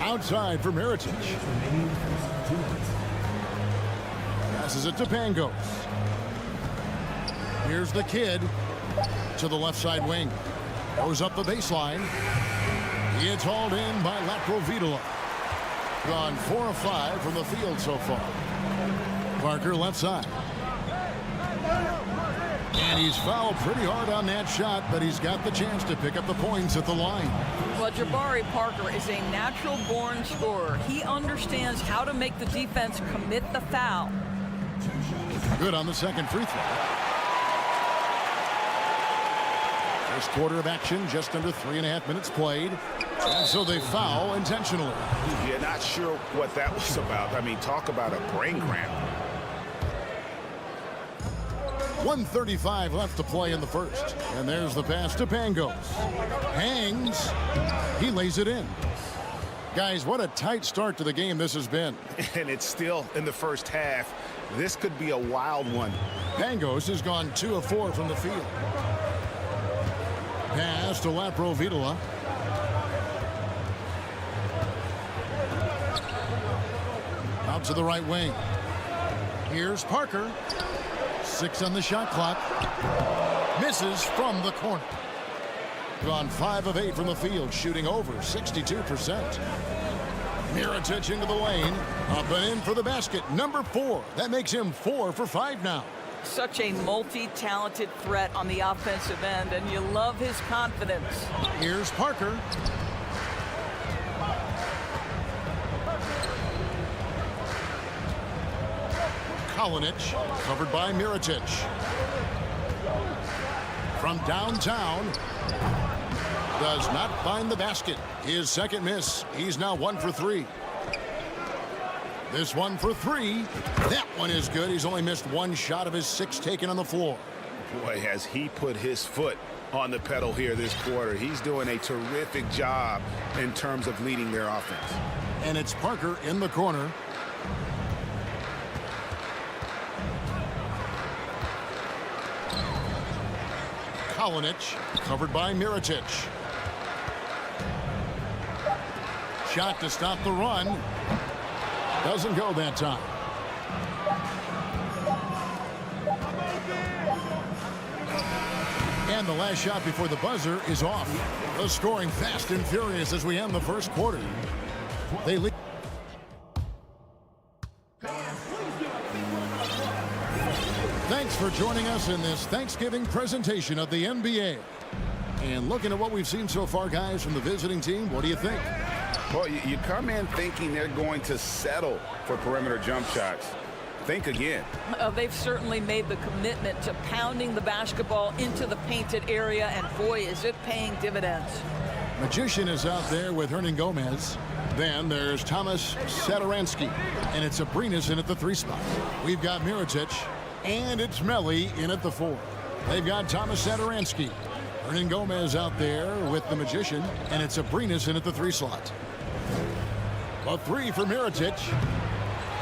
Outside for Mirotic. Passes it to Pangos. Here's the kid to the left side wing. Goes up the baseline. It's hauled in by Bjelica. Gone 4 of 5 from the field so far. Parker left side. And he's fouled pretty hard on that shot, but he's got the chance to pick up the points at the line. Well, Jabari Parker is a natural-born scorer. He understands how to make the defense commit the foul. Good on the second free throw. First quarter of action, just under 3.5 minutes played. And so they foul intentionally. Yeah, not sure what that was about. I mean, talk about a brain cramp. 1:35 left to play in the first. And there's the pass to Pangos. Hangs. He lays it in. Guys, what a tight start to the game this has been. And it's still in the first half. This could be a wild one. Pangos has gone 2 of 4 from the field. Pass to Bjelica. Out to the right wing. Here's Parker. 6 on the shot clock. Misses from the corner. Gone 5 of 8 from the field, shooting over 62%. Mirotic into the lane. Up and in for the basket. Number 4. That makes him 4 for 5 now. Such a multi-talented threat on the offensive end, and you love his confidence. Here's Parker. Kalinic, covered by Mirotic. From downtown, does not find the basket. His second miss. He's now 1 for 3. This one for 3. That one is good. He's only missed 1 shot of his 6 taken on the floor. Boy, has he put his foot on the pedal here this quarter. He's doing a terrific job in terms of leading their offense. And it's Parker in the corner. Kalinic, covered by Mirotic. Shot to stop the run. Doesn't go that time. And the last shot before the buzzer is off. The scoring fast and furious as we end the first quarter. They lead. Thanks for joining us in this Thanksgiving presentation of the NBA. And looking at what we've seen so far, guys, from the visiting team, what do you think? Well, you come in thinking they're going to settle for perimeter jump shots. Think again. They've certainly made the commitment to pounding the basketball into the painted area, and boy, is it paying dividends. Magician is out there with Hernan Gomez. Then there's Thomas Satoransky, and it's Abrinas in at the 3 spot. We've got Mirotic, and it's Melli in at the 4. They've got Thomas Satoransky. Hernan Gomez out there with the Magician, and it's Abrinas in at the 3 slot. A 3 for Mirotic.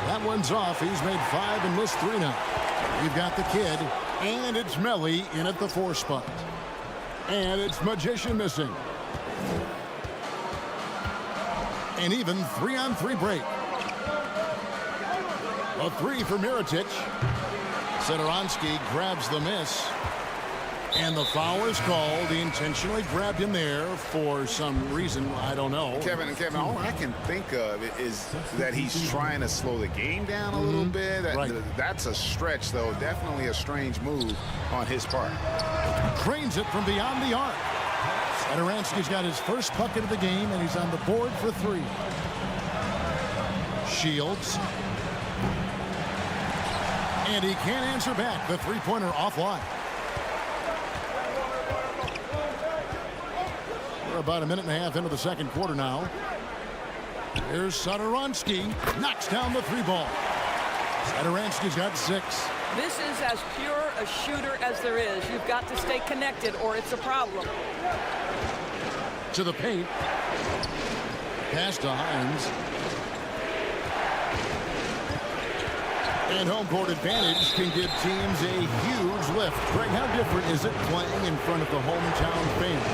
That one's off. He's made 5 and missed 3 now. We've got the kid, and it's Melli in at the 4 spot. And it's Magician missing. An even 3-on-3 break. A 3 for Mirotic. Satoransky grabs the miss. And the foul is called. He intentionally grabbed him there for some reason. I don't know. Kevin, all I can think of is that he's trying to slow the game down a little bit. That's a stretch, though. Definitely a strange move on his part. Cranes it from beyond the arc. Satoransky's got his first bucket of the game, and he's on the board for 3. Shields. And he can't answer back. The three-pointer offline. We're about a minute and a half into the second quarter now. Here's Satoransky. Knocks down the 3-ball. Satoransky's got 6. This is as pure a shooter as there is. You've got to stay connected or it's a problem. To the paint. Pass to Hines. And home court advantage can give teams a huge lift. Greg, how different is it playing in front of the hometown fans?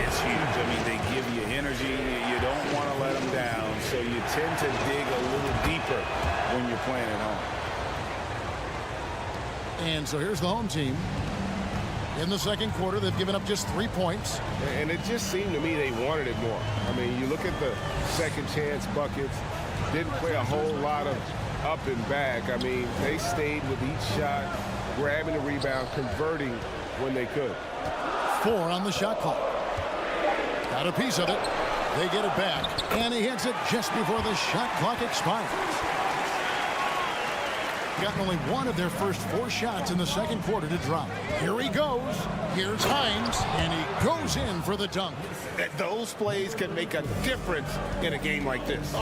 It's huge. I mean, they give you energy. You don't want to let them down, so you tend to dig a little deeper when you're playing at home. And so here's the home team. In the second quarter, they've given up just 3 points. And it just seemed to me they wanted it more. I mean, you look at the second chance buckets, didn't play a whole lot of up and back. I mean, they stayed with each shot, grabbing the rebound, converting when they could. 4 on the shot clock. Got a piece of it. They get it back. And he hits it just before the shot clock expires. Gotten only 1 of their first 4 shots in the second quarter to drop. Here he goes. Here's Hines. And he goes in for the dunk. Those plays can make a difference in a game like this.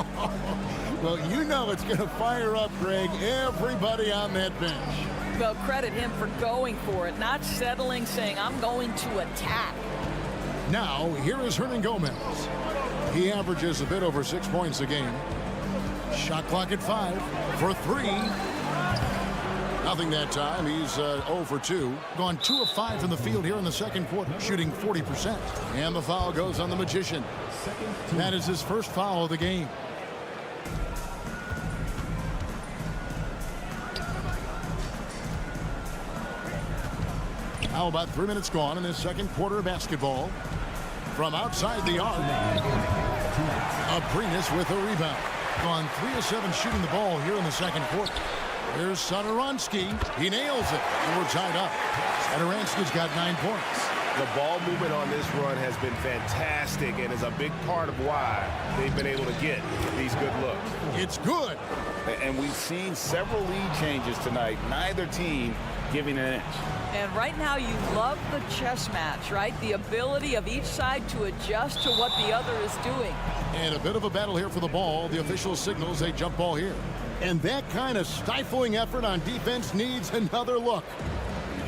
Well, you know it's going to fire up, Greg, everybody on that bench. Well, credit him for going for it, not settling, saying, I'm going to attack. Now, here is Hernan Gomez. He averages a bit over 6 points a game. Shot clock at 5 for 3. Nothing that time. He's 0 for 2. Gone 2 of 5 from the field here in the second quarter, shooting 40%. And the foul goes on the Magician. That is his first foul of the game. How about 3 minutes gone in this second quarter of basketball? From outside the arc. Abrinas with a rebound. Gone 3 of 7 shooting the ball here in the second quarter. Here's Satoransky. He nails it. And we're tied up. Satoransky's got 9 points. The ball movement on this run has been fantastic and is a big part of why they've been able to get these good looks. It's good. And we've seen several lead changes tonight. Neither team giving an inch. And right now you love the chess match, right? The ability of each side to adjust to what the other is doing. And a bit of a battle here for the ball. The official signals a jump ball here. And that kind of stifling effort on defense needs another look.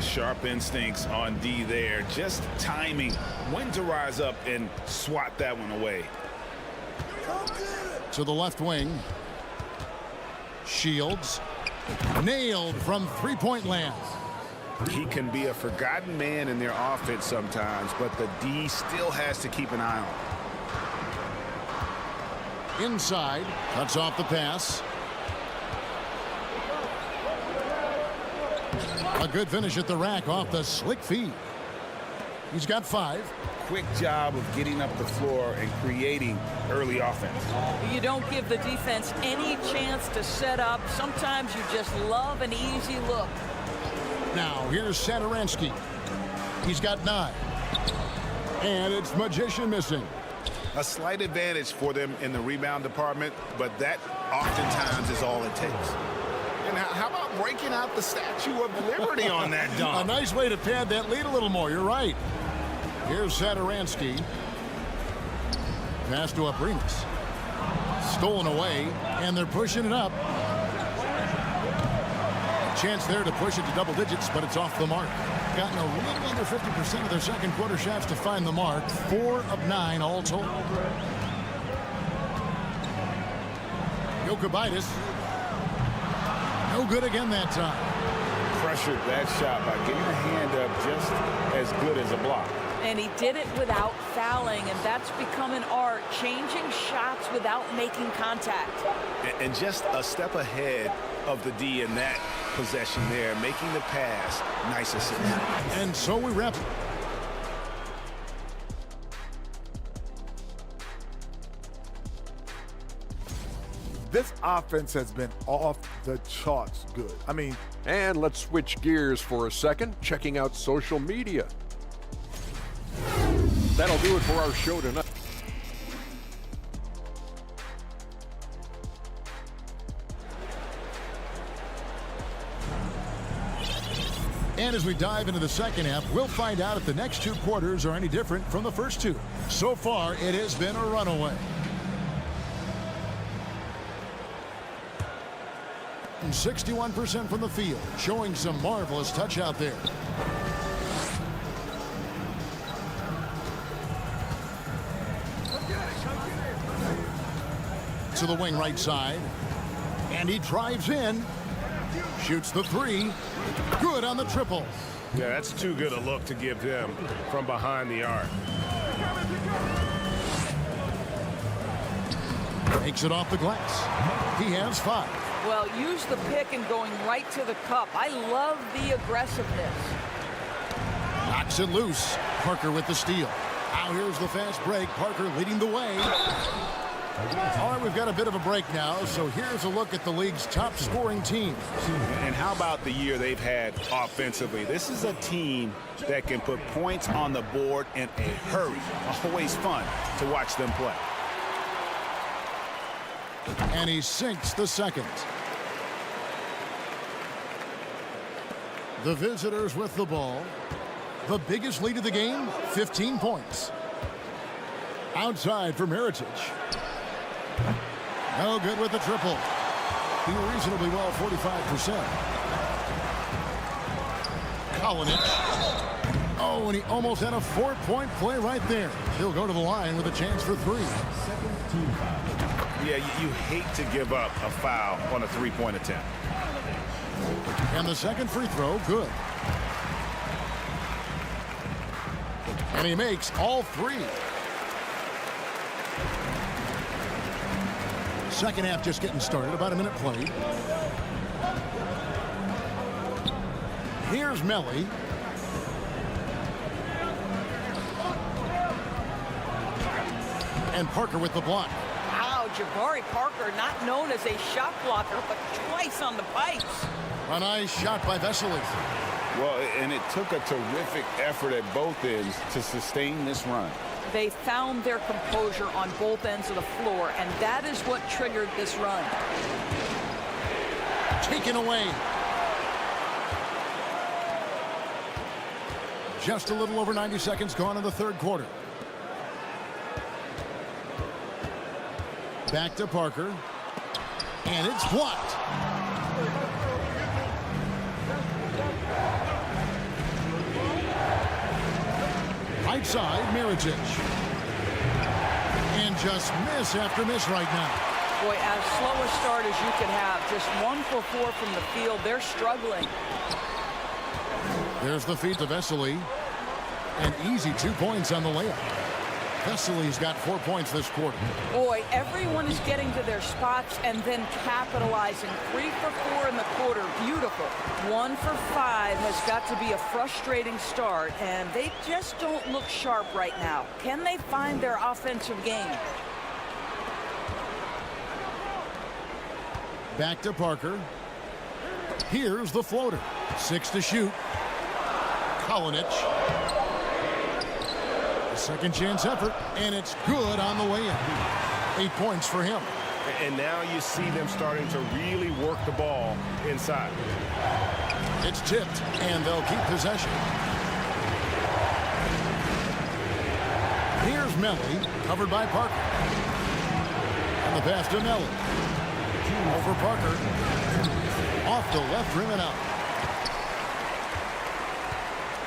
Sharp instincts on D there. Just timing when to rise up and swat that one away. To the left wing. Shields. Nailed from three-point land. He can be a forgotten man in their offense sometimes, but the D still has to keep an eye on. Inside. Cuts off the pass. A good finish at the rack off the slick feed. He's got 5. Quick job of getting up the floor and creating early offense. You don't give the defense any chance to set up. Sometimes you just love an easy look. Now, here's Satoransky. He's got 9. And it's Magician missing. A slight advantage for them in the rebound department, but that oftentimes is all it takes. And how about breaking out the Statue of Liberty on that dunk? A nice way to pad that lead a little more. You're right. Here's Satoransky. Pass to Abrinas. Stolen away, and they're pushing it up. Chance there to push it to double digits, but it's off the mark. Gotten a little under 50% of their second quarter shots to find the mark. 4 of 9 all told. Jokubaitis. No good again that time. Pressured that shot by getting the hand up just as good as a block. And he did it without fouling, and that's become an art, changing shots without making contact. And just a step ahead of the D in that possession there, making the pass. Nice assist. And so we wrap it. This offense has been off the charts good. I mean, and let's switch gears for a second, checking out social media. That'll do it for our show tonight. And as we dive into the second half, we'll find out if the next two quarters are any different from the first two. So far, it has been a runaway. 61% from the field, showing some marvelous touch out there. To the wing right side, and he drives in, shoots the three, good on the triple. Yeah, that's too good a look to give him from behind the arc. Takes it off the glass. He has 5. Well, use the pick and going right to the cup. I love the aggressiveness. Knocks it loose. Parker with the steal. Now here's the fast break. Parker leading the way. All right, we've got a bit of a break now, so here's a look at the league's top scoring teams. And how about the year they've had offensively? This is a team that can put points on the board in a hurry. Always fun to watch them play. And he sinks the second. The visitors with the ball. The biggest lead of the game, 15 points. Outside for Mirotic. No good with the triple. Doing reasonably well, 45%. Kalinic. Oh, and he almost had a 4-point play right there. He'll go to the line with a chance for 3. Second team foul. Yeah, you hate to give up a foul on a three-point attempt. And the second free throw, good. And he makes all 3. Second half just getting started, about a minute played. Here's Melly. And Parker with the block. Jabari Parker, not known as a shot blocker, but twice on the pipes. A nice shot by Vesely. Well, and it took a terrific effort at both ends to sustain this run. They found their composure on both ends of the floor, and that is what triggered this run. Taken away. Just a little over 90 seconds gone in the third quarter. Back to Parker. And it's blocked. Right side, Mirotic. And just miss after miss right now. Boy, as slow a start as you can have. Just 1 for 4 from the field. They're struggling. There's the feed to Vesely. An easy 2 points on the layup. Vesely's got 4 points this quarter. Boy, everyone is getting to their spots and then capitalizing. 3 for 4 in the quarter. Beautiful. 1 for 5 has got to be a frustrating start, and they just don't look sharp right now. Can they find their offensive game? Back to Parker. Here's the floater. 6 to shoot. Kalinic. Second chance effort, and it's good on the way in. 8 points for him. And now you see them starting to really work the ball inside. It's tipped, and they'll keep possession. Here's Melly, covered by Parker. And the pass to Melly. Over Parker. Off the left rim and out.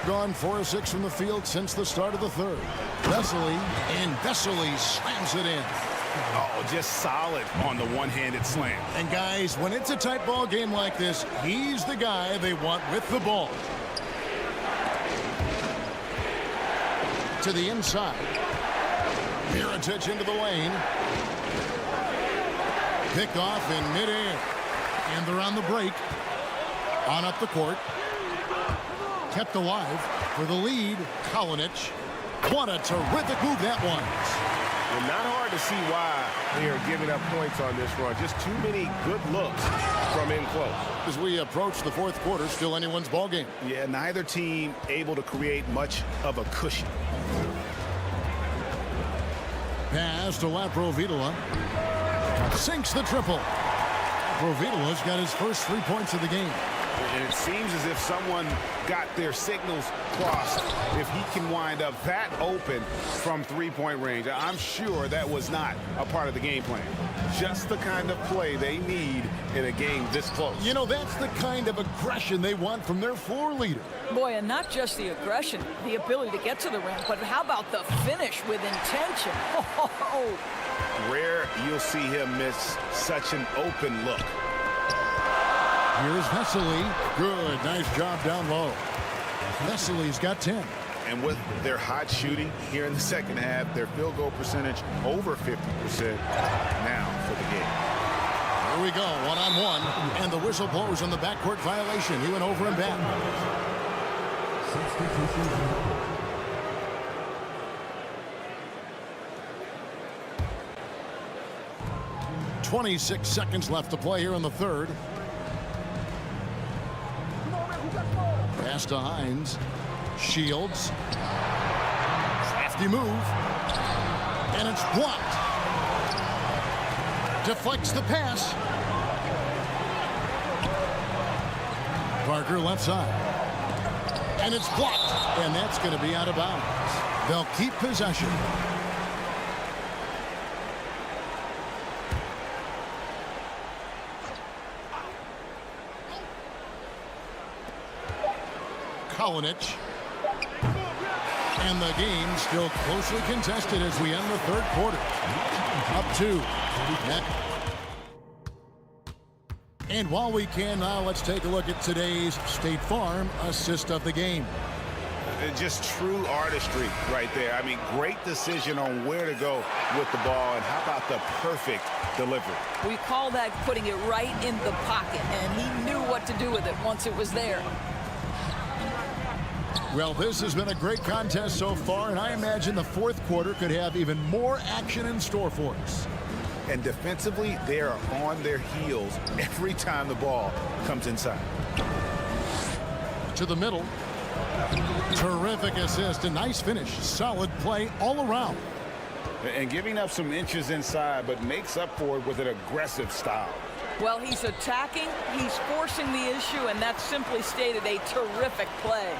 Gone 4 of 6 from the field since the start of the third. Vesely, and Vesely slams it in. Oh, just solid on the one-handed slam. And guys, when it's a tight ball game like this, he's the guy they want with the ball. To the inside. Mirotic into the lane. Picked off in midair. And they're on the break. On up the court. Kept alive for the lead. Kalinic. What a terrific move that was. Well, not hard to see why they are giving up points on this run. Just too many good looks from in close. As we approach the fourth quarter, still anyone's ball game. Yeah, neither team able to create much of a cushion. Pass to Bjelica. Sinks the triple. Bjelica's got his first 3 points of the game. And it seems as if someone got their signals crossed. If he can wind up that open from three-point range, I'm sure that was not a part of the game plan. Just the kind of play they need in a game this close. You know, that's the kind of aggression they want from their floor leader. Boy, and not just the aggression, the ability to get to the rim, but how about the finish with intention? Oh. Rare you'll see him miss such an open look. Here's Vesely. Good. Nice job down low. Vesely's got 10. And with their hot shooting here in the second half, their field goal percentage over 50% now for the game. Here we go, one-on-one. And the whistle blows on the backcourt violation. He went over and back. Substitution. 26 seconds left to play here in the third. Pass to Hines. Shields. Crafty move. And it's blocked. Deflects the pass. Parker left side. And it's blocked. And that's going to be out of bounds. They'll keep possession. Kalinic. And the game still closely contested as we end the third quarter. Up 2. And while we can now, let's take a look at today's State Farm assist of the game. Just true artistry right there. I mean, great decision on where to go with the ball, and how about the perfect delivery? We call that putting it right in the pocket, and he knew what to do with it once it was there. Well, this has been a great contest so far, and I imagine the fourth quarter could have even more action in store for us. And defensively, they are on their heels every time the ball comes inside. To the middle. Terrific assist, a nice finish. Solid play all around. And giving up some inches inside, but makes up for it with an aggressive style. Well, he's attacking, he's forcing the issue, and that's simply stated a terrific play.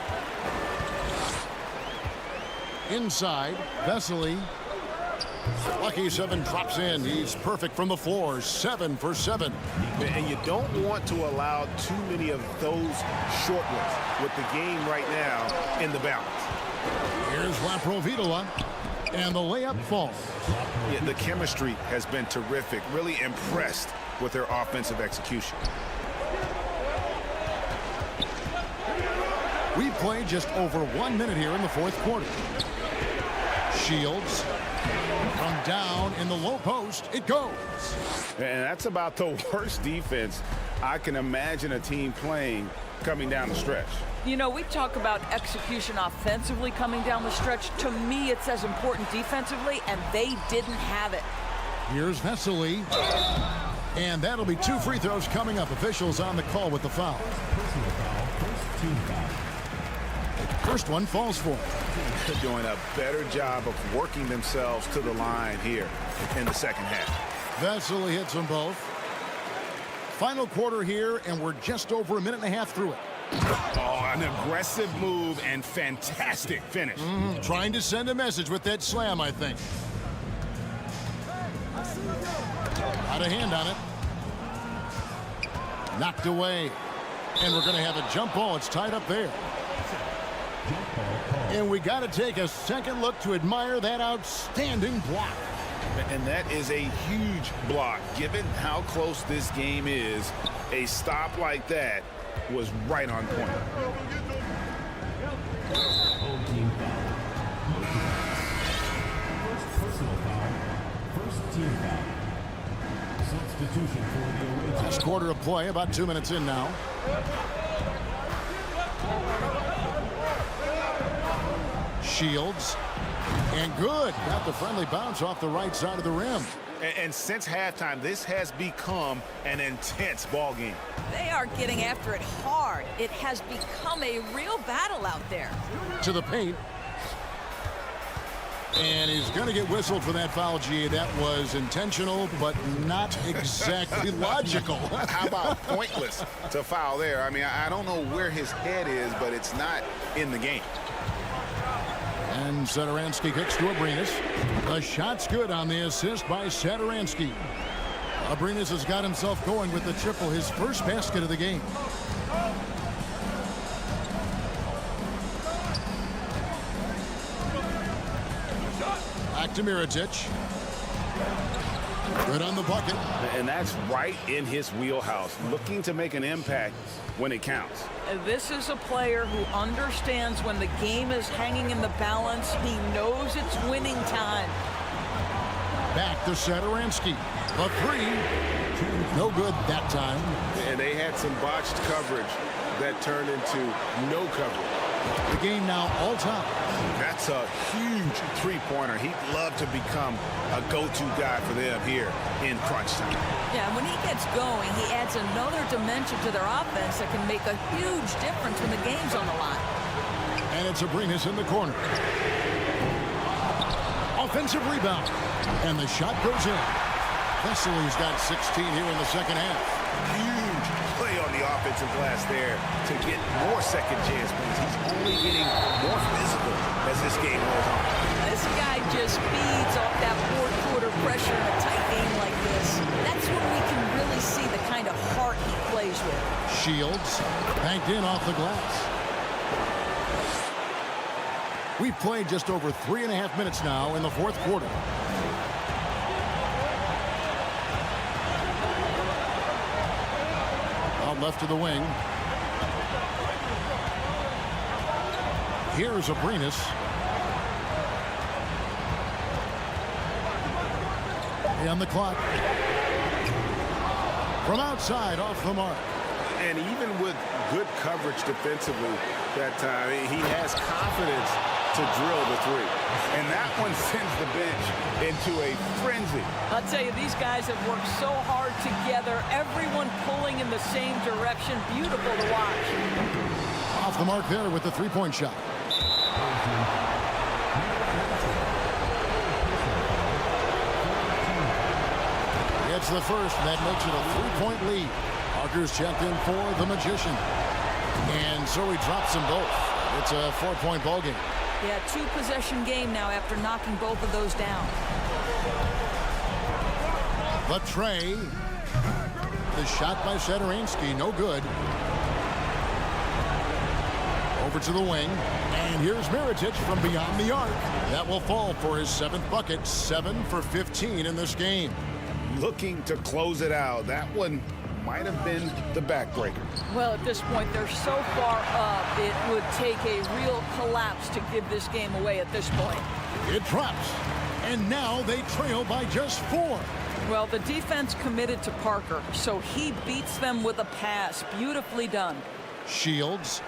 Inside, Vesely. Lucky 7 drops in. He's perfect from the floor. 7 for 7. And you don't want to allow too many of those short ones with the game right now in the balance. Here's Bjelica. And the layup falls. Yeah, the chemistry has been terrific. Really impressed with their offensive execution. We play just over 1 minute here in the fourth quarter. Shields from down in the low post. It goes. And that's about the worst defense I can imagine a team playing coming down the stretch. You know, we talk about execution offensively coming down the stretch. To me, it's as important defensively, and they didn't have it. Here's Vesely. And that'll be 2 free throws coming up. Officials on the call with the foul. First team foul. First one falls for him. They're doing a better job of working themselves to the line here in the second half. Vesely hits them both. Final quarter here, and we're just over 1.5 minutes through it. Oh, an aggressive move and fantastic finish. Trying to send a message with that slam, I think. Out of hand on it. Knocked away. And we're going to have a jump ball. It's tied up there. And we got to take a second look to admire that outstanding block. And that is a huge block. Given how close this game is, a stop like that was right on point. Home team foul. First personal foul. First team foul. Substitution for the away team. Last quarter of play, about 2 minutes in now. Shields. And good. Got the friendly bounce off the right side of the rim. And since halftime, this has become an intense ball game. They are getting after it hard. It has become a real battle out there. To the paint. And he's going to get whistled for that foul, G. That was intentional, but not exactly logical. How about pointless to foul there? I mean, I don't know where his head is, but it's not in the game. And Satoransky kicks to Abrinas. The shot's good on the assist by Satoransky. Abrinas has got himself going with the triple, his first basket of the game. Back to Mirotic. Good on the bucket. And that's right in his wheelhouse, looking to make an impact when it counts. This is a player who understands when the game is hanging in the balance. He knows it's winning time. Back to Satoransky. A three. No good that time. And they had some botched coverage that turned into no coverage. The game now all time. That's a huge three-pointer. He'd love to become a go-to guy for them here in crunch time. Yeah, when he gets going, he adds another dimension to their offense that can make a huge difference when the game's on the line. And it's Abrinas in the corner. Offensive rebound. And the shot goes in. Vesely's got 16 here in the second half. Huge play on the offensive glass there to get more second chance points. He's only getting more physical as this game rolls on. This guy just feeds off that fourth quarter pressure in a tight game like this. That's when we can really see the kind of heart he plays with. Shields banked in off the glass. We've played just over 3.5 minutes now in the fourth quarter. Out left of the wing. Here's Abrinas. And the clock. From outside, off the mark. And even with good coverage defensively that time, he has confidence to drill the three. And that one sends the bench into a frenzy. I'll tell you, these guys have worked so hard together. Everyone pulling in the same direction. Beautiful to watch. Off the mark there with the three-point shot. It's the first. That makes it a three-point lead. Parker's checked in for the Magician. And so he drops them both. It's a 4-point ball game. Yeah, 2-possession game now after knocking both of those down. The tray. The shot by Satoransky, no good. Over to the wing. And here's Mirotic from beyond the arc. That will fall for his 7th bucket. 7 for 15 in this game. Looking to close it out. That one might have been the backbreaker. Well, at this point, they're so far up, it would take a real collapse to give this game away at this point. It drops. And now they trail by just 4. Well, the defense committed to Parker, so he beats them with a pass. Beautifully done. Shields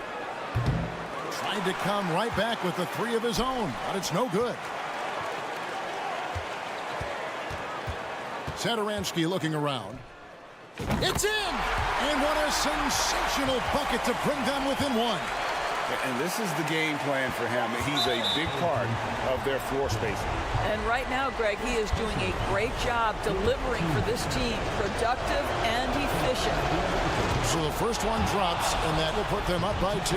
tried to come right back with the 3 of his own, but it's no good. Satoransky looking around. It's in! And what a sensational bucket to bring them within 1. And this is the game plan for him. He's a big part of their floor spacing. And right now, Greg, he is doing a great job delivering for this team. Productive and efficient. So the first one drops, and that will put them up by 2.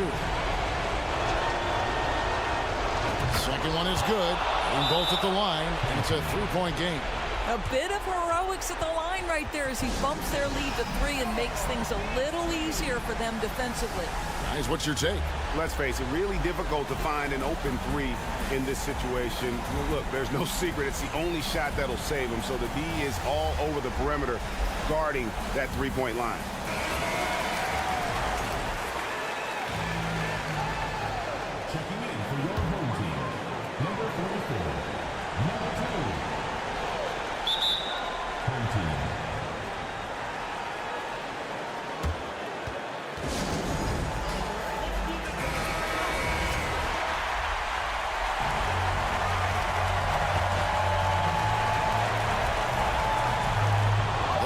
Second one is good. And both at the line, and it's a 3-point game. A bit of heroics at the line right there as he bumps their lead to 3 and makes things a little easier for them defensively. Guys, what's your take? Let's face it, really difficult to find an open 3 in this situation. Look, there's no secret. It's the only shot that'll save him. So the D is all over the perimeter guarding that 3-point line. Checking in for your home team, number 44, number 2. Home team.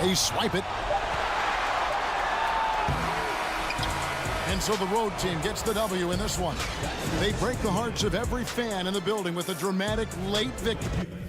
They swipe it. And so the road team gets the W in this one. They break the hearts of every fan in the building with a dramatic late victory.